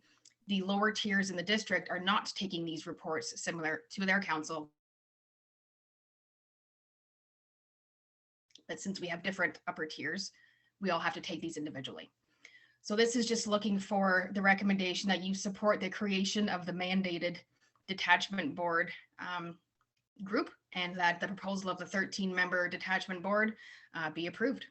the lower tiers in the district are not taking these reports similar to their council. But since we have different upper tiers, we all have to take these individually. So this is just looking for the recommendation that you support the creation of the mandated detachment board group, and that the proposal of the 13-member detachment board be approved.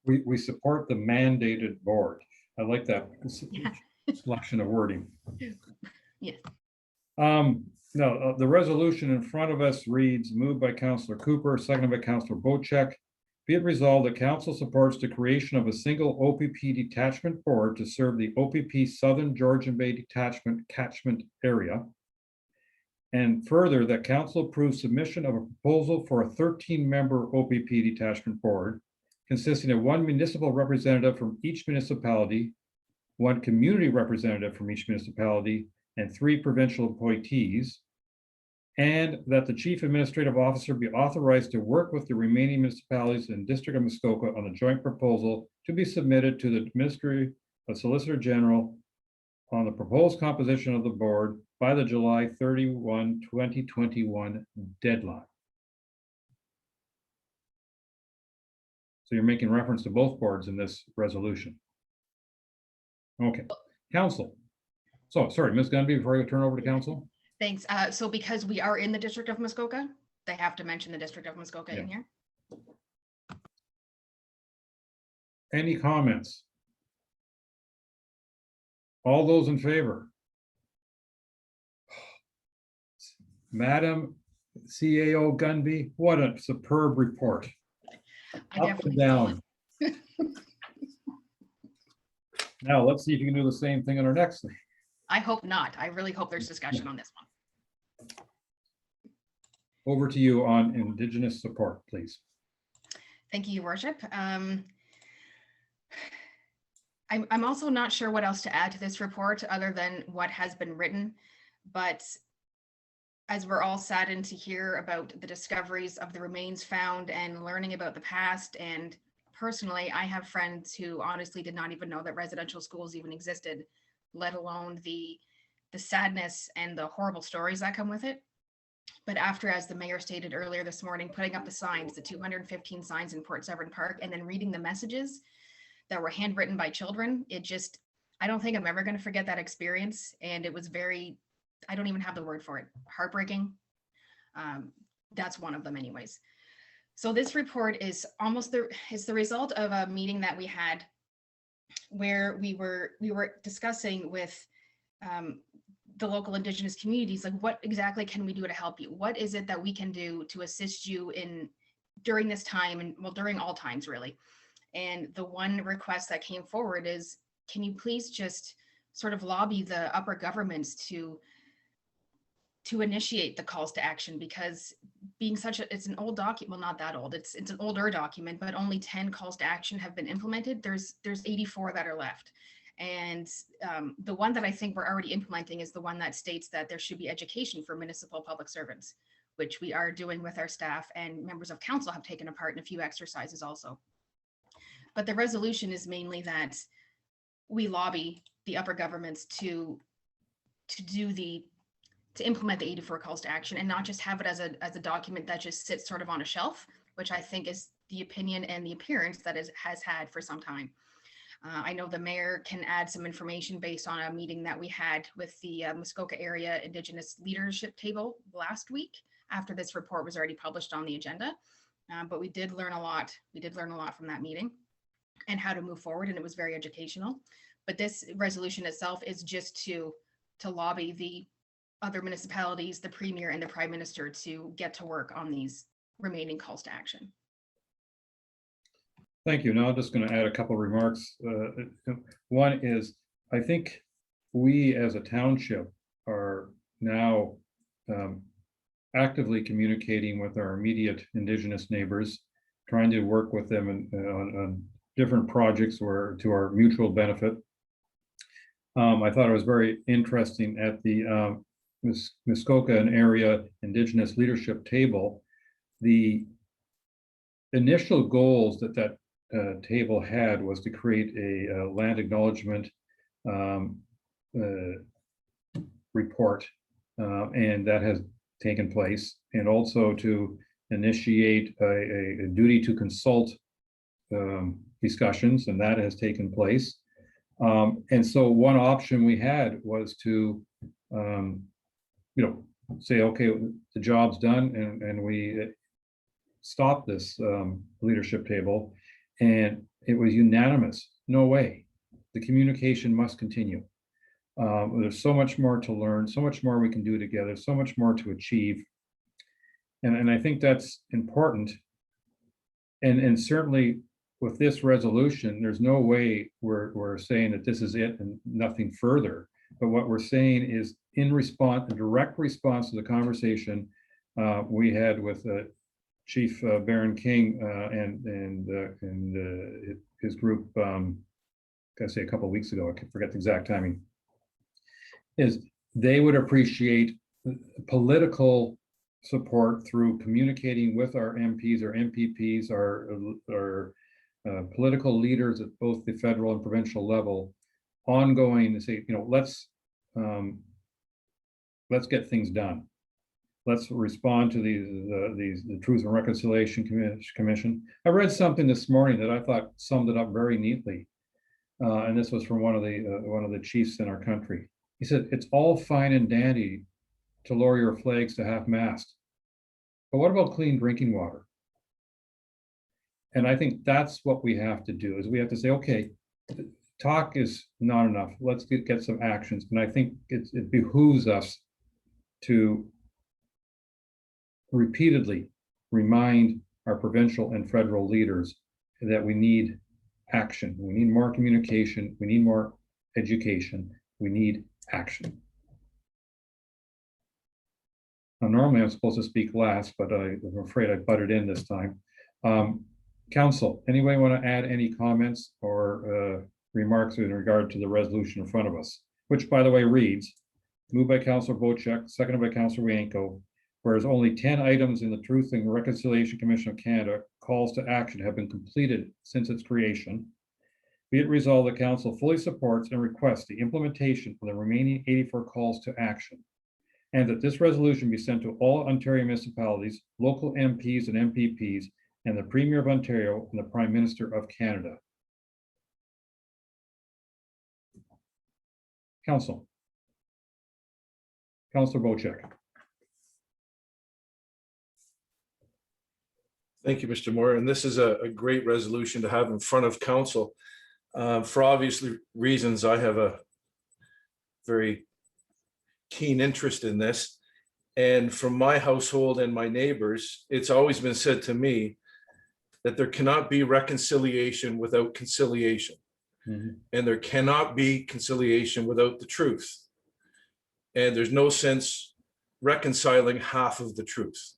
We support the mandated board. I like that selection of wording. Yeah. No, the resolution in front of us reads, moved by Councillor Cooper, seconded by Councillor Bocek. Be it resolved that council supports the creation of a single OPP detachment board to serve the OPP Southern Georgian Bay Detachment catchment area. And further, that council approves submission of a proposal for a 13-member OPP detachment board consisting of 1 municipal representative from each municipality, 1 community representative from each municipality, and 3 provincial appointees. And that the chief administrative officer be authorized to work with the remaining municipalities in District of Muskoka on a joint proposal to be submitted to the Ministry of Solicitor General on the proposed composition of the board by the July 31, 2021 deadline. So you're making reference to both boards in this resolution. Okay, council. So, sorry, Ms. Gunby, before you turn over to council. Thanks. So because we are in the District of Muskoka, they have to mention the District of Muskoka in here. Any comments? All those in favor? Madam CAO Gunby, what a superb report. Up and down. Now, let's see if you can do the same thing on our next thing. I hope not. I really hope there's discussion on this one. Over to you on Indigenous support, please. Thank you, Your Worship. I'm also not sure what else to add to this report other than what has been written, But as we're all saddened to hear about the discoveries of the remains found and learning about the past, and personally, I have friends who honestly did not even know that residential schools even existed, let alone the sadness and the horrible stories that come with it. But after, as the mayor stated earlier this morning, putting up the signs, the 215 signs in Port Severn Park, and then reading the messages that were handwritten by children, it just, I don't think I'm ever going to forget that experience. And it was very, I don't even have the word for it, heartbreaking. That's one of them anyways. So this report is the result of a meeting that we had where we were discussing with the local Indigenous communities, like, what exactly can we do to help you? What is it that we can do to assist you during this time, and well, during all times really. And the one request that came forward is, can you please just sort of lobby the upper governments to initiate the calls to action, because being it's an old document, well, not that old, it's an older document, but only 10 calls to action have been implemented. There's 84 that are left. And the one that I think we're already implementing is the one that states that there should be education for municipal public servants, which we are doing with our staff, and members of council have taken a part in a few exercises also. But the resolution is mainly that we lobby the upper governments to implement the 84 calls to action, and not just have it as a document that just sits sort of on a shelf, which I think is the opinion and the appearance that has had for some time. I know the mayor can add some information based on a meeting that we had with the Muskoka Area Indigenous Leadership Table last week, after this report was already published on the agenda. But we did learn a lot. We did learn a lot from that meeting and how to move forward, and it was very educational. But this resolution itself is just to lobby the other municipalities, the premier and the prime minister, to get to work on these remaining calls to action. Thank you. Now I'm just going to add a couple of remarks. One is, I think we as a township are now actively communicating with our immediate Indigenous neighbors, trying to work with them on different projects to our mutual benefit. I thought it was very interesting at the Muskoka and Area Indigenous Leadership Table, the initial goals that table had was to create a land acknowledgement report, and that has taken place, and also to initiate a duty to consult discussions, and that has taken place. And so one option we had was to say, okay, the job's done, and we stop this leadership table. And it was unanimous. No way. The communication must continue. There's so much more to learn, so much more we can do together, so much more to achieve. And I think that's important. And certainly with this resolution, there's no way we're saying that this is it and nothing further. But what we're saying is, in direct response to the conversation we had with Chief Baron King and his group, I say a couple of weeks ago, I forget the exact timing, is they would appreciate political support through communicating with our MPs or MPPs, our political leaders at both the federal and provincial level, ongoing to say, let's get things done. Let's respond to the Truth and Reconciliation Commission. I read something this morning that I thought summed it up very neatly, and this was from one of the chiefs in our country. He said, "It's all fine and dandy to lower your flags to half-mast, but what about clean drinking water?" And I think that's what we have to do, is we have to say, okay, talk is not enough. Let's get some actions. And I think it behooves us to repeatedly remind our provincial and federal leaders that we need action. We need more communication. We need more education. We need action. Now, normally I'm supposed to speak last, but I'm afraid I butted in this time. Council, anybody want to add any comments or remarks in regard to the resolution in front of us, which, by the way, reads, moved by Councillor Bocek, seconded by Councillor Bianco, whereas only 10 items in the Truth and Reconciliation Commission of Canada calls to action have been completed since its creation. Be it resolved that Council fully supports and requests the implementation of the remaining 84 calls to action, and that this resolution be sent to all Ontario municipalities, local MPs and MPPs, and the Premier of Ontario and the Prime Minister of Canada. Council. Councillor Bocek. Thank you, Mr. Moore. And this is a great resolution to have in front of council. For obvious reasons, I have a very keen interest in this. And from my household and my neighbors, it's always been said to me that there cannot be reconciliation without conciliation. And there cannot be conciliation without the truth. And there's no sense reconciling half of the truth.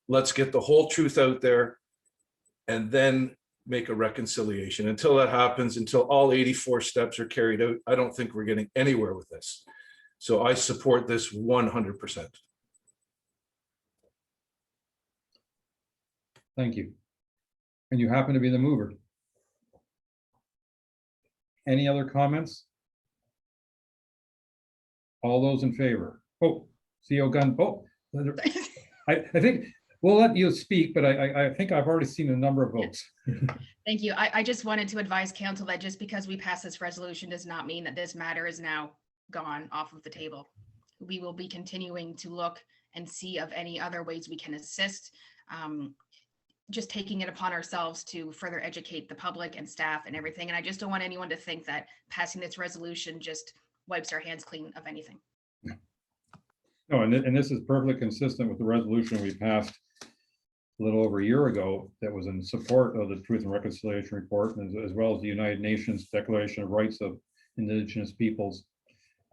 Let's get the whole truth out there and then make a reconciliation. Until that happens, until all 84 steps are carried out, I don't think we're getting anywhere with this. So I support this 100%. Thank you. And you happen to be the mover. Any other comments? All those in favor? Oh, CO Gun. Oh, I think we'll let you speak, but I think I've already seen a number of votes. Thank you. I just wanted to advise council that just because we pass this resolution does not mean that this matter is now gone off of the table. We will be continuing to look and see of any other ways we can assist. Just taking it upon ourselves to further educate the public and staff and everything. And I just don't want anyone to think that passing this resolution just wipes our hands clean of anything. No, and this is perfectly consistent with the resolution we passed a little over a year ago that was in support of the Truth and Reconciliation Report, as well as the United Nations Declaration of Rights of Indigenous Peoples.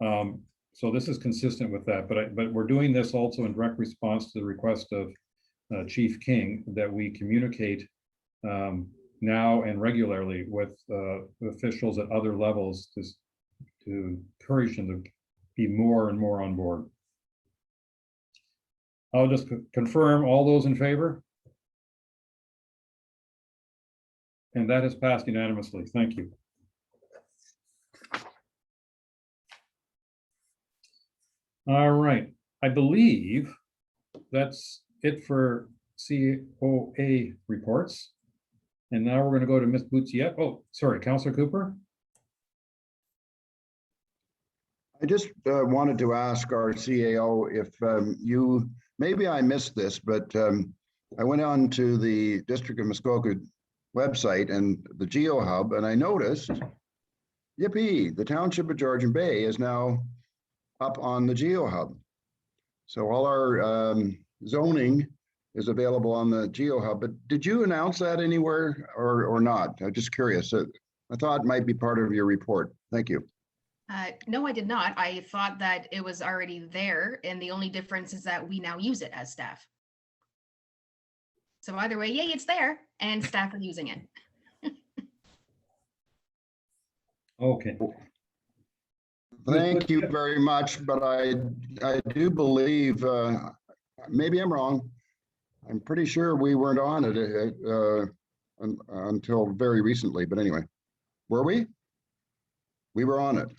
So this is consistent with that, but we're doing this also in direct response to the request of Chief King that we communicate now and regularly with officials at other levels to encourage them to be more and more on board. I'll just confirm all those in favor. And that has passed unanimously. Thank you. All right, I believe that's it for COA reports. And now we're going to go to Ms. Boutiette. Oh, sorry, Councillor Cooper. I just wanted to ask our CAO if maybe I missed this, but I went on to the District of Muskoka website and the GeoHub, and I noticed, yippee, the Township of Georgian Bay is now up on the GeoHub. So all our zoning is available on the GeoHub, but did you announce that anywhere or not? I'm just curious. I thought it might be part of your report. Thank you. No, I did not. I thought that it was already there, and the only difference is that we now use it as staff. So either way, yay, it's there, and staff are using it. Okay. Thank you very much, but I do believe, maybe I'm wrong. I'm pretty sure we weren't on it until very recently, but anyway, were we? We were on it.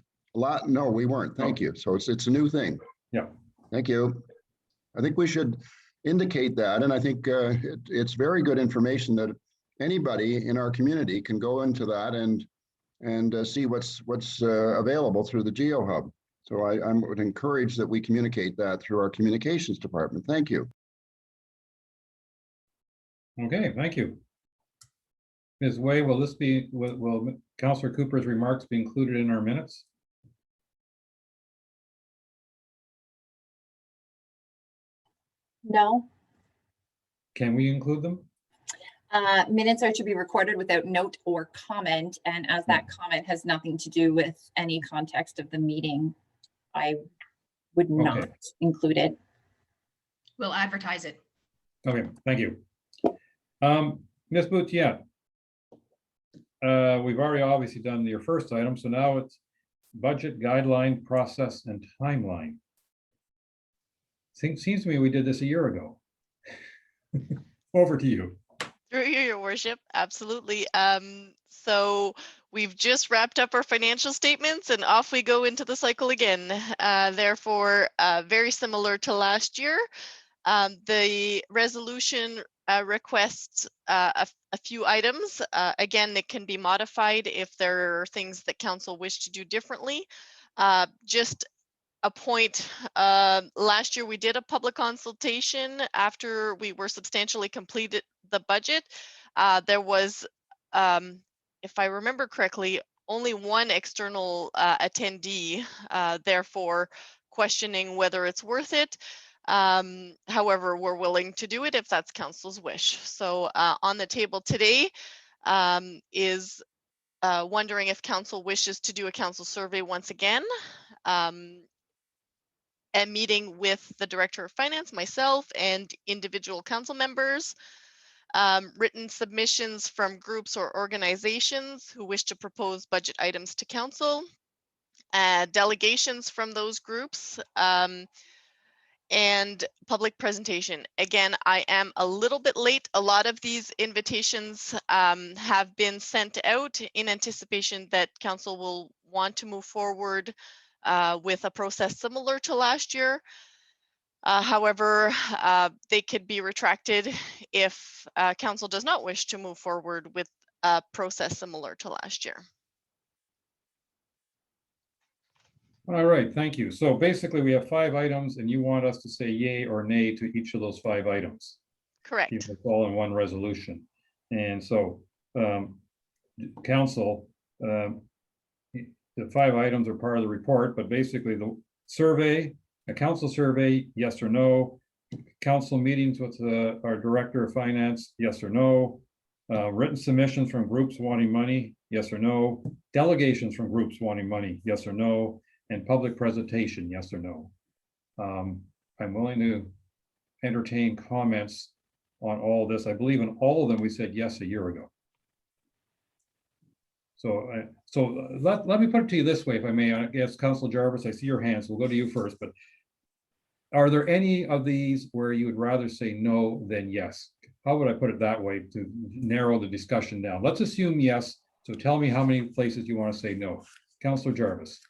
No, we weren't. Thank you. So it's a new thing. Yeah. Thank you. I think we should indicate that, and I think it's very good information that anybody in our community can go into that and see what's available through the GeoHub. So I would encourage that we communicate that through our communications department. Thank you. Okay, thank you. Ms. Way, will Councillor Cooper's remarks be included in our minutes? No. Can we include them? Minutes are to be recorded without note or comment, and as that comment has nothing to do with any context of the meeting, I would not include it. We'll advertise it. Okay, thank you. Ms. Boutiette, we've already obviously done your first item, so now budget guideline, process, and timeline. Seems to me we did this a year ago. Over to you. Through you, your worship, absolutely. So we've just wrapped up our financial statements and off we go into the cycle again. Therefore, very similar to last year. The resolution requests a few items. Again, it can be modified if there are things that council wish to do differently. Just a point, last year we did a public consultation after we were substantially completed the budget. There was, if I remember correctly, only one external attendee, therefore questioning whether it's worth it. However, we're willing to do it if that's council's wish. So on the table today is wondering if council wishes to do a council survey once again. A meeting with the Director of Finance, myself, and individual council members, written submissions from groups or organizations who wish to propose budget items to council, delegations from those groups, and public presentation. Again, I am a little bit late. A lot of these invitations have been sent out in anticipation that council will want to move forward with a process similar to last year. However, they could be retracted if council does not wish to move forward with a process similar to last year. All right, thank you. So basically we have 5 items and you want us to say yay or nay to each of those 5 items. Correct. It's all in one resolution. And so council, the 5 items are part of the report, but basically the survey, a council survey, yes or no. Council meetings with our Director of Finance, yes or no. Written submissions from groups wanting money, yes or no. Delegations from groups wanting money, yes or no. And public presentation, yes or no. I'm willing to entertain comments on all this. I believe in all of them we said yes a year ago. So let me put it to you this way, if I may. I guess Councilor Jarvis, I see your hands. We'll go to you first. But are there any of these where you would rather say no than yes? How would I put it that way to narrow the discussion down? Let's assume yes. So tell me how many places you want to say no. Councilor Jarvis.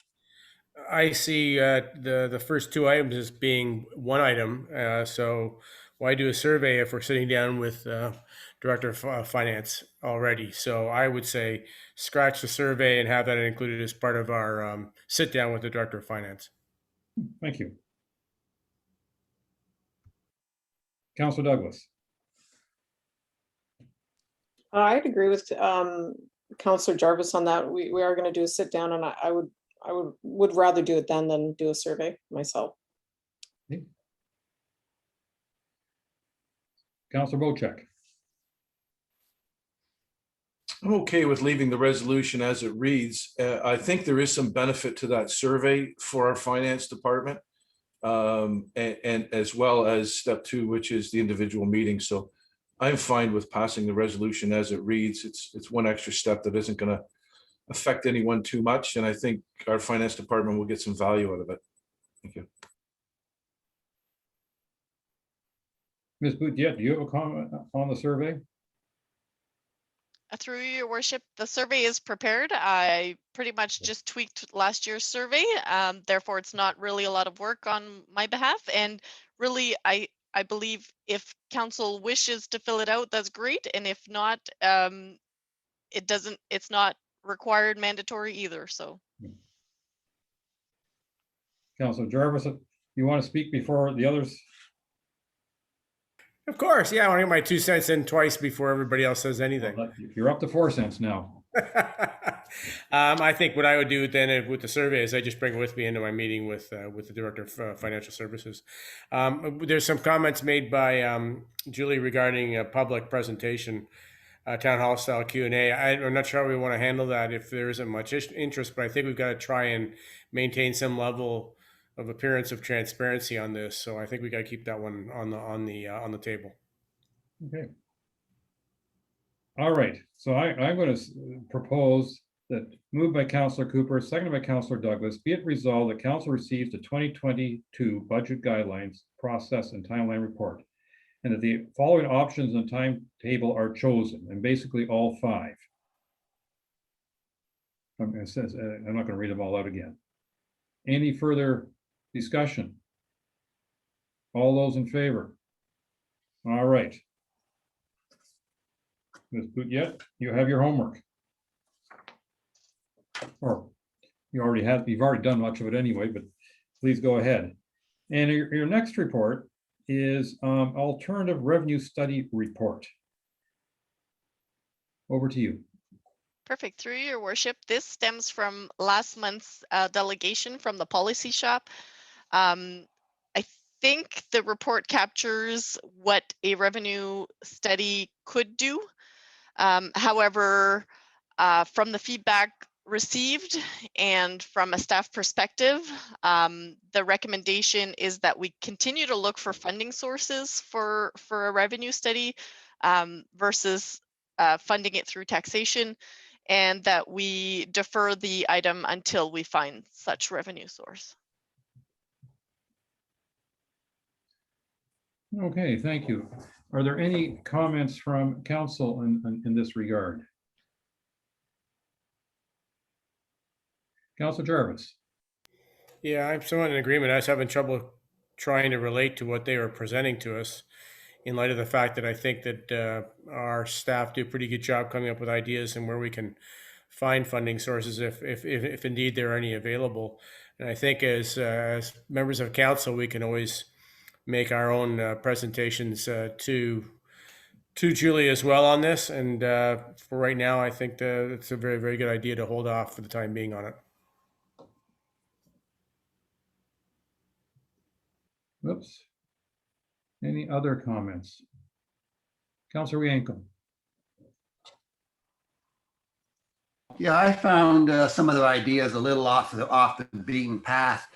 I see the first 2 items as being one item. So why do a survey if we're sitting down with Director of Finance already? So I would say scratch the survey and have that included as part of our sit down with the Director of Finance. Thank you. Councilor Douglas. I'd agree with Councilor Jarvis on that. We are going to do a sit down, and I would rather do it then than do a survey myself. Okay. Councilor Bocek. I'm okay with leaving the resolution as it reads. I think there is some benefit to that survey for our finance department, and as well as step 2, which is the individual meeting. So I'm fine with passing the resolution as it reads. It's one extra step that isn't going to affect anyone too much, and I think our finance department will get some value out of it. Thank you. Ms. Boutiette, do you have a comment on the survey? Through your worship, the survey is prepared. I pretty much just tweaked last year's survey. Therefore, it's not really a lot of work on my behalf. And really, I believe if council wishes to fill it out, that's great. And if not, it's not required mandatory either. So. Councilor Jarvis, you want to speak before the others? Of course, yeah. I want to get my 2 cents in twice before everybody else says anything. Well, you're up to 4 cents now. I think what I would do then with the survey is I just bring it with me into my meeting with the Director of Financial Services. There's some comments made by Julie regarding a public presentation, town hall style Q&A. I'm not sure how we want to handle that if there isn't much interest, but I think we've got to try and maintain some level of appearance of transparency on this. So I think we got to keep that one on the table. Okay. All right. So I'm going to propose that moved by Councillor Cooper, seconded by Councillor Douglas, be it resolved that council receives the 2022 budget guidelines, process and timeline report, and that the following options and timetable are chosen, and basically all 5. It says, I'm not going to read them all out again. Any further discussion? All those in favor? All right. Ms. Boutiette, you have your homework. Or you've already done much of it anyway, but please go ahead. And your next report is Alternative Revenue Study Report. Over to you. Perfect. Through your worship, this stems from last month's delegation from the policy shop. I think the report captures what a revenue study could do. However, from the feedback received and from a staff perspective, the recommendation is that we continue to look for funding sources for a revenue study versus funding it through taxation, and that we defer the item until we find such revenue source. Okay, thank you. Are there any comments from council in this regard? Councilor Jarvis. Yeah, I'm somewhat in agreement. I was having trouble trying to relate to what they were presenting to us in light of the fact that I think that our staff do a pretty good job coming up with ideas and where we can find funding sources if indeed there are any available. And I think as members of council, we can always make our own presentations to Julie as well on this. And for right now, I think it's a very, very good idea to hold off for the time being on it. Whoops. Any other comments? Councilor Rienko. Yeah, I found some of the ideas a little off the beaten path.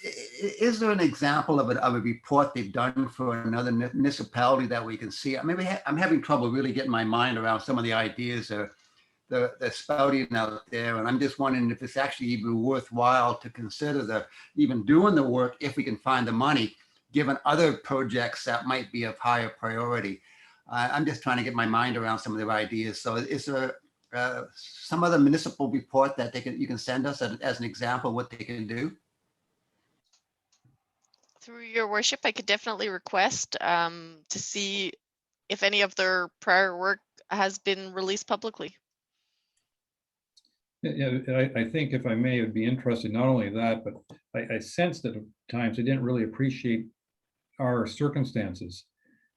Is there an example of a report they've done for another municipality that we can see? Maybe I'm having trouble really getting my mind around some of the ideas they're spouting out there, and I'm just wondering if it's actually even worthwhile to consider even doing the work if we can find the money, given other projects that might be of higher priority. I'm just trying to get my mind around some of their ideas. So is there some other municipal report that you can send us as an example of what they can do? Through your worship, I could definitely request to see if any of their prior work has been released publicly. Yeah, I think if I may, it would be interesting, not only that, but I sensed that at times they didn't really appreciate our circumstances,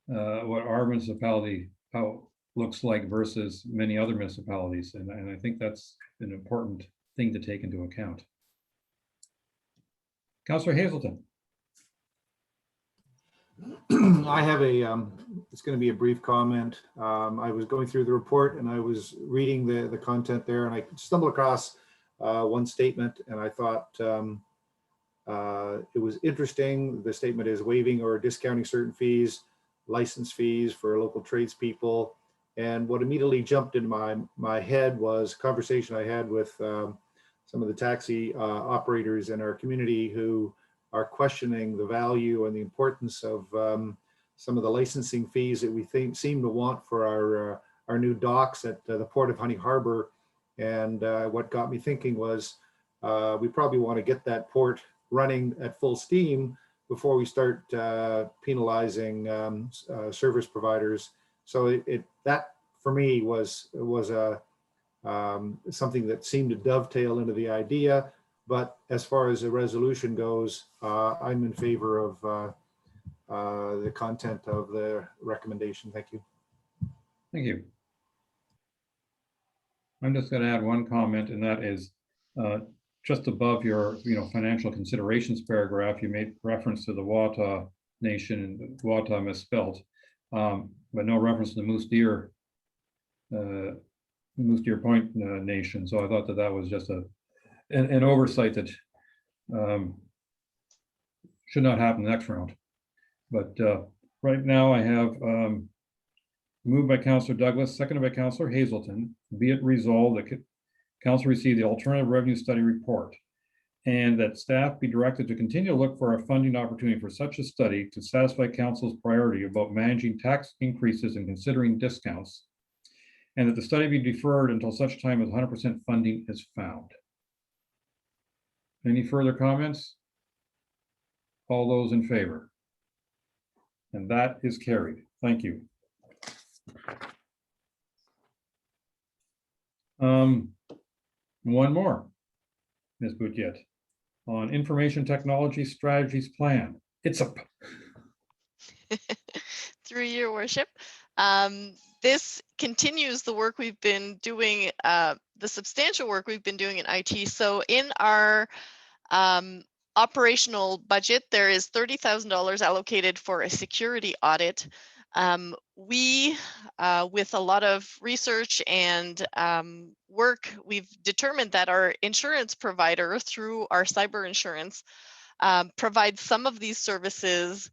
what our municipality, how looks like versus many other municipalities. And I think that's an important thing to take into account. Councillor Hazelton. I have it's going to be a brief comment. I was going through the report and I was reading the content there, and I stumbled across one statement, and I thought it was interesting. The statement is waiving or discounting certain fees, license fees for local tradespeople. And what immediately jumped into my head was a conversation I had with some of the taxi operators in our community who are questioning the value and the importance of some of the licensing fees that we seem to want for our new docks at the Port of Honey Harbor. And what got me thinking was we probably want to get that port running at full steam before we start penalizing service providers. So that for me was something that seemed to dovetail into the idea. But as far as the resolution goes, I'm in favor of the content of the recommendation. Thank you. Thank you. I'm just going to add one comment, and that is just above your financial considerations paragraph, you made reference to the Wata Nation, and Wata misspelled, but no reference to the Moose Deer Point Nation. So I thought that was just an oversight that should not happen next round. But right now I have moved by Councillor Douglas, seconded by Councillor Hazelton, be it resolved that council receive the alternative revenue study report, and that staff be directed to continue to look for a funding opportunity for such a study to satisfy council's priority about managing tax increases and considering discounts, and that the study be deferred until such time as 100% funding is found. Any further comments? All those in favor? And that is carried. Thank you. One more, Ms. Boutiette, on information technology strategies plan. It's a Through your worship. This continues the work we've been doing, the substantial work we've been doing in IT. So in our operational budget, there is $30,000 allocated for a security audit. We, with a lot of research and work, we've determined that our insurance provider, through our cyber insurance, provides some of these services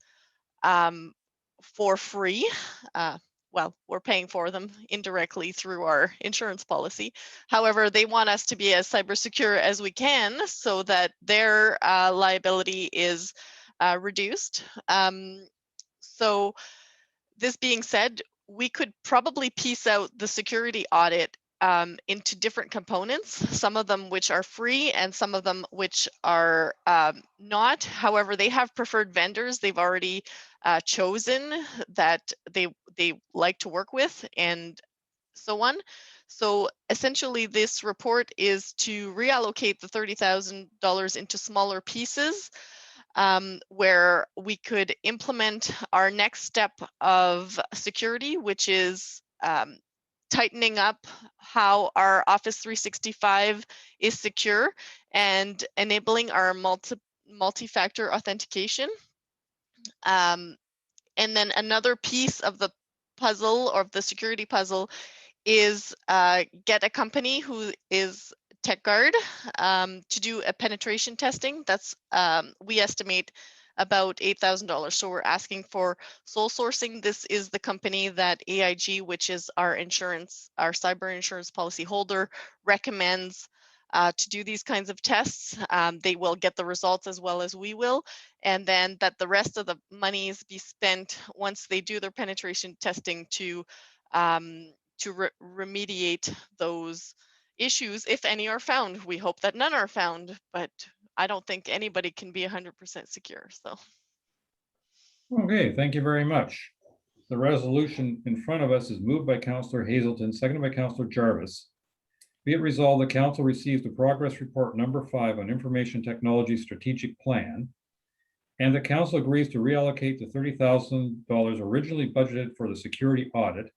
for free. Well, we're paying for them indirectly through our insurance policy. However, they want us to be as cyber secure as we can so that their liability is reduced. So this being said, we could probably piece out the security audit into different components, some of them which are free and some of them which are not. However, they have preferred vendors they've already chosen that they like to work with, and so on. So essentially, this report is to reallocate the $30,000 into smaller pieces, where we could implement our next step of security, which is tightening up how our Office 365 is secure and enabling our multi-factor authentication. And then another piece of the puzzle, or of the security puzzle, is get a company who is TechGuard to do a penetration testing. That's, we estimate, about $8,000. So we're asking for sole sourcing. This is the company that AIG, which is our insurance, our cyber insurance policy holder, recommends to do these kinds of tests. They will get the results as well as we will, and then that the rest of the monies be spent once they do their penetration testing to remediate those issues, if any are found. We hope that none are found, but I don't think anybody can be 100% secure. So. Okay, thank you very much. The resolution in front of us is moved by Councillor Hazelton, seconded by Councillor Jarvis. Be it resolved, the council receives the progress report number 5 on information technology strategic plan, and the council agrees to reallocate the $30,000 originally budgeted for the security audit,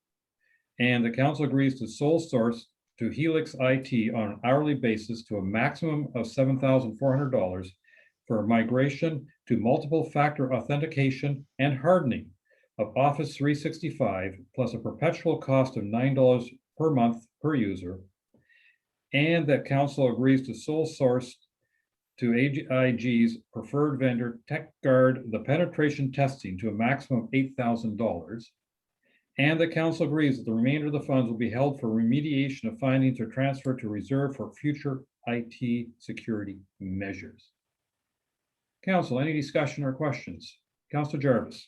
and the council agrees to sole source to Helix IT on an hourly basis to a maximum of $7,400 for migration to multiple factor authentication and hardening of Office 365, plus a perpetual cost of $9 per month per user, and that council agrees to sole source to AIG's preferred vendor TechGuard the penetration testing to a maximum of $8,000, and the council agrees that the remainder of the funds will be held for remediation of findings or transfer to reserve for future IT security measures. Council, any discussion or questions? Councillor Jarvis.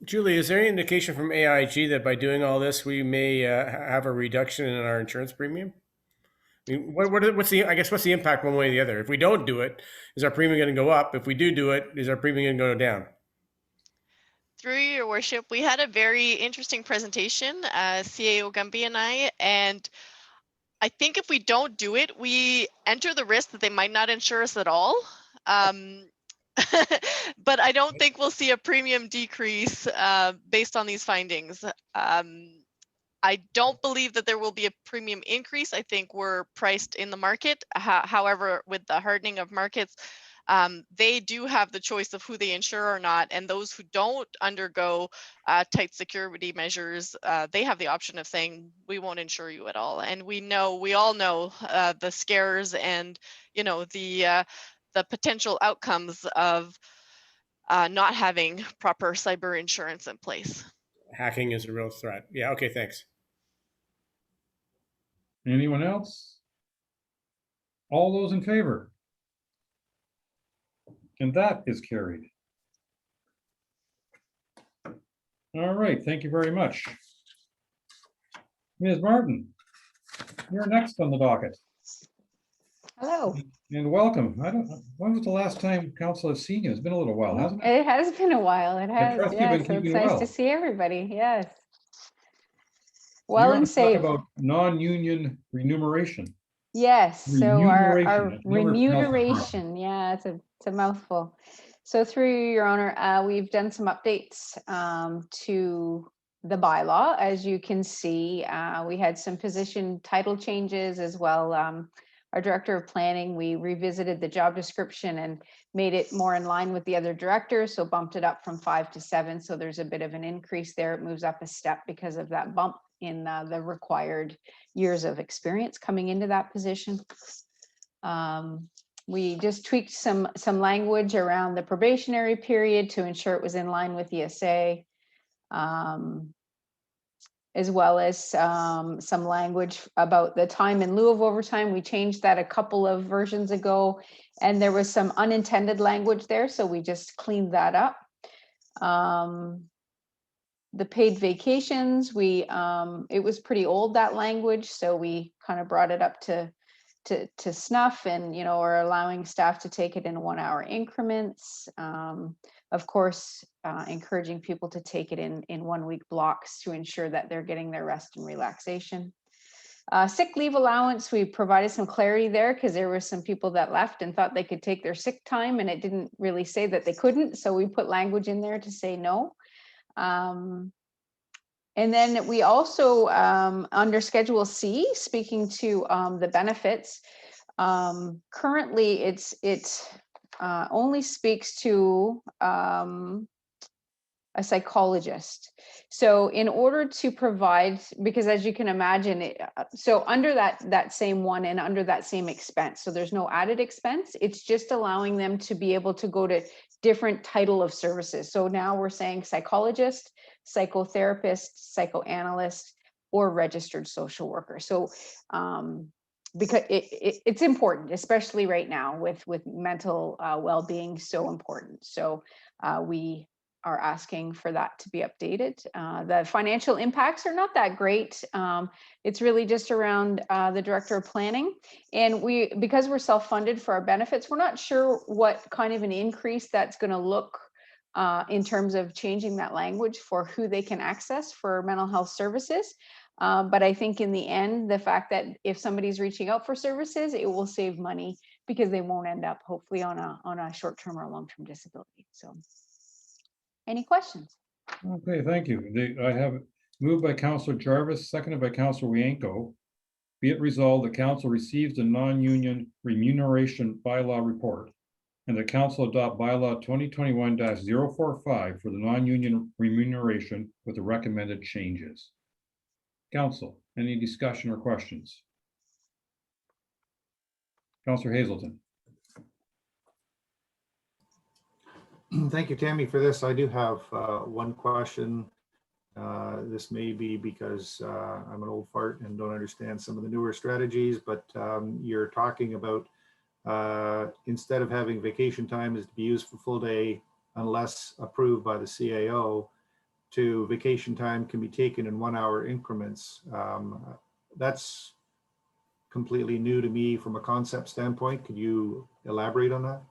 Julie, is there any indication from AIG that by doing all this, we may have a reduction in our insurance premium? I mean, what's the impact one way or the other? If we don't do it, is our premium going to go up? If we do it, is our premium going to go down? Through your worship, we had a very interesting presentation, CAO Gumby and I, and I think if we don't do it, we enter the risk that they might not insure us at all. But I don't think we'll see a premium decrease based on these findings. I don't believe that there will be a premium increase. I think we're priced in the market. However, with the hardening of markets, they do have the choice of who they insure or not, and those who don't undergo tight security measures, they have the option of saying, we won't insure you at all. And we all know the scares and the potential outcomes of not having proper cyber insurance in place. Hacking is a real threat. Yeah, okay, thanks. Anyone else? All those in favor? And that is carried. All right, thank you very much. Ms. Martin, you're next on the docket. Hello. And welcome. When was the last time council has seen you? It's been a little while, hasn't it? It has been a while. It has. trust you've Yeah, been so it's keeping nice well. to see everybody. Yes. So Well you're and gonna talk safe. about non-union remuneration. Yes, so our Remuneration. I've never pronounced it correctly. remuneration, yeah, it's a mouthful. So through your honor, we've done some updates to the bylaw. As you can see, we had some position title changes as well. Our director of planning, we revisited the job description and made it more in line with the other directors, so bumped it up from 5 to 7. So there's a bit of an increase there. It moves up a step because of that bump in the required years of experience coming into that position. We just tweaked some language around the probationary period to ensure it was in line with ESA, as well as some language about the time in lieu of overtime. We changed that a couple of versions ago, and there was some unintended language there, so we just cleaned that up. The paid vacations, it was pretty old, that language, so we kind of brought it up to snuff, and are allowing staff to take it in 1-hour increments. Of course, encouraging people to take it in 1-week blocks to ensure that they're getting their rest and relaxation. Sick leave allowance, we provided some clarity there because there were some people that left and thought they could take their sick time, and it didn't really say that they couldn't, so we put language in there to say no. And then we also, under Schedule C, speaking to the benefits, currently it only speaks to a psychologist. So in order to provide, because as you can imagine, so under that same one and under that same expense, so there's no added expense, it's just allowing them to be able to go to different title of services. So now we're saying psychologist, psychotherapist, psychoanalyst, or registered social worker. So because it's important, especially right now with mental well-being so important. So we are asking for that to be updated. The financial impacts are not that great. It's really just around the director of planning. And because we're self-funded for our benefits, we're not sure what kind of an increase that's going to look in terms of changing that language for who they can access for mental health services. But I think in the end, the fact that if somebody's reaching out for services, it will save money because they won't end up hopefully on a short-term or long-term disability. So any questions? Okay, thank you. I have moved by Councillor Jarvis, seconded by Councillor Wienko. Be it resolved, the council receives the non-union remuneration bylaw report, and the council adopt bylaw 2021-045 for the non-union remuneration with the recommended changes. Council, any discussion or questions? Councillor Hazelton. Thank you, Tammy, for this. I do have one question. This may be because I'm an old fart and don't understand some of the newer strategies, but you're talking about instead of having vacation time is to be used for full day unless approved by the CAO, to vacation time can be taken in 1-hour increments. That's completely new to me from a concept standpoint. Could you elaborate on that?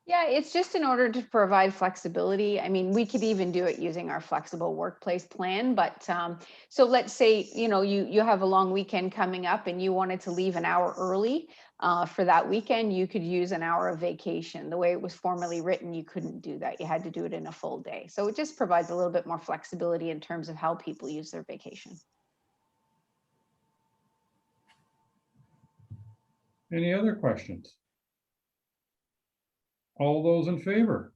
Yeah, it's just in order to provide flexibility. I mean, we could even do it using our flexible workplace plan, but so let's say, you have a long weekend coming up and you wanted to leave an hour early for that weekend, you could use an hour of vacation. The way it was formally written, you couldn't do that. You had to do it in a full day. So it just provides a little bit more flexibility in terms of how people use their vacation. Any other questions? All those in favor?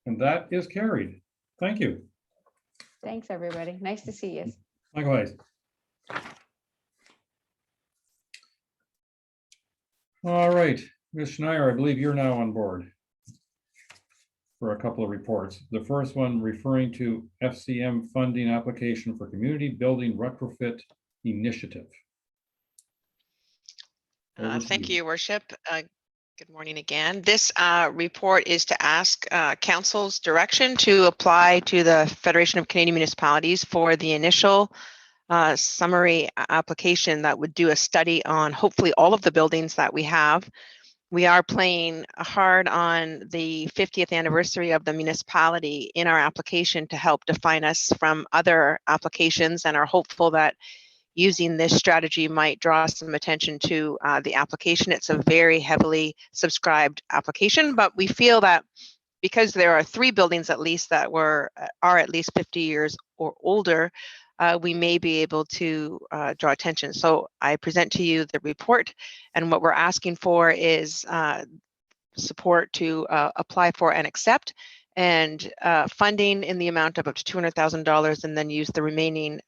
And that is carried. Thank you. Thanks, everybody. Nice to see you. Likewise. All right, Ms. Schneier, I believe you're now on board for a couple of reports. The first one referring to FCM funding application for community building retrofit Initiative. Over to Thank you, Your Worship. Good morning again. This report is to ask Council's direction to apply to the Federation of Canadian Municipalities for the initial summary application that would do a study on hopefully all of the buildings that we have. We are playing hard on the 50th anniversary of the municipality in our application to help define us from other applications, and are hopeful that using this strategy might draw some attention to the application. It's a very heavily subscribed application, but we feel that because there are 3 buildings at least that are at least 50 years or older, we may be able to draw attention. So I present to you the report, and what we're asking for is support to apply for and accept, and funding in the amount of up to $200,000, and then use the remaining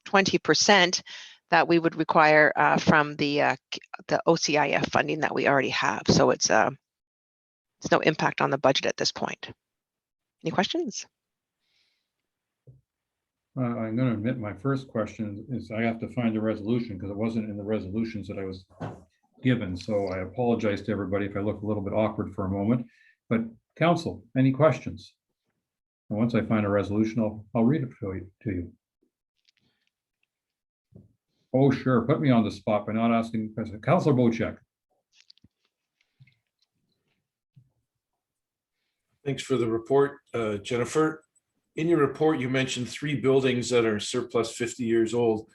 20% that we would require from the OCIF funding that we already have. So it's no impact on the budget at this point. Any questions? I'm going to admit my first question is I have to find the resolution because it wasn't in the resolutions that I was given. So I apologize to everybody if I look a little bit awkward for a moment. But Council, any questions? And once I find a resolution, I'll read it to you. Oh, sure. Put me on the spot by not asking. Councilor Bocek. Thanks for the report, Jennifer. In your report, you mentioned 3 buildings that are surplus 50 years old.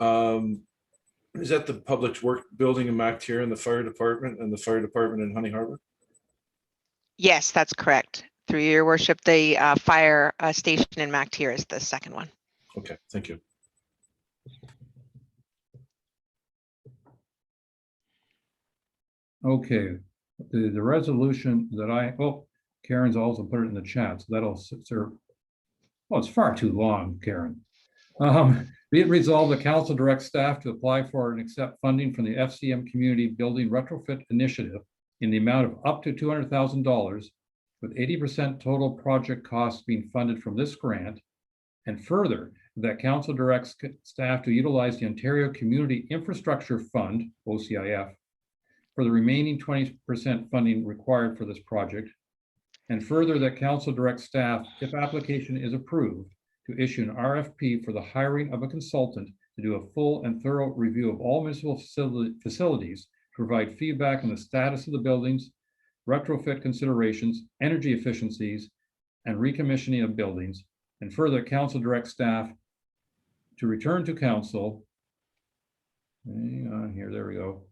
Is that the Public Works building in Mactier and the fire department and the fire department in Honey Harbor? Yes, that's correct. Through your worship, the fire station in Mactier is the second one. Okay, thank you. Okay, the resolution that Karen's also put it in the chat, so that'll serve. Well, it's far too long, Karen. Be it resolved, the council directs staff to apply for and accept funding from the FCM Community Building Retrofit Initiative in the amount of up to $200,000, with 80% total project costs being funded from this grant. And further, that council directs staff to utilize the Ontario Community Infrastructure Fund, OCIF, for the remaining 20% funding required for this project. And further, that council directs staff, if application is approved, to issue an RFP for the hiring of a consultant to do a full and thorough review of all municipal facilities, to provide feedback on the status of the buildings, retrofit considerations, energy efficiencies, and recommissioning of buildings. And further, council directs staff to return to council. Hang on here, there we go.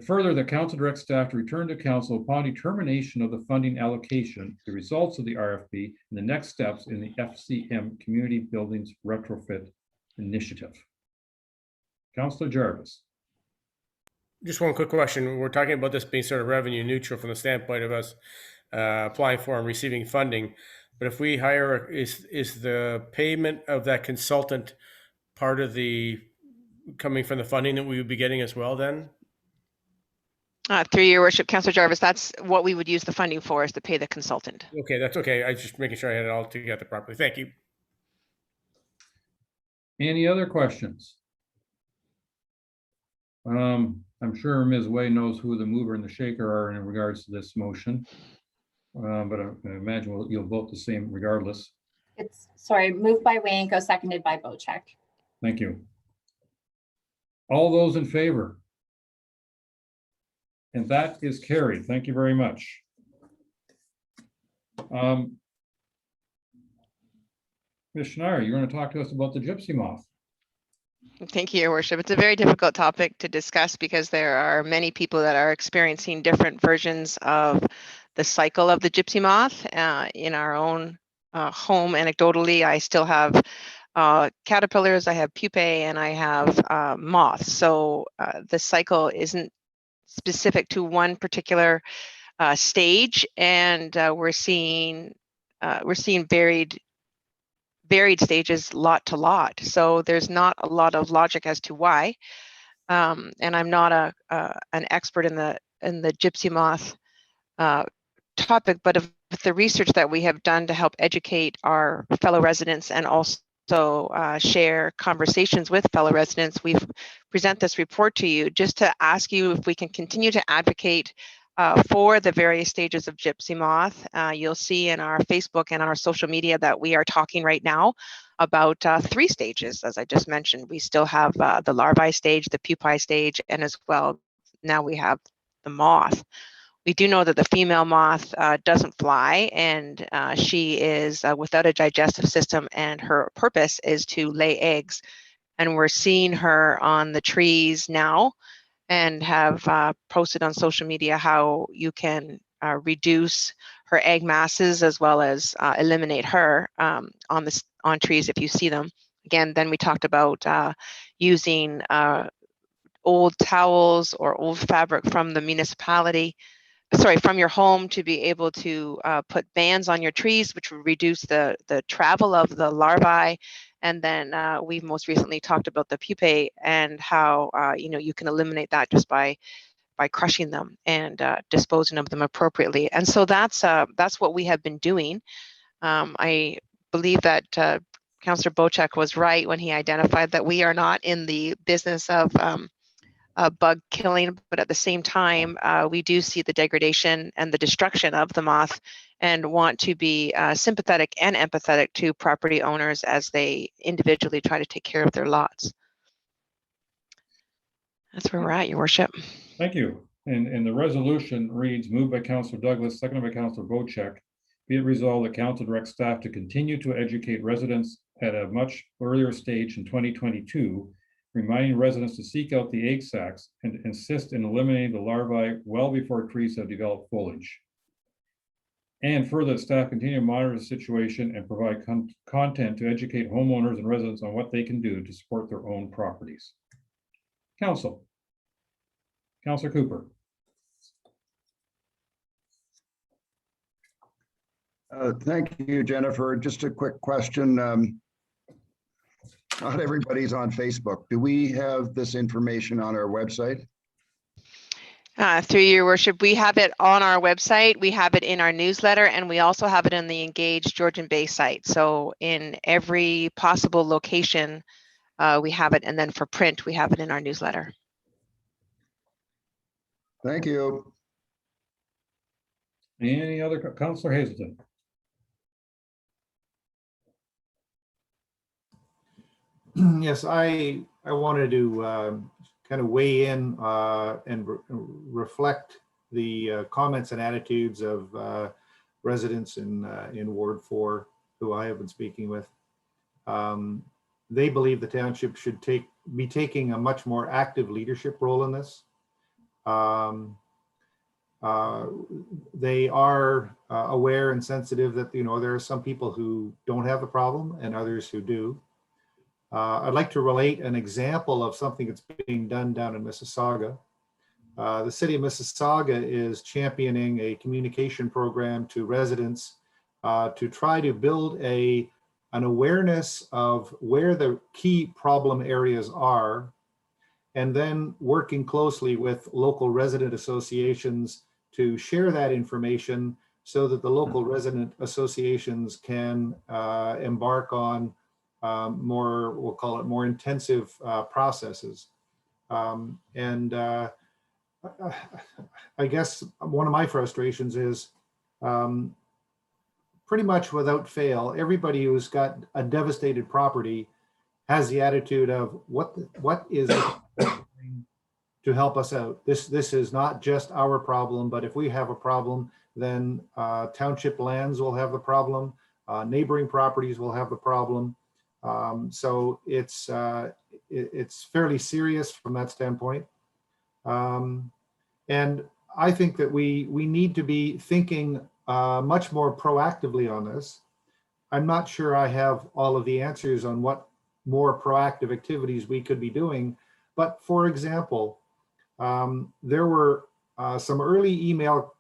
Further, the council directs staff to return to council upon determination of the funding allocation, the results of the RFP, and the next steps in the FCM Community Buildings Retrofit Initiative. Councilor Jarvis. Just one quick question. We're talking about this being sort of revenue neutral from the standpoint of us applying for and receiving funding. But if we hire, is the payment of that consultant part of the coming from the funding that we would be getting as well then? Through your worship, Councillor Jarvis, that's what we would use the funding for, is to pay the consultant. Okay, that's okay. I was just making sure I had it all together properly. Thank you. Any other questions? I'm sure Ms. Way knows who the mover and the shaker are in regards to this motion, but I imagine you'll vote the same regardless. It's, sorry, moved by Wayenko, seconded by Bocek. Thank you. All those in favor? And that is carried. Thank you very much. Ms. Schneier, you're going to talk to us about the gypsy moth. Thank you, Your Worship. It's a very difficult topic to discuss because there are many people that are experiencing different versions of the cycle of the gypsy moth. In our own home, anecdotally, I still have caterpillars, I have pupae, and I have moths. So the cycle isn't specific to one particular stage, and we're seeing varied stages, lot to lot. So there's not a lot of logic as to why. And I'm not an expert in the gypsy moth topic, but if with the research that we have done to help educate our fellow residents and also share conversations with fellow residents, we've present this report to you just to ask you if we can continue to advocate for the various stages of gypsy moth. You'll see in our Facebook and our social media that we are talking right now about 3 stages. As I just mentioned, we still have the larvae stage, the pupae stage, and as well now we have the moth. We do know that the female moth doesn't fly, and she is without a digestive system, and her purpose is to lay eggs. And we're seeing her on the trees now, and have posted on social media how you can reduce her egg masses as well as eliminate her on trees if you see them. Again, then we talked about using old towels or old fabric from the municipality, from your home, to be able to put bands on your trees, which will reduce the travel of the larvae. And then we've most recently talked about the pupae and how you can eliminate that just by crushing them and disposing of them appropriately. And so that's what we have been doing. I believe that Councillor Bochek was right when he identified that we are not in the business of bug killing, but at the same time, we do see the degradation and the destruction of the moth and want to be sympathetic and empathetic to property owners as they individually try to take care of their lots. That's where we're at, Your Worship. Thank you. And the resolution reads, moved by Councillor Douglas, seconded by Councillor Bochek. Be it resolved that council directs staff to continue to educate residents at a much earlier stage in 2022, reminding residents to seek out the egg sacs and insist in eliminating the larvae well before trees have developed foliage. And further, that staff continue to monitor the situation and provide content to educate homeowners and residents on what they can do to support their own properties. Council. Councillor Cooper. Thank you, Jennifer. Just a quick question. Not everybody's on Facebook. Do we have this information on our website? Through Your Worship, we have it on our website, we have it in our newsletter, and we also have it in the Engage Georgian Bay site. So in every possible location, we have it, and then for print, we have it in our newsletter. Thank you. Any other? Councillor Hazelton. Yes, I wanted to kind of weigh in and reflect the comments and attitudes of residents in Ward 4 who I have been speaking with. They believe the township should be taking a much more active leadership role in this. They are aware and sensitive that there are some people who don't have the problem and others who do. I'd like to relate an example of something that's being done down in Mississauga. The city of Mississauga is championing a communication program to residents to try to build an awareness of where the key problem areas are, and then working closely with local resident associations to share that information so that the local resident associations can embark on more, we'll call it more intensive processes. I guess one of my frustrations is pretty much without fail, everybody who's got a devastated property has the attitude of what is to help us out. This is not just our problem, but if we have a problem, then township lands will have the problem, neighboring properties will have the problem. So it's fairly serious from that standpoint. And I think that we need to be thinking much more proactively on this. I'm not sure I have all of the answers on what more proactive activities we could be doing. But for example, there were some early email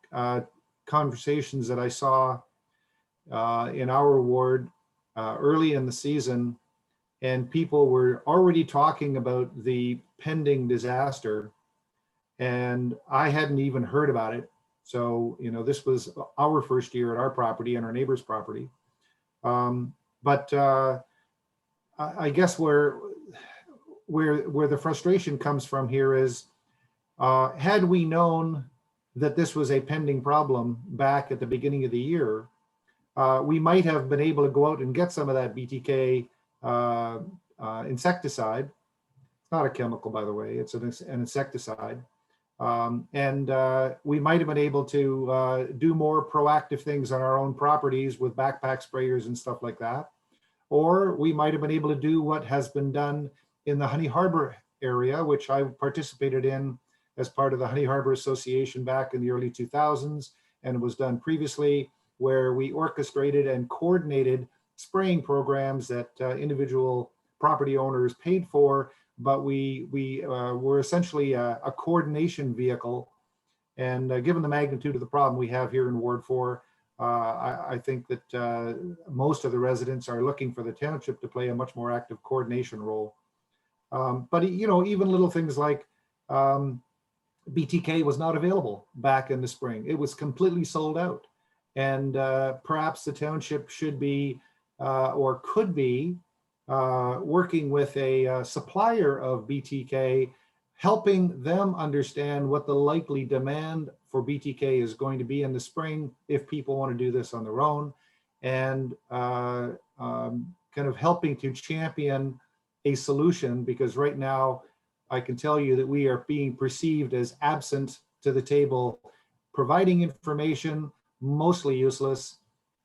conversations that I saw in our ward early in the season, and people were already talking about the pending disaster, and I hadn't even heard about it. So, you know, this was our first year at our property and our neighbor's property. But I guess where the frustration comes from here is, had we known that this was a pending problem back at the beginning of the year, we might have been able to go out and get some of that BTK insecticide. It's not a chemical, by the way, it's an insecticide. And we might have been able to do more proactive things on our own properties with backpack sprayers and stuff like that. Or we might have been able to do what has been done in the Honey Harbor area, which I participated in as part of the Honey Harbor Association back in the early 2000s, and it was done previously, where we orchestrated and coordinated spraying programs that individual property owners paid for, but we were essentially a coordination vehicle. And given the magnitude of the problem we have here in Ward 4, I think that most of the residents are looking for the township to play a much more active coordination role. But you know, even little things like BTK was not available back in the spring. It was completely sold out. And perhaps the township should be or could be working with a supplier of BTK, helping them understand what the likely demand for BTK is going to be in the spring if people want to do this on their own, and kind of helping to champion a solution, because right now I can tell you that we are being perceived as absent to the table, providing information, mostly useless.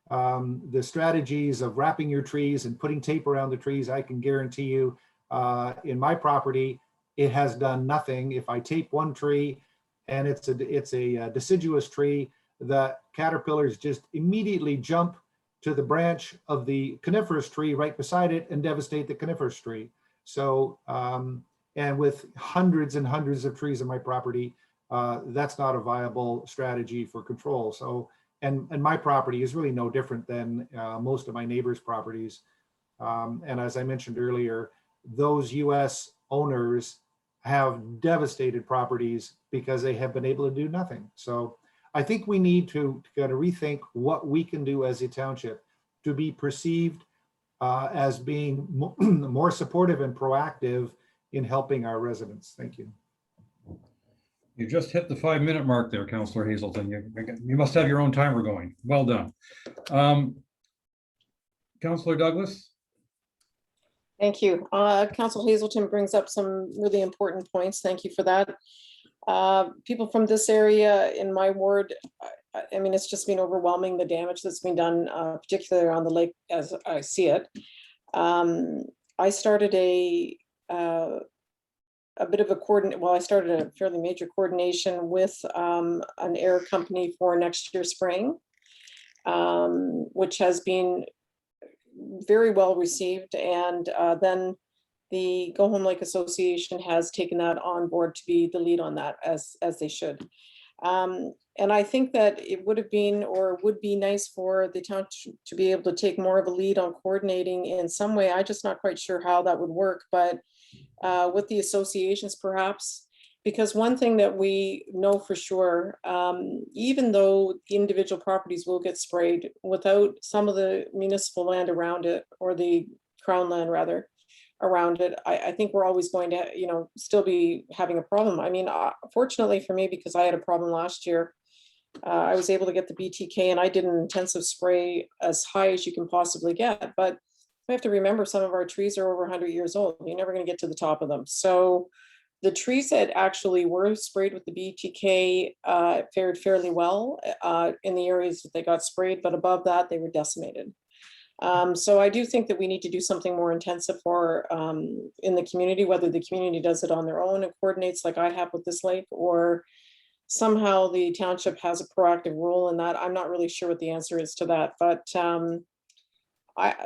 The strategies of wrapping your trees and putting tape around the trees, I can guarantee you in my property, it has done nothing. If I tape one tree and it's a deciduous tree, the caterpillars just immediately jump to the branch of the coniferous tree right beside it and devastate the coniferous tree. So, and with hundreds and hundreds of trees on my property, that's not a viable strategy for control. So, and my property is really no different than most of my neighbors' properties. And as I mentioned earlier, those US owners have devastated properties because they have been able to do nothing. So I think we need to kind of rethink what we can do as a township to be perceived as being more supportive and proactive in helping our residents. Thank you. You just hit the 5-minute mark there, Councillor Hazelton. You must have your own timer going. Well done. Councillor Douglas. Thank you. Councillor Hazelton brings up some really important points. Thank you for that. People from this area in my ward, I mean, it's just been overwhelming, the damage that's been done, particularly on the lake as I see it. I started a bit of a I started a fairly major coordination with an air company for next year's spring, which has been very well received. And then the Go Home Lake Association has taken that on board to be the lead on that, as they should. And I think that it would have been, or would be nice for the town to be able to take more of a lead on coordinating in some way. I'm just not quite sure how that would work, but with the associations perhaps, because one thing that we know for sure, even though the individual properties will get sprayed, without some of the municipal land around it, or the crown land rather, around it, I think we're always going to, you know, still be having a problem. I mean, fortunately for me, because I had a problem last year, I was able to get the BTK, and I did an intensive spray as high as you can possibly get. But we have to remember, some of our trees are over 100 years old. You're never going to get to the top of them. So the trees that actually were sprayed with the BTK fared fairly well in the areas that they got sprayed, but above that, they were decimated. So I do think that we need to do something more intensive for in the community, whether the community does it on their own and coordinates like I have with this lake, or somehow the township has a proactive role in that. I'm not really sure what the answer is to that, but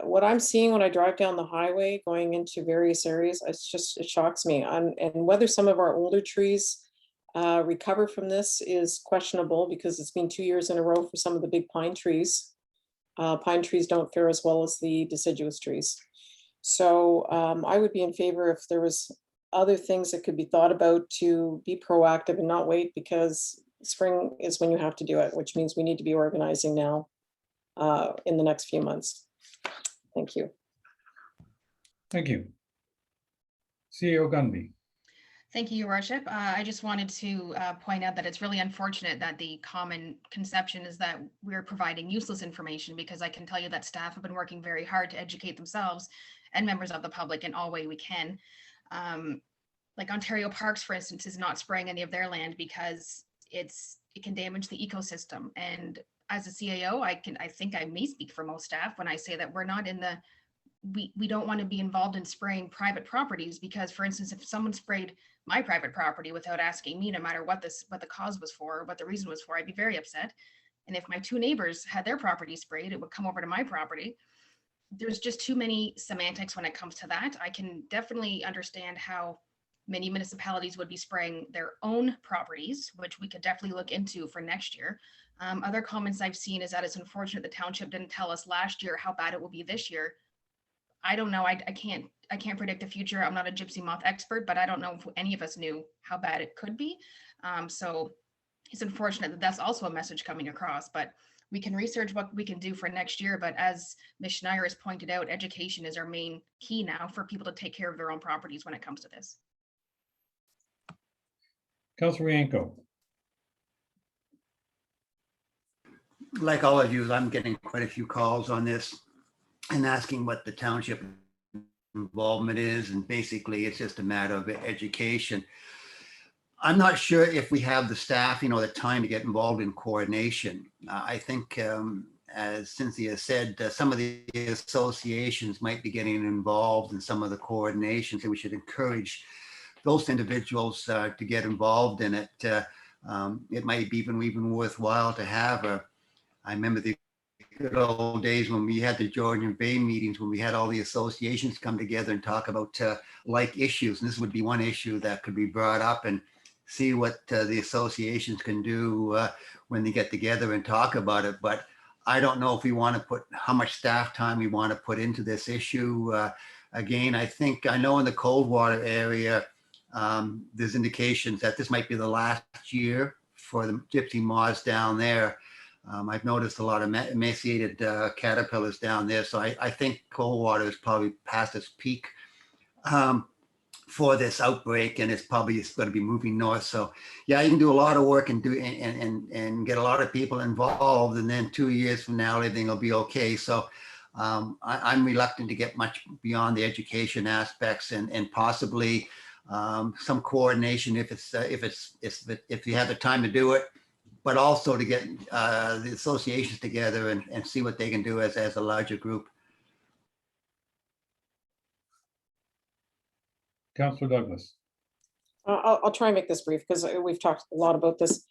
what I'm seeing when I drive down the highway going into various areas, it shocks me. And whether some of our older trees recover from this is questionable, because it's been 2 years in a row for some of the big pine trees. Pine trees don't fare as well as the deciduous trees. So I would be in favor if there was other things that could be thought about to be proactive and not wait, because spring is when you have to do it, which means we need to be organizing now in the next few months. Thank you. Thank you. CEO Gunby. Thank you, Your Worship. I just wanted to point out that it's really unfortunate that the common conception is that we're providing useless information, because I can tell you that staff have been working very hard to educate themselves and members of the public in all way we can. Like Ontario Parks, for instance, is not spraying any of their land because it can damage the ecosystem. And as a CAO, I think I may speak for most staff when I say that we're not in the, we don't want to be involved in spraying private properties, because, for instance, if someone sprayed my private property without asking me, no matter what the cause was for, what the reason was for, I'd be very upset. And if my two neighbors had their property sprayed, it would come over to my property. There's just too many semantics when it comes to that. I can definitely understand how many municipalities would be spraying their own properties, which we could definitely look into for next year. Other comments I've seen is that it's unfortunate the township didn't tell us last year how bad it will be this year. I don't know. I can't predict the future. I'm not a gypsy moth expert, but I don't know if any of us knew how bad it could be. So it's unfortunate that that's also a message coming across, but we can research what we can do for next year. But as Ms. Schneier has pointed out, education is our main key now for people to take care of their own properties when it comes to this. Councilor Yanko. Like all of you, I'm getting quite a few calls on this and asking what the township involvement is. And basically, it's just a matter of education. I'm not sure if we have the staff, the time to get involved in coordination. I think, as Cynthia said, some of the associations might be getting involved in some of the coordinations, and we should encourage those individuals to get involved in it. It might be even worthwhile to have I remember the good old days when we had the Georgian Bay meetings, when we had all the associations come together and talk about like issues. And this would be one issue that could be brought up, and see what the associations can do when they get together and talk about it. But I don't know if we want to put how much staff time we want to put into this issue. Again, I know in the Coldwater area, there's indications that this might be the last year for the gypsy moths down there. I've noticed a lot of emaciated caterpillars down there. So I think Coldwater is probably past its peak for this outbreak, and it's going to be moving north. So yeah, you can do a lot of work and get a lot of people involved, and then 2 years from now, everything will be okay. So I'm reluctant to get much beyond the education aspects, and possibly some coordination if you have the time to do it, but also to get the associations together and see what they can do as a larger group. Councilor Douglas. I'll try and make this brief because we've talked a lot about this.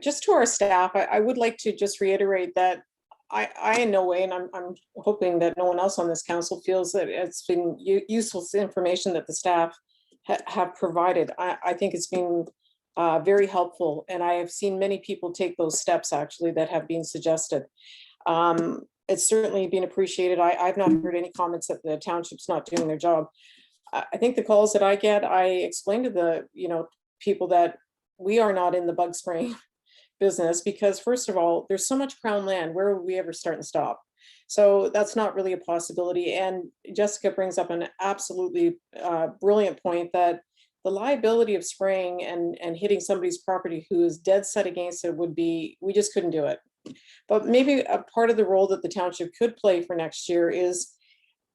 Just to our staff, I would like to just reiterate that I in no way, and I'm hoping that no one else on this council feels that it's been useful information that the staff have provided. I think it's been very helpful, and I have seen many people take those steps actually that have been suggested. It's certainly been appreciated. I've not heard any comments that the township's not doing their job. I think the calls that I get, I explain to the people that we are not in the bug spraying business, because first of all, there's so much crown land. Where would we ever start and stop? So that's not really a possibility. And Jessica brings up an absolutely brilliant point that the liability of spraying and hitting somebody's property who is dead set against it would be, we just couldn't do it. But maybe a part of the role that the township could play for next year is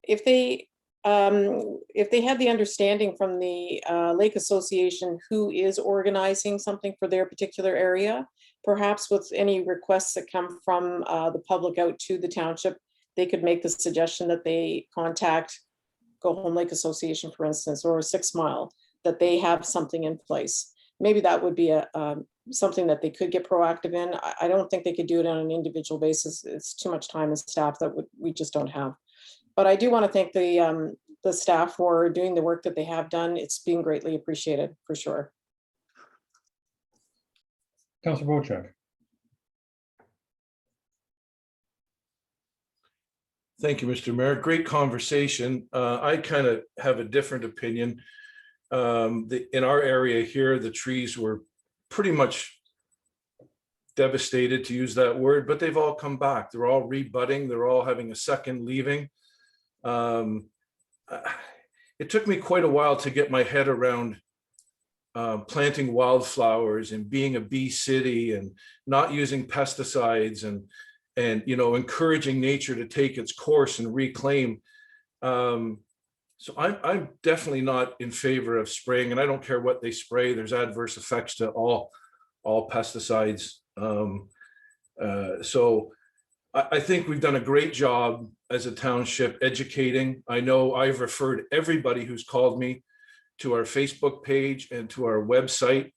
if they had the understanding from the Lake Association who is organizing something for their particular area, perhaps with any requests that come from the public out to the township, they could make the suggestion that they contact Go Home Lake Association, for instance, or 6 Mile, that they have something in place. Maybe that would be something that they could get proactive in. I don't think they could do it on an individual basis. It's too much time and staff that we just don't have. But I do want to thank the staff for doing the work that they have done. It's been greatly appreciated, for sure. Councilor Wojcik. Thank you, Mr. Mayor. Great conversation. I kind of have a different opinion. In our area here, the trees were pretty much devastated, to use that word, but they've all come back. They're all rebudding. They're all having a second leaving. It took me quite a while to get my head around planting wildflowers and being a bee city and not using pesticides and encouraging nature to take its course and reclaim. So I'm definitely not in favor of spraying, and I don't care what they spray. There's adverse effects to all pesticides. So I think we've done a great job as a township educating. I know I've referred everybody who's called me to our Facebook page and to our website.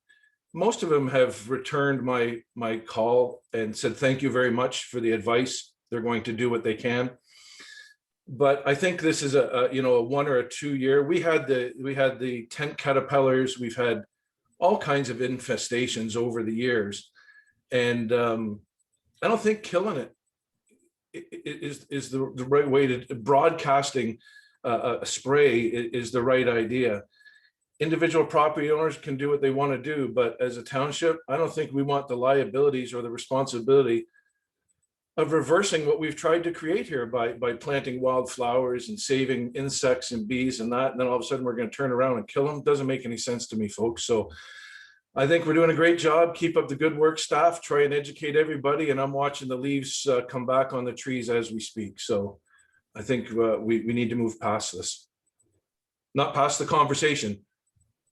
Most of them have returned my call and said, thank you very much for the advice. They're going to do what they can. But I think this is a 1 or a 2 year. We had the tent caterpillars. We've had all kinds of infestations over the years. And I don't think killing it is the right way to broadcasting a spray is the right idea. Individual property owners can do what they want to do, but as a township, I don't think we want the liabilities or the responsibility of reversing what we've tried to create here by planting wildflowers and saving insects and bees and that. And then all of a sudden we're going to turn around and kill them. Doesn't make any sense to me, folks. So I think we're doing a great job. Keep up the good work, staff. Try and educate everybody. And I'm watching the leaves come back on the trees as we speak. So I think we need to move past this. Not past the conversation,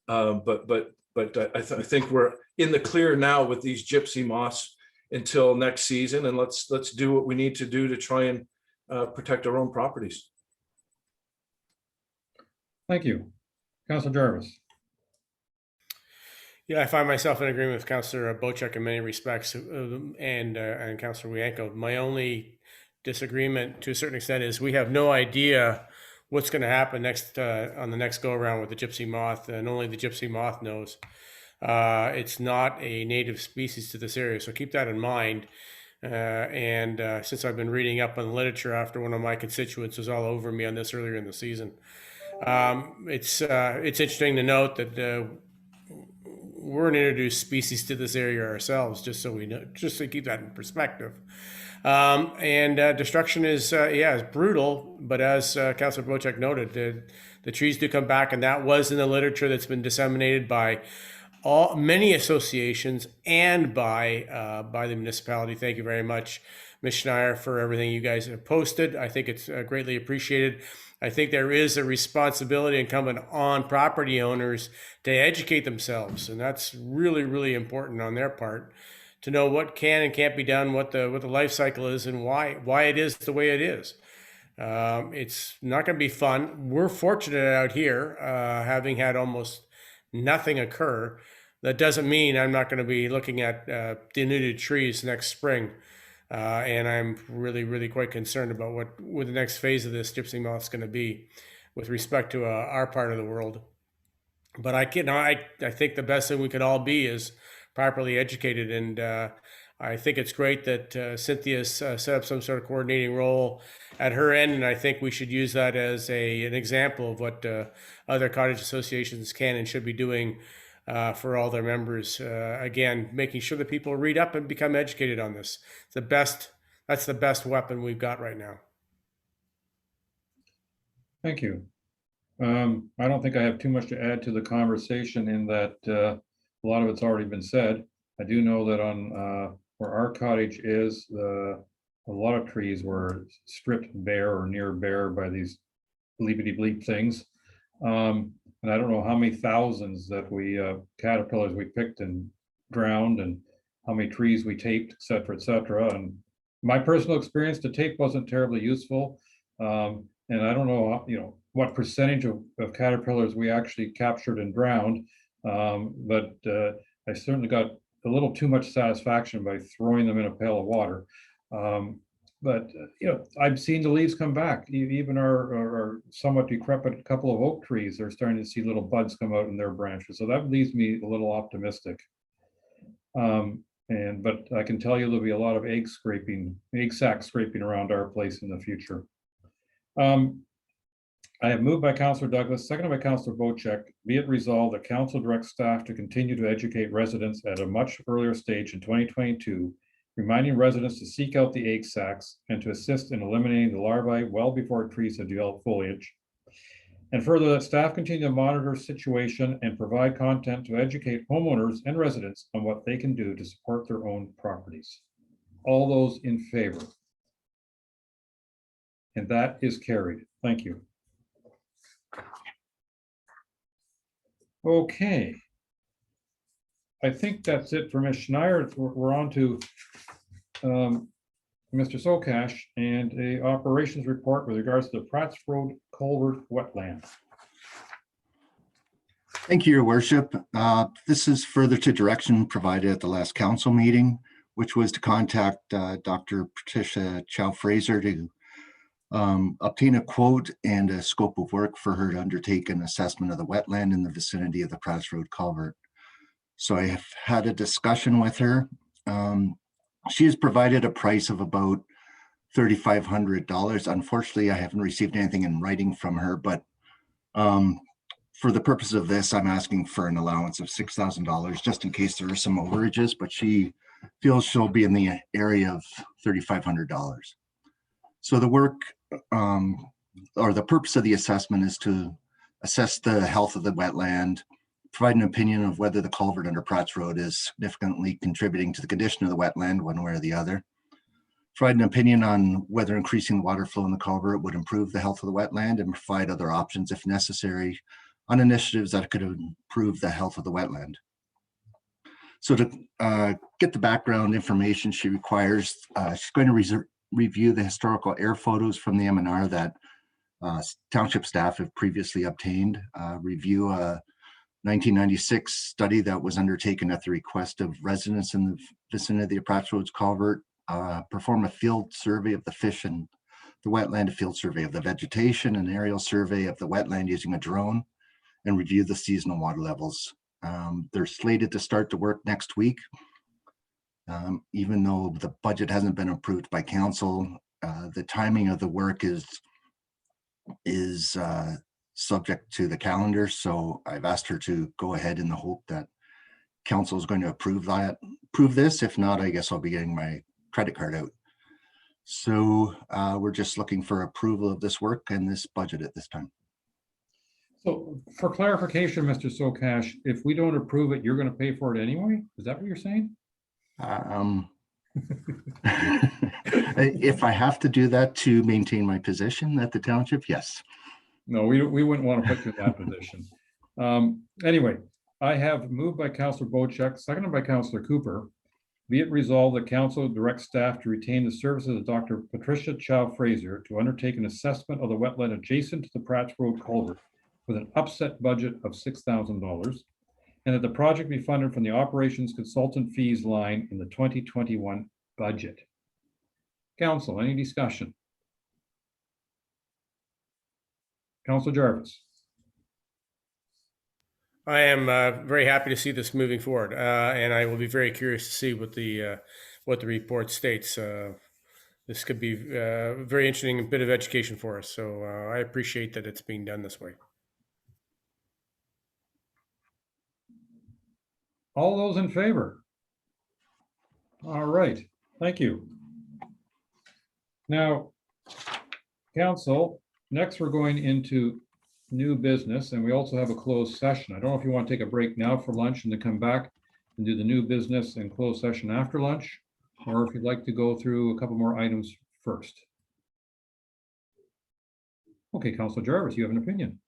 but I think we're in the clear now with these gypsy moths until next season. And let's do what we need to do to try and protect our own properties. Thank you. Councilor Jarvis. Yeah, I find myself in agreement with Councillor Bochek in many respects, and Councillor Wienko. My only disagreement, to a certain extent, is we have no idea what's going to happen next on the next go around with the gypsy moth, and only the gypsy moth knows. It's not a native species to this area, so keep that in mind. And since I've been reading up on the literature after one of my constituents was all over me on this earlier in the season, it's interesting to note that we're an introduced species to this area ourselves, just so we know, just to keep that in perspective. And destruction is brutal, but as Councillor Bochek noted, the trees do come back, and that was in the literature that's been disseminated by many associations and by the municipality. Thank you very much, Ms. Schneier, for everything you guys have posted. I think it's greatly appreciated. I think there is a responsibility incumbent on property owners to educate themselves, and that's really, really important on their part, to know what can and can't be done, what the life cycle is, and why it is the way it is. It's not going to be fun. We're fortunate out here, having had almost nothing occur. That doesn't mean I'm not going to be looking at denuded trees next spring. And I'm really, really quite concerned about what the next phase of this gypsy moth is going to be with respect to our part of the world. But I think the best thing we could all be is properly educated. And I think it's great that Cynthia's set up some sort of coordinating role at her end. And I think we should use that as an example of what other cottage associations can and should be doing for all their members. Again, making sure that people read up and become educated on this. That's the best weapon we've got right now. Thank you. I don't think I have too much to add to the conversation in that a lot of it's already been said. I do know that on where our cottage is, a lot of trees were stripped bare or near bare by these bleepity bleep things. And I don't know how many thousands that caterpillars we picked and drowned, and how many trees we taped, et cetera, et cetera. And my personal experience, the tape wasn't terribly useful. And I don't know, what percentage of caterpillars we actually captured and drowned. But I certainly got a little too much satisfaction by throwing them in a pail of water. But I've seen the leaves come back. Even our somewhat decrepit couple of oak trees are starting to see little buds come out in their branches. So that leaves me a little optimistic. But I can tell you there'll be a lot of egg sack scraping around our place in the future. I have moved by Councillor Douglas, seconded by Councillor Bocek. Be it resolved that council directs staff to continue to educate residents at a much earlier stage in 2022, reminding residents to seek out the egg sacs and to assist in eliminating the larvae well before trees have developed foliage. And further, that staff continue to monitor situation and provide content to educate homeowners and residents on what they can do to support their own properties. All those in favor? And that is carried. Thank you. Okay. I think that's it for Ms. Schneier. We're on to Mr. Sokash and a operations report with regards to the Pratts Road culvert wetland. Thank you, Your Worship. This is further to direction provided at the last council meeting, which was to contact Dr. Patricia Chow-Fraser to obtain a quote and a scope of work for her to undertake an assessment of the wetland in the vicinity of the Pratts Road culvert. So I have had a discussion with her. She has provided a price of about $3,500. Unfortunately, I haven't received anything in writing from her, but for the purpose of this, I'm asking for an allowance of $6,000 just in case there are some overages, but she feels she'll be in the area of $3,500. So the work or the purpose of the assessment is to assess the health of the wetland, provide an opinion of whether the culvert under Pratts Road is significantly contributing to the condition of the wetland one way or the other, provide an opinion on whether increasing the water flow in the culvert would improve the health of the wetland, and provide other options if necessary on initiatives that could improve the health of the wetland. So to get the background information she requires, she's going to review the historical air photos from the M&R that township staff have previously obtained, review a 1996 study that was undertaken at the request of residents in the vicinity of Pratts Road's culvert, perform a field survey of the fish and the wetland, a field survey of the vegetation, an aerial survey of the wetland using a drone, and review the seasonal water levels. They're slated to start the work next week. Even though the budget hasn't been approved by council, the timing of the work is subject to the calendar. So I've asked her to go ahead in the hope that council is going to approve this. If not, I guess I'll be getting my credit card out. So we're just looking for approval of this work and this budget at this time. So for clarification, Mr. Sokash, if we don't approve it, you're going to pay for it anyway? Is that what you're saying? If I have to do that to maintain my position at the township, yes. No, we wouldn't want to put you in that position. Anyway, I have moved by Councillor Bocek, seconded by Councillor Cooper. Be it resolved that council directs staff to retain the services of Dr. Patricia Chow-Fraser to undertake an assessment of the wetland adjacent to the Pratts Road culvert with an upset budget of $6,000, and that the project be funded from the operations consultant fees line in the 2021 budget. Council, any discussion? Councillor Jarvis. I am very happy to see this moving forward, and I will be very curious to see what the report states. This could be a very interesting bit of education for us. So I appreciate that it's being done this way. All those in favor? All right, thank you. Now, council, next we're going into new business, and we also have a closed session. I don't know if you want to take a break now for lunch and then come back and do the new business and closed session after lunch, or if you'd like to go through a couple more items first. Okay, Councilor Jarvis, you have an opinion.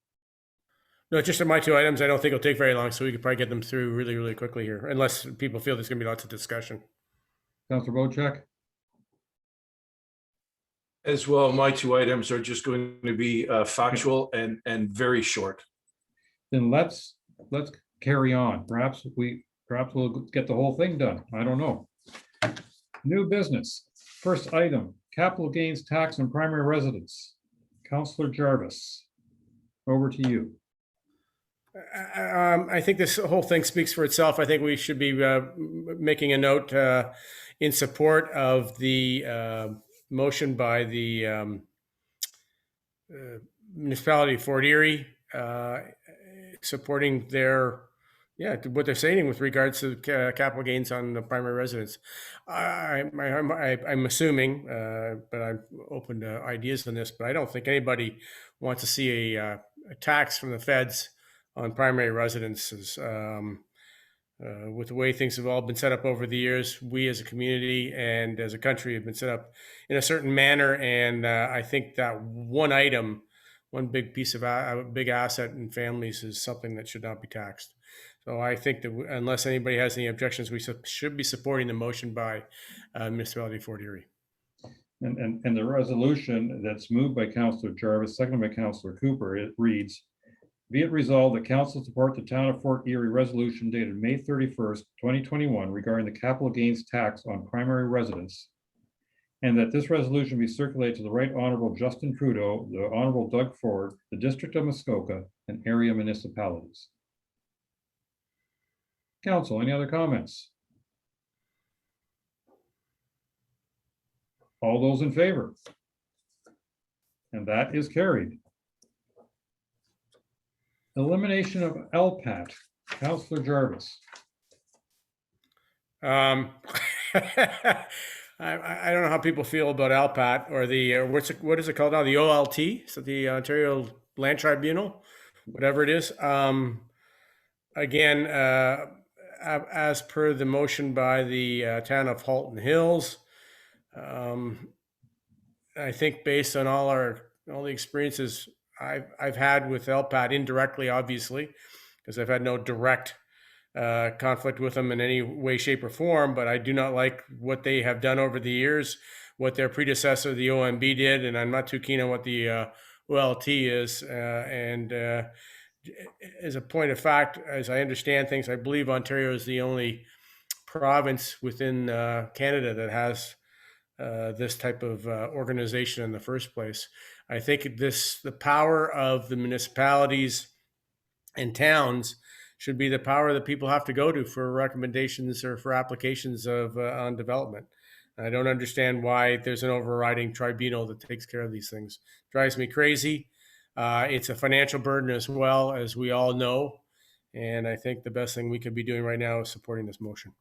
No, just on my two items, I don't think it'll take very long, so we could probably get them through really, really quickly here, unless people feel there's going to be lots of discussion. Councilor Bocek? As well, my two items are just going to be factual and very short. Then let's carry on. Perhaps we'll get the whole thing done. I don't know. New business. First item, capital gains tax on primary residence. Councilor Jarvis, over to you. I think this whole thing speaks for itself. I think we should be making a note in support of the motion by the municipality of Fort Erie, supporting their, what they're saying with regards to capital gains on the primary residence. I'm assuming, but I'm open to ideas on this, but I don't think anybody wants to see a tax from the feds on primary residences. With the way things have all been set up over the years, we as a community and as a country have been set up in a certain manner. And I think that one item, one big piece of a big asset in families is something that should not be taxed. So I think that unless anybody has any objections, we should be supporting the motion by Municipality of Fort Erie. And the resolution that's moved by Councillor Jarvis, seconded by Councillor Cooper, it reads, be it resolved that council support the town of Fort Erie resolution dated May 31st, 2021 regarding the capital gains tax on primary residence, and that this resolution be circulated to the Right Honorable Justin Trudeau, the Honorable Doug Ford, the District of Muskoka, and area municipalities. Council, any other comments? All those in favor? And that is carried. Elimination of LPAT, Councillor Jarvis. I don't know how people feel about LPAT or the what is it called now? The OLT, so the Ontario Land Tribunal, whatever it is. Again, as per the motion by the town of Halton Hills, I think based on all the experiences I've had with LPAT indirectly, obviously, because I've had no direct conflict with them in any way, shape, or form, but I do not like what they have done over the years, what their predecessor, the OMB, did, and I'm not too keen on what the OLT is. As a point of fact, as I understand things, I believe Ontario is the only province within Canada that has this type of organization in the first place. I think the power of the municipalities and towns should be the power that people have to go to for recommendations or for applications of on development. I don't understand why there's an overriding tribunal that takes care of these things. Drives me crazy. It's a financial burden as well, as we all know. And I think the best thing we could be doing right now is supporting this motion.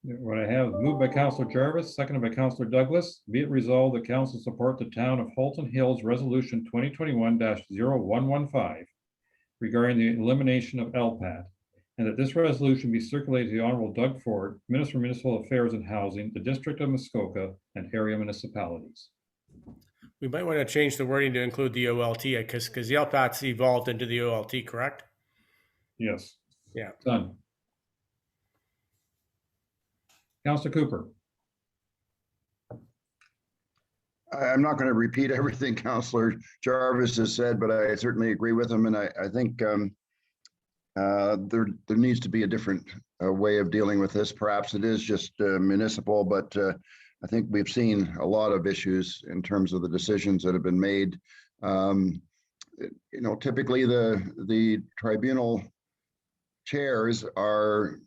What I have moved by Councillor Jarvis, seconded by Councillor Douglas. Be it resolved that council support the town of Halton Hills Resolution 2021-0115 regarding the elimination of LPAT, and that this resolution be circulated to the Honorable Doug Ford, Minister of Municipal Affairs and Housing, the District of Muskoka, and area municipalities. We might want to change the wording to include the OLT because the LPAT's evolved into the OLT, correct? Yes. Yeah. Done. Councillor Cooper. I'm not going to repeat everything Councillor Jarvis has said, but I certainly agree with him. And I think there needs to be a different way of dealing with this. Perhaps it is just municipal, but I think we've seen a lot of issues in terms of the decisions that have been made. Typically the tribunal chairs are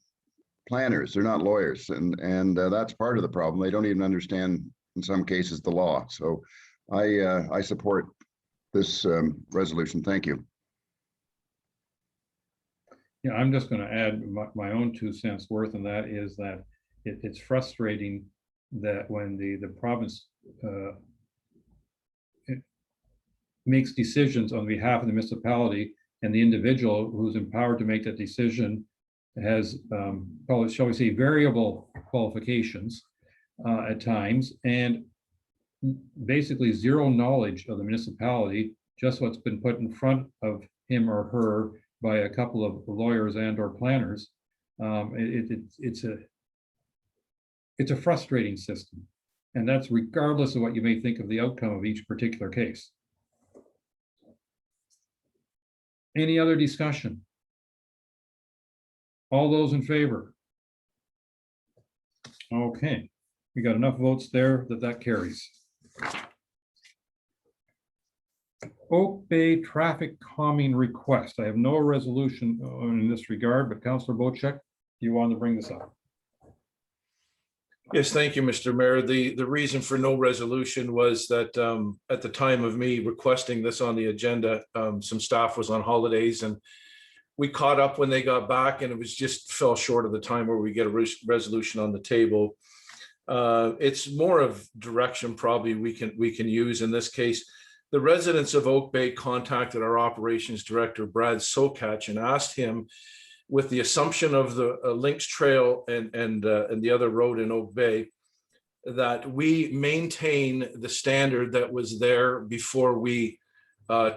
planners, they're not lawyers, and that's part of the problem. They don't even understand in some cases the law. So I support this resolution. Thank you. Yeah, I'm just going to add my own 2 cents worth, and that is that it's frustrating that when the province makes decisions on behalf of the municipality, and the individual who's empowered to make that decision has, shall we say, variable qualifications at times, and basically zero knowledge of the municipality, just what's been put in front of him or her by a couple of lawyers and or planners. It's a frustrating system, and that's regardless of what you may think of the outcome of each particular case. Any other discussion? All those in favor? Okay, we got enough votes there that carries. Oak Bay traffic calming request. I have no resolution in this regard, but Councillor Bocek, you want to bring this up? Yes, thank you, Mr. Mayor. The reason for no resolution was that at the time of me requesting this on the agenda, some staff was on holidays and we caught up when they got back, and it was just fell short of the time where we get a resolution on the table. It's more of direction probably we can use in this case. The residents of Oak Bay contacted our operations director, Brad Sokach, and asked him, with the assumption of the Lynx Trail and the other road in Oak Bay, that we maintain the standard that was there before we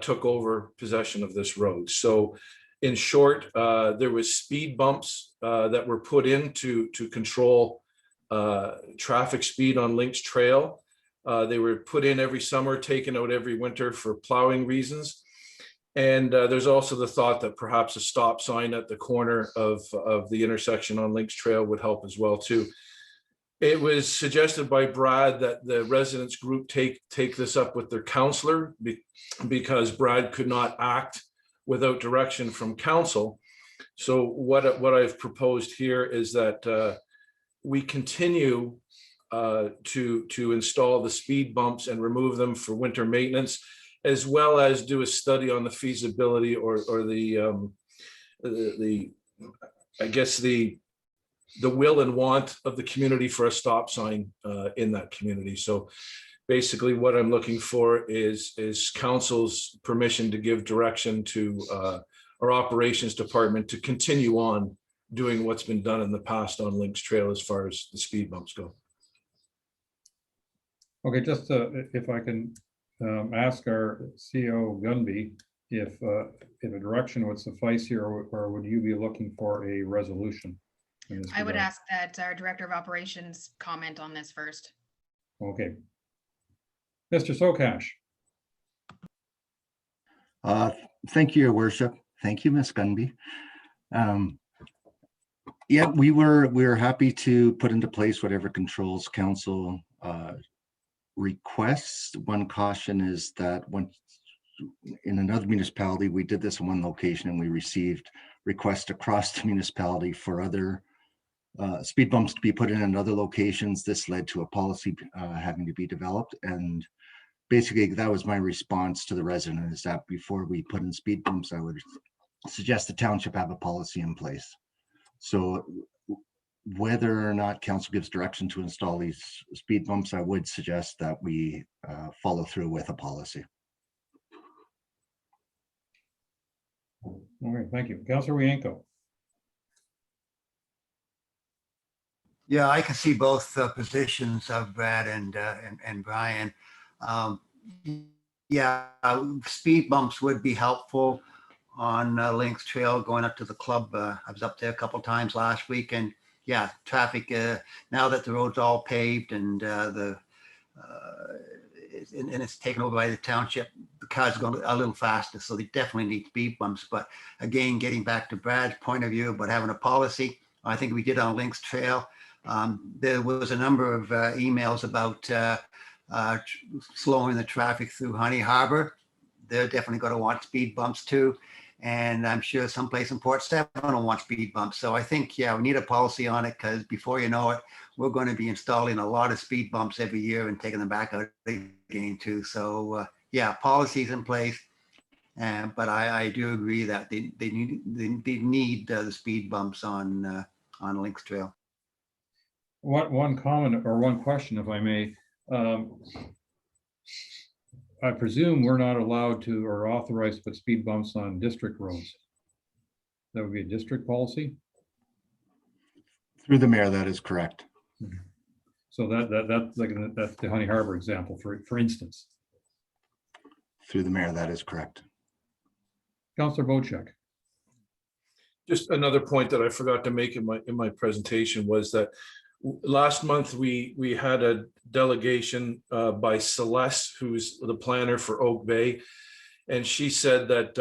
took over possession of this road. So in short, there was speed bumps that were put in to control traffic speed on Lynx Trail. They were put in every summer, taken out every winter for plowing reasons. And there's also the thought that perhaps a stop sign at the corner of the intersection on Lynx Trail would help as well too. It was suggested by Brad that the residents group take this up with their counselor because Brad could not act without direction from council. So what I've proposed here is that we continue to install the speed bumps and remove them for winter maintenance, as well as do a study on the feasibility or the I guess the will and want of the community for a stop sign in that community. So basically what I'm looking for is council's permission to give direction to our operations department to continue on doing what's been done in the past on Lynx Trail as far as the speed bumps go. Okay, just if I can ask our CEO Gunby if a direction would suffice here, or would you be looking for a resolution? I would ask that our Director of Operations comment on this first. Okay. Mr. Sokach. Thank you, Your Worship. Thank you, Ms. Gunby. Yeah, we were happy to put into place whatever controls council requests. One caution is that when in another municipality, we did this in one location and we received requests across the municipality for other speed bumps to be put in other locations. This led to a policy having to be developed. And basically that was my response to the resident, is that before we put in speed bumps, I would suggest the township have a policy in place. So whether or not council gives direction to install these speed bumps, I would suggest that we follow through with a policy. All right, thank you. Councilor Wienko. Yeah, I can see both positions of Brad and Brian. Yeah, speed bumps would be helpful on Lynx Trail going up to the club. I was up there a couple of times last week, and yeah, traffic now that the road's all paved and it's taken over by the township, the cars go a little faster, so they definitely need speed bumps. But again, getting back to Brad's point of view about having a policy, I think we did on Lynx Trail. There was a number of emails about slowing the traffic through Honey Harbor. They're definitely going to want speed bumps too. And I'm sure someplace in Port 7 will want speed bumps. So I think, yeah, we need a policy on it, because before you know it, we're going to be installing a lot of speed bumps every year and taking them back out again too. So yeah, policies in place. But I do agree that they need the speed bumps on Lynx Trail. One comment or one question, if I may. I presume we're not allowed to or authorized to put speed bumps on district roads. That would be a district policy? Through the mayor, that is correct. So that's the Honey Harbor example, for instance. Through the mayor, that is correct. Councilor Wojcik. Just another point that I forgot to make in my presentation was that last month we had a delegation by Celeste, who's the planner for Oak Bay, and she said that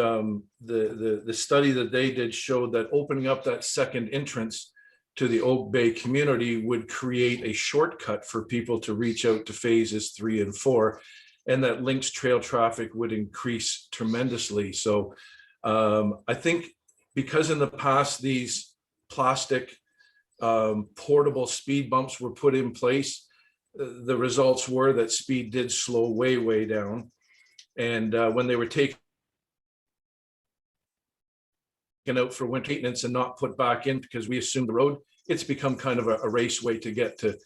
the study that they did showed that opening up that second entrance to the Oak Bay community would create a shortcut for people to reach out to phases 3 and 4, and that Lynx Trail traffic would increase tremendously. So I think because in the past these plastic portable speed bumps were put in place, the results were that speed did slow way, way down. And when they were taken out for winter maintenance and not put back in because we assumed the road, it's become kind of a raceway to get to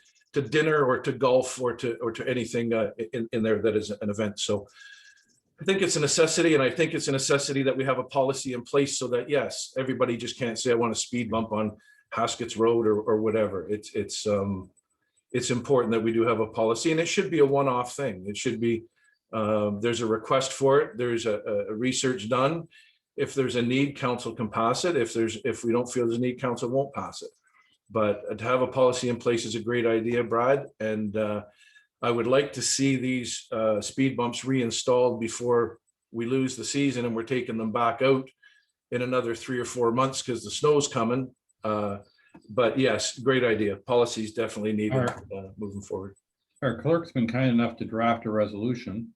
dinner or to golf or to anything in there that is an event. So I think it's a necessity, and I think it's a necessity that we have a policy in place so that, yes, everybody just can't say I want a speed bump on Haskets Road or whatever. It's important that we do have a policy, and it should be a one-off thing. It should be there's a request for it. There's a research done. If there's a need, council can pass it. If we don't feel there's a need, council won't pass it. But to have a policy in place is a great idea, Brad. And I would like to see these speed bumps reinstalled before we lose the season and we're taking them back out in another 3 or 4 months because the snow's coming. But yes, great idea. Policy is definitely needed moving forward. Our clerk's been kind enough to draft a resolution,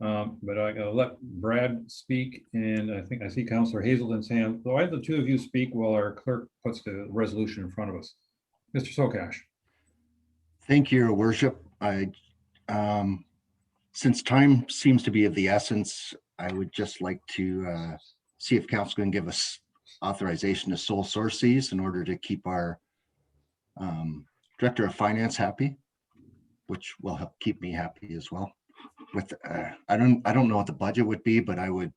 but I gotta let Brad speak, and I think I see Councillor Hazelton's hand. So I have the two of you speak while our clerk puts the resolution in front of us. Mr. Sokash. Thank you, Your Worship. Since time seems to be of the essence, I would just like to see if council can give us authorization to sole source these in order to keep our Director of Finance happy, which will help keep me happy as well. With I don't know what the budget would be, but I don't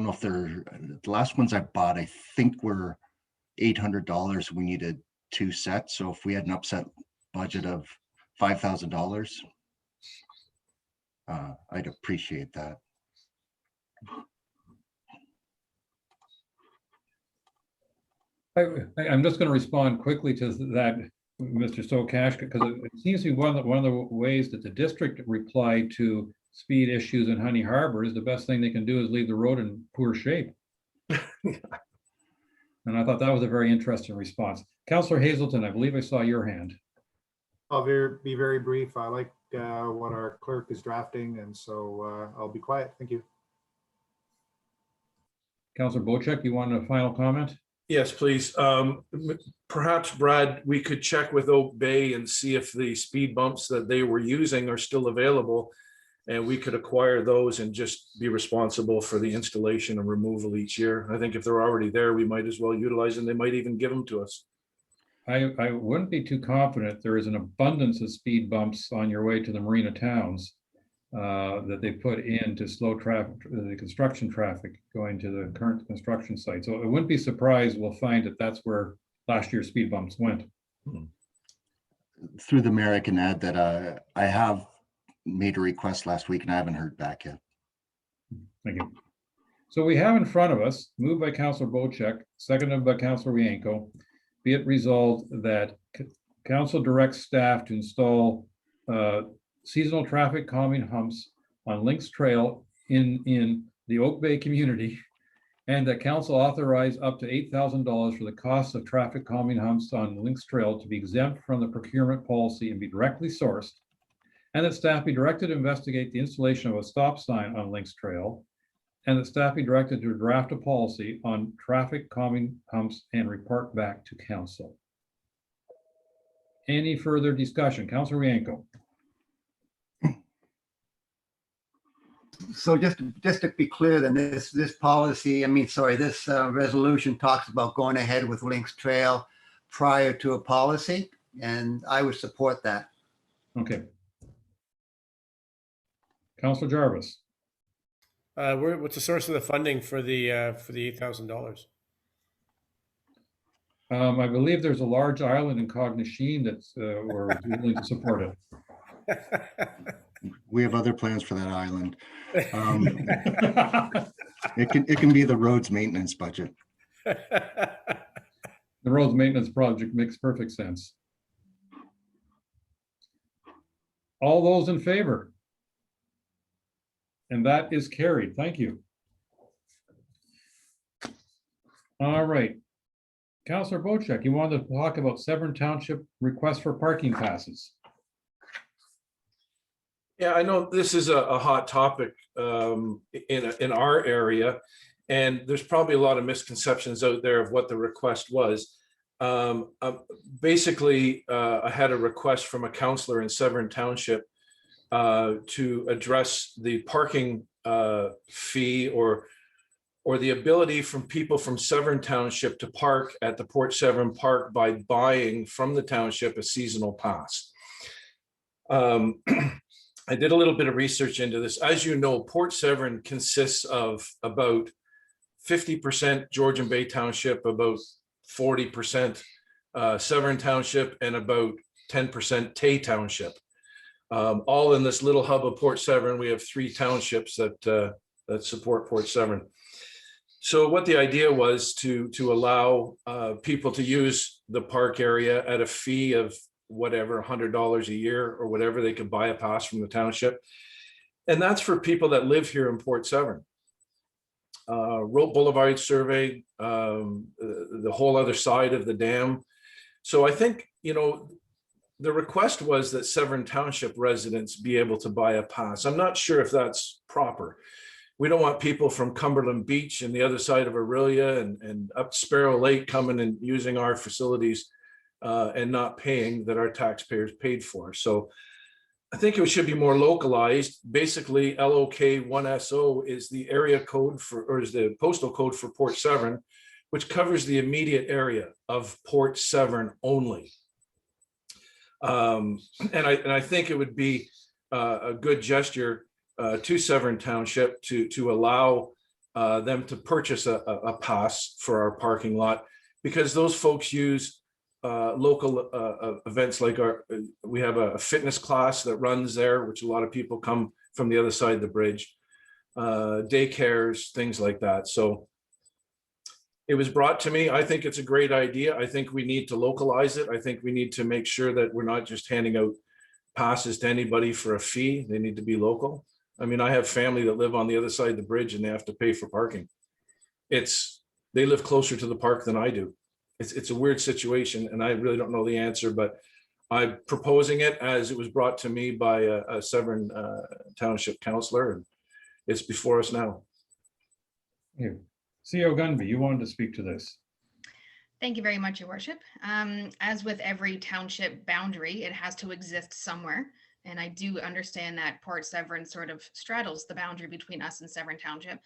know if they're the last ones I bought, I think were $800. We needed 2 sets. So if we had an upset budget of $5,000, I'd appreciate that. I'm just going to respond quickly to that, Mr. Sokash, because it seems to be one of the ways that the district replied to speed issues in Honey Harbor is the best thing they can do is leave the road in poor shape. And I thought that was a very interesting response. Councillor Hazelton, I believe I saw your hand. I'll be very brief. I like what our clerk is drafting, and so I'll be quiet. Thank you. Councillor Bocek, you wanted a final comment? Yes, please. Perhaps, Brad, we could check with Oak Bay and see if the speed bumps that they were using are still available, and we could acquire those and just be responsible for the installation and removal each year. I think if they're already there, we might as well utilize them. They might even give them to us. I wouldn't be too confident. There is an abundance of speed bumps on your way to the Marina Towns that they put in to slow traffic, the construction traffic going to the current construction site. So I wouldn't be surprised we'll find that that's where last year's speed bumps went. Through the mayor, I can add that I have made a request last week and I haven't heard back yet. Thank you. So we have in front of us, moved by Councillor Bocek, seconded by Councillor Wienko, be it resolved that council directs staff to install seasonal traffic calming humps on Lynx Trail in the Oak Bay community, and that council authorize up to $8,000 for the cost of traffic calming humps on Lynx Trail to be exempt from the procurement policy and be directly sourced, and that staff be directed to investigate the installation of a stop sign on Lynx Trail, and that staff be directed to draft a policy on traffic calming humps and report back to council. Any further discussion? Councillor Wienko. So just to be clear, then this policy, this resolution talks about going ahead with Lynx Trail prior to a policy, and I would support that. Okay. Councillor Jarvis. What's the source of the funding for the $8,000? I believe there's a large island in Cognisheen that's we're willing to support it. We have other plans for that island. It can be the roads maintenance budget. The roads maintenance project makes perfect sense. All those in favor? And that is carried. Thank you. All right. Councillor Bocek, you wanted to talk about Severn Township request for parking passes. Yeah, I know this is a hot topic in our area, and there's probably a lot of misconceptions out there of what the request was. Basically, I had a request from a counselor in Severn Township to address the parking fee or the ability from people from Severn Township to park at the Port Severn Park by buying from the township a seasonal pass. I did a little bit of research into this. As you know, Port Severn consists of about 50% Georgian Bay Township, about 40% Severn Township, and about 10% Tay Township. All in this little hub of Port Severn. We have 3 townships that support Port Severn. So what the idea was to allow people to use the park area at a fee of whatever, $100 a year or whatever. They could buy a pass from the township. And that's for people that live here in Port Severn. Rope Boulevard survey, the whole other side of the dam. So I think, you know, the request was that Severn Township residents be able to buy a pass. I'm not sure if that's proper. We don't want people from Cumberland Beach and the other side of Aurelia and up Sparrow Lake coming and using our facilities and not paying that our taxpayers paid for. So I think it should be more localized. Basically, LOK 1SO is the area code for, or is the postal code for Port Severn, which covers the immediate area of Port Severn only. And I think it would be a good gesture to Severn Township to allow them to purchase a pass for our parking lot, because those folks use local events like we have a fitness class that runs there, which a lot of people come from the other side of the bridge, daycares, things like that. So it was brought to me. I think it's a great idea. I think we need to localize it. I think we need to make sure that we're not just handing out passes to anybody for a fee. They need to be local. I mean, I have family that live on the other side of the bridge and they have to pay for parking. They live closer to the park than I do. It's a weird situation, and I really don't know the answer, but I'm proposing it as it was brought to me by a Severn Township councillor, and it's before us now. Thank you. CO Gunby, you wanted to speak to this. Thank you very much, Your Worship. As with every township boundary, it has to exist somewhere. And I do understand that Port Severn sort of straddles the boundary between us and Severn Township.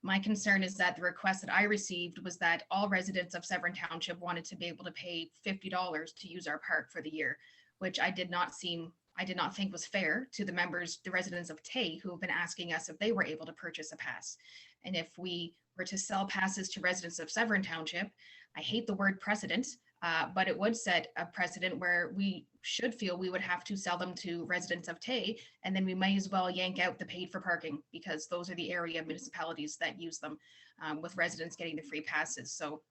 My concern is that the request that I received was that all residents of Severn Township wanted to be able to pay $50 to use our park for the year, which I did not think was fair to the residents of Tay, who have been asking us if they were able to purchase a pass. And if we were to sell passes to residents of Severn Township, I hate the word precedent, but it would set a precedent where we should feel we would have to sell them to residents of Tay, and then we may as well yank out the paid for parking, because those are the area municipalities that use them, with residents getting the free passes. So,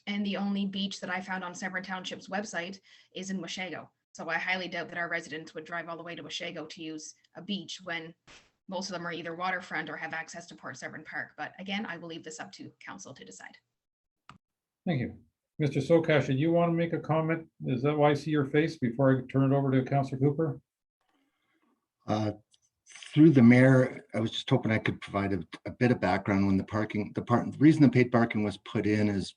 and the only beach that I found on Severn Township's website is in Washago. So I highly doubt that our residents would drive all the way to Washago to use a beach when most of them are either waterfront or have access to Port Severn Park. But again, I will leave this up to council to decide. Thank you. Mr. Sokash, did you want to make a comment? Is that why I see your face before I turn it over to Councillor Cooper? Through the mayor, I was just hoping I could provide a bit of background when the reason the paid parking was put in is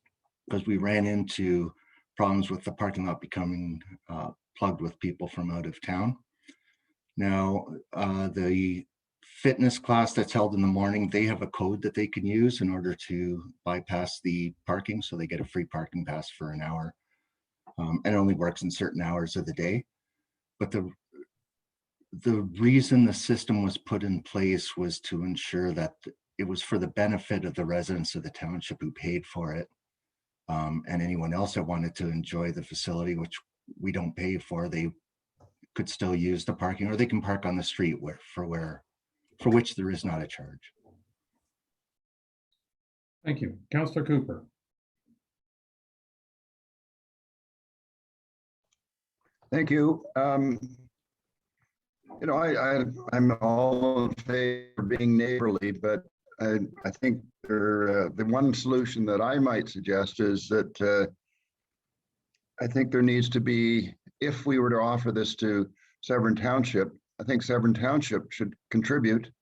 because we ran into problems with the parking lot becoming plugged with people from out of town. Now, the fitness class that's held in the morning, they have a code that they can use in order to bypass the parking, so they get a free parking pass for an hour, and it only works in certain hours of the day. But the reason the system was put in place was to ensure that it was for the benefit of the residents of the township who paid for it, and anyone else that wanted to enjoy the facility, which we don't pay for, they could still use the parking, or they can park on the street for which there is not a charge. Thank you. Councillor Cooper. Thank you. You know, I'm all in favor of being neighborly, but I think the one solution that I might suggest is that I think there needs to be, if we were to offer this to Severn Township, I think Severn Township should contribute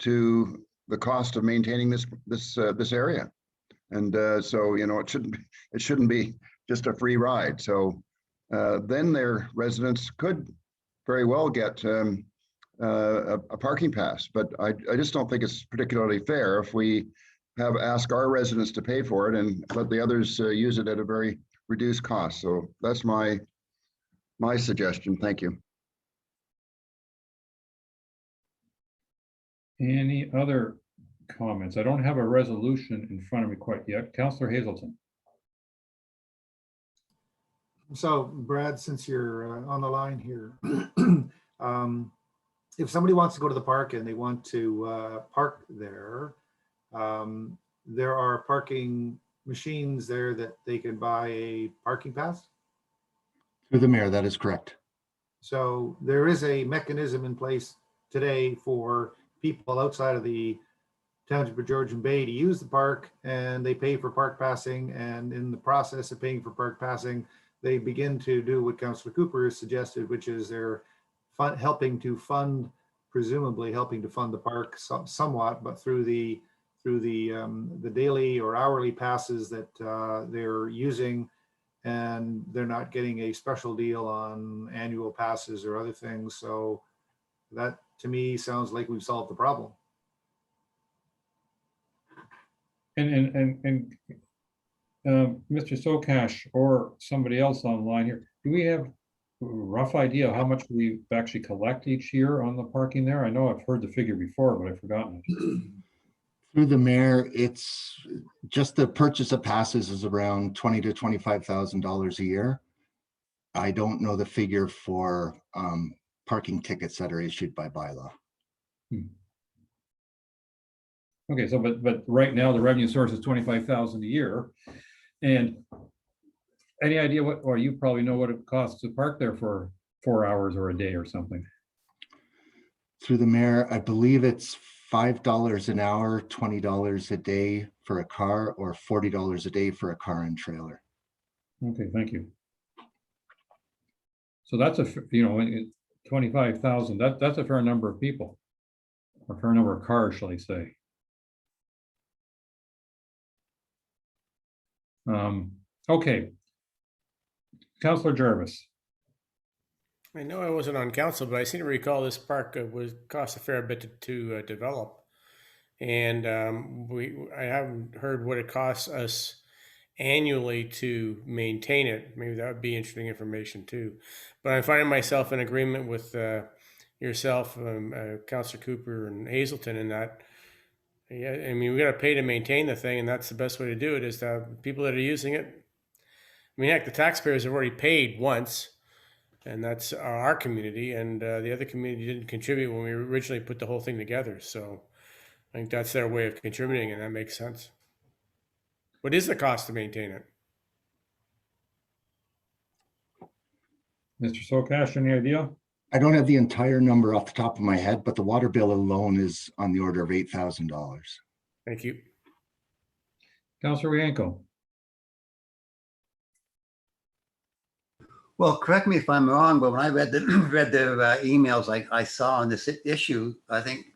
to the cost of maintaining this area. And so, you know, it shouldn't be just a free ride. So then their residents could very well get a parking pass. But I just don't think it's particularly fair if we ask our residents to pay for it and let the others use it at a very reduced cost. So that's my suggestion. Thank you. Any other comments? I don't have a resolution in front of me quite yet. Councillor Hazelton. So Brad, since you're on the line here, if somebody wants to go to the park and they want to park there, there are parking machines there that they can buy a parking pass. Through the mayor, that is correct. So there is a mechanism in place today for people outside of the Township of Georgian Bay to use the park, and they pay for park passing. And in the process of paying for park passing, they begin to do what Councillor Cooper has suggested, which is they're presumably helping to fund the park somewhat, but through the daily or hourly passes that they're using, and they're not getting a special deal on annual passes or other things. So that to me sounds like we've solved the problem. And Mr. Sokash or somebody else online here, do we have a rough idea how much we actually collect each year on the parking there? I know I've heard the figure before, but I've forgotten it. Through the mayor, it's just the purchase of passes is around $20,000 to $25,000 a year. I don't know the figure for parking tickets that are issued by bylaw. Okay, so but right now the revenue source is 25,000 a year, and any idea what, or you probably know what it costs to park there for 4 hours or a day or something? Through the mayor, I believe it's $5 an hour, $20 a day for a car, or $40 a day for a car and trailer. Okay, thank you. So that's a, 25,000, that's a fair number of people, or a fair number of cars, shall I say. Okay. Councillor Jarvis. I know I wasn't on council, but I seem to recall this park cost a fair bit to develop, and I haven't heard what it costs us annually to maintain it. Maybe that would be interesting information too. But I'm finding myself in agreement with yourself, Councillor Cooper and Hazelton, in that. Yeah, I mean, we got to pay to maintain the thing, and that's the best way to do it, is to have people that are using it. I mean, heck, the taxpayers have already paid once, and that's our community, and the other community didn't contribute when we originally put the whole thing together. So I think that's their way of contributing, and that makes sense. What is the cost to maintain it? Mr. Sokash, any idea? I don't have the entire number off the top of my head, but the water bill alone is on the order of $8,000. Thank you. Councillor Yanko. Well, correct me if I'm wrong, but when I read the emails I saw on this issue, I think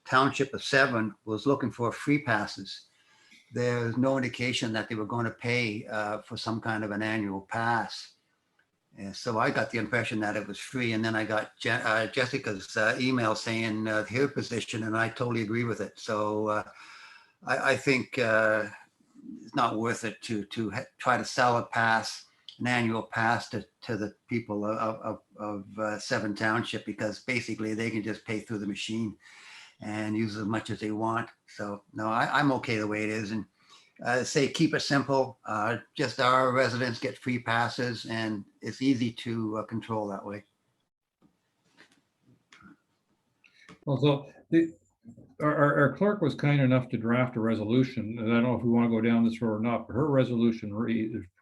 Township of 7 was looking for free passes. There's no indication that they were going to pay for some kind of an annual pass. And so I got the impression that it was free, and then I got Jessica's email saying her position, and I totally agree with it. So I think it's not worth it to try to sell a pass, an annual pass to the people of 7 Township, because basically they can just pay through the machine and use as much as they want. So no, I'm okay the way it is, and say keep it simple. Just our residents get free passes, and it's easy to control that way. Well, so our clerk was kind enough to draft a resolution, and I don't know if we want to go down this road or not, but her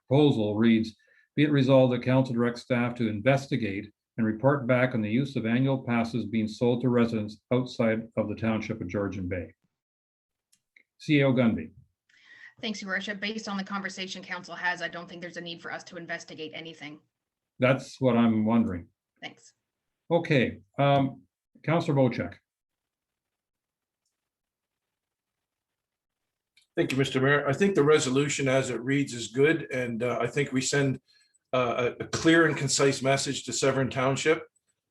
proposal reads, be it resolved that council directs staff to investigate and report back on the use of annual passes being sold to residents outside of the Township of Georgian Bay. CEO Gunby. Thanks, Your Worship. Based on the conversation council has, I don't think there's a need for us to investigate anything. That's what I'm wondering. Thanks. Okay, Councillor Bocek. Thank you, Mr. Mayor. I think the resolution as it reads is good, and I think we send a clear and concise message to Severn Township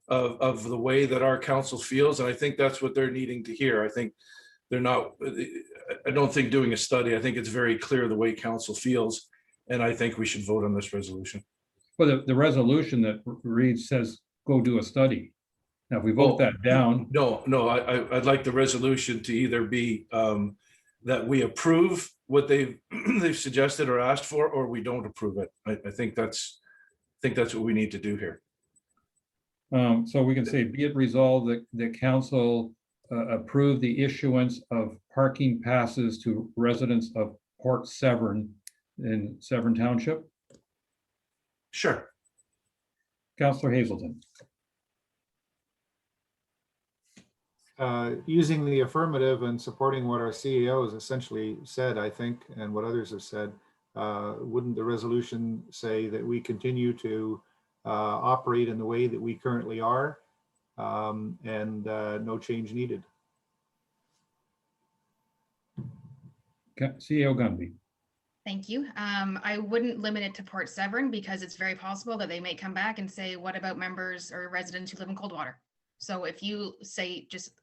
of the way that our council feels, and I think that's what they're needing to hear. I think they're not, I don't think doing a study, I think it's very clear the way council feels, and I think we should vote on this resolution. Well, the resolution that reads says, go do a study. Now, if we vote that down. No, I'd like the resolution to either be that we approve what they've suggested or asked for, or we don't approve it. I think that's what we need to do here. So we can say, be it resolved that the council approve the issuance of parking passes to residents of Port Severn in Severn Township. Sure. Councillor Hazelton. Using the affirmative and supporting what our CEO has essentially said, I think, and what others have said, wouldn't the resolution say that we continue to operate in the way that we currently are, and no change needed? CEO Gunby. Thank you. I wouldn't limit it to Port Severn because it's very possible that they may come back and say, what about members or residents who live in Coldwater? So if you say, just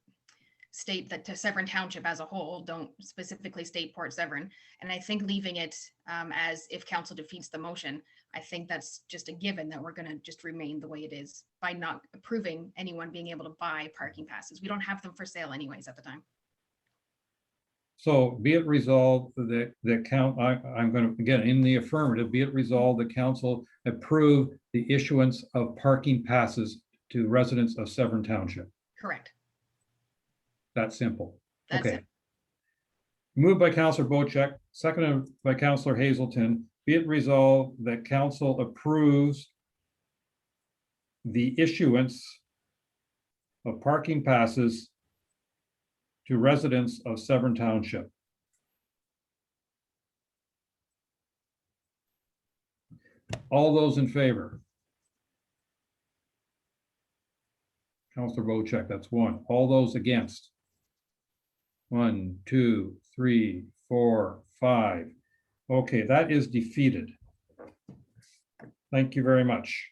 state that to Severn Township as a whole, don't specifically state Port Severn. And I think leaving it as if council defeats the motion, I think that's just a given that we're going to just remain the way it is by not approving anyone being able to buy parking passes. We don't have them for sale anyways at the time. So be it resolved that I'm going to, again, in the affirmative, be it resolved the council approve the issuance of parking passes to residents of Severn Township. Correct. That's simple. That's okay. it. Moved by Councillor Bocheck, seconded by Councillor Hazelton. Be it resolved that council approves the issuance of parking passes to residents of Severn Township. All those in favor? Councillor Bocheck, that's one. All those against? 1, 2, 3, 4, 5. Okay, that is defeated. Thank you very much.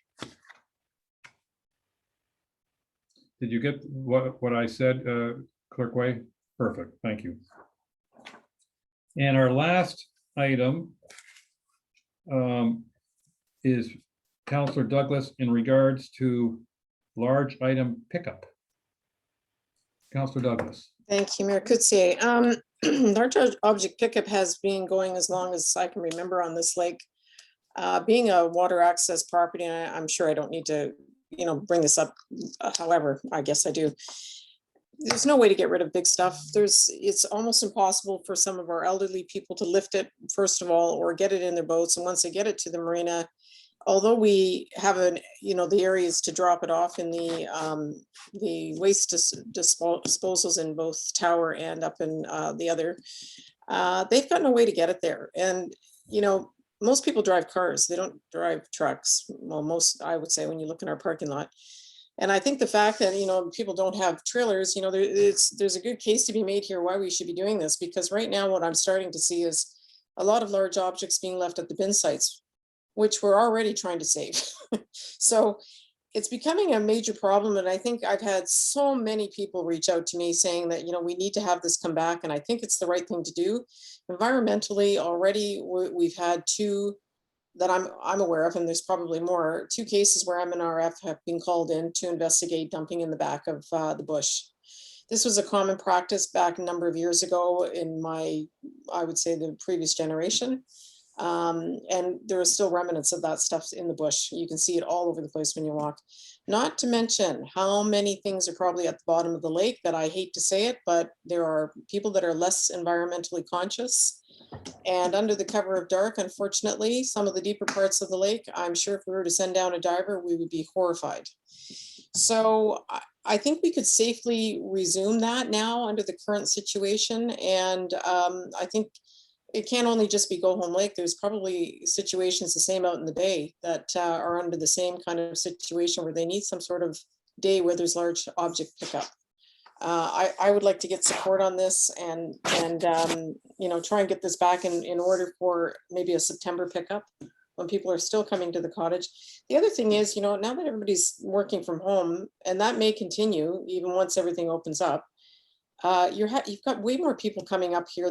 Did you get what I said, Clerk Way? Perfect, thank you. And our last item is Councillor Douglas in regards to large item pickup. Councillor Douglas. Thank you, Mayor Coetzee. Large object pickup has been going as long as I can remember on this lake. Being a water access property, and I'm sure I don't need to, bring this up. However, I guess I do. There's no way to get rid of big stuff. It's almost impossible for some of our elderly people to lift it, first of all, or get it in their boats. And once they get it to the marina, although we have the areas to drop it off in the waste disposals in both Tower and up in the other, they've got no way to get it there. And, most people drive cars, they don't drive trucks. Well, most, I would say, when you look in our parking lot. And I think the fact that, people don't have trailers, there's a good case to be made here why we should be doing this, because right now what I'm starting to see is a lot of large objects being left at the bin sites, which we're already trying to save. So it's becoming a major problem. And I think I've had so many people reach out to me saying that, we need to have this come back. And I think it's the right thing to do. Environmentally, already we've had 2 that I'm aware of, and there's probably more, 2 cases where MNRF have been called in to investigate dumping in the back of the bush. This was a common practice back a number of years ago in I would say the previous generation. And there are still remnants of that stuff in the bush. You can see it all over the place when you walk. Not to mention how many things are probably at the bottom of the lake that I hate to say it, but there are people that are less environmentally conscious. And under the cover of dark, unfortunately, some of the deeper parts of the lake, I'm sure if we were to send down a diver, we would be horrified. So I think we could safely resume that now under the current situation. And I think it can't only just be Go Home Lake. There's probably situations the same out in the bay that are under the same kind of situation where they need some sort of day where there's large object pickup. I would like to get support on this and you know, try and get this back in order for maybe a September pickup when people are still coming to the cottage. The other thing is, you know, now that everybody's working from home, and that may continue even once everything opens up, you've got way more people coming up here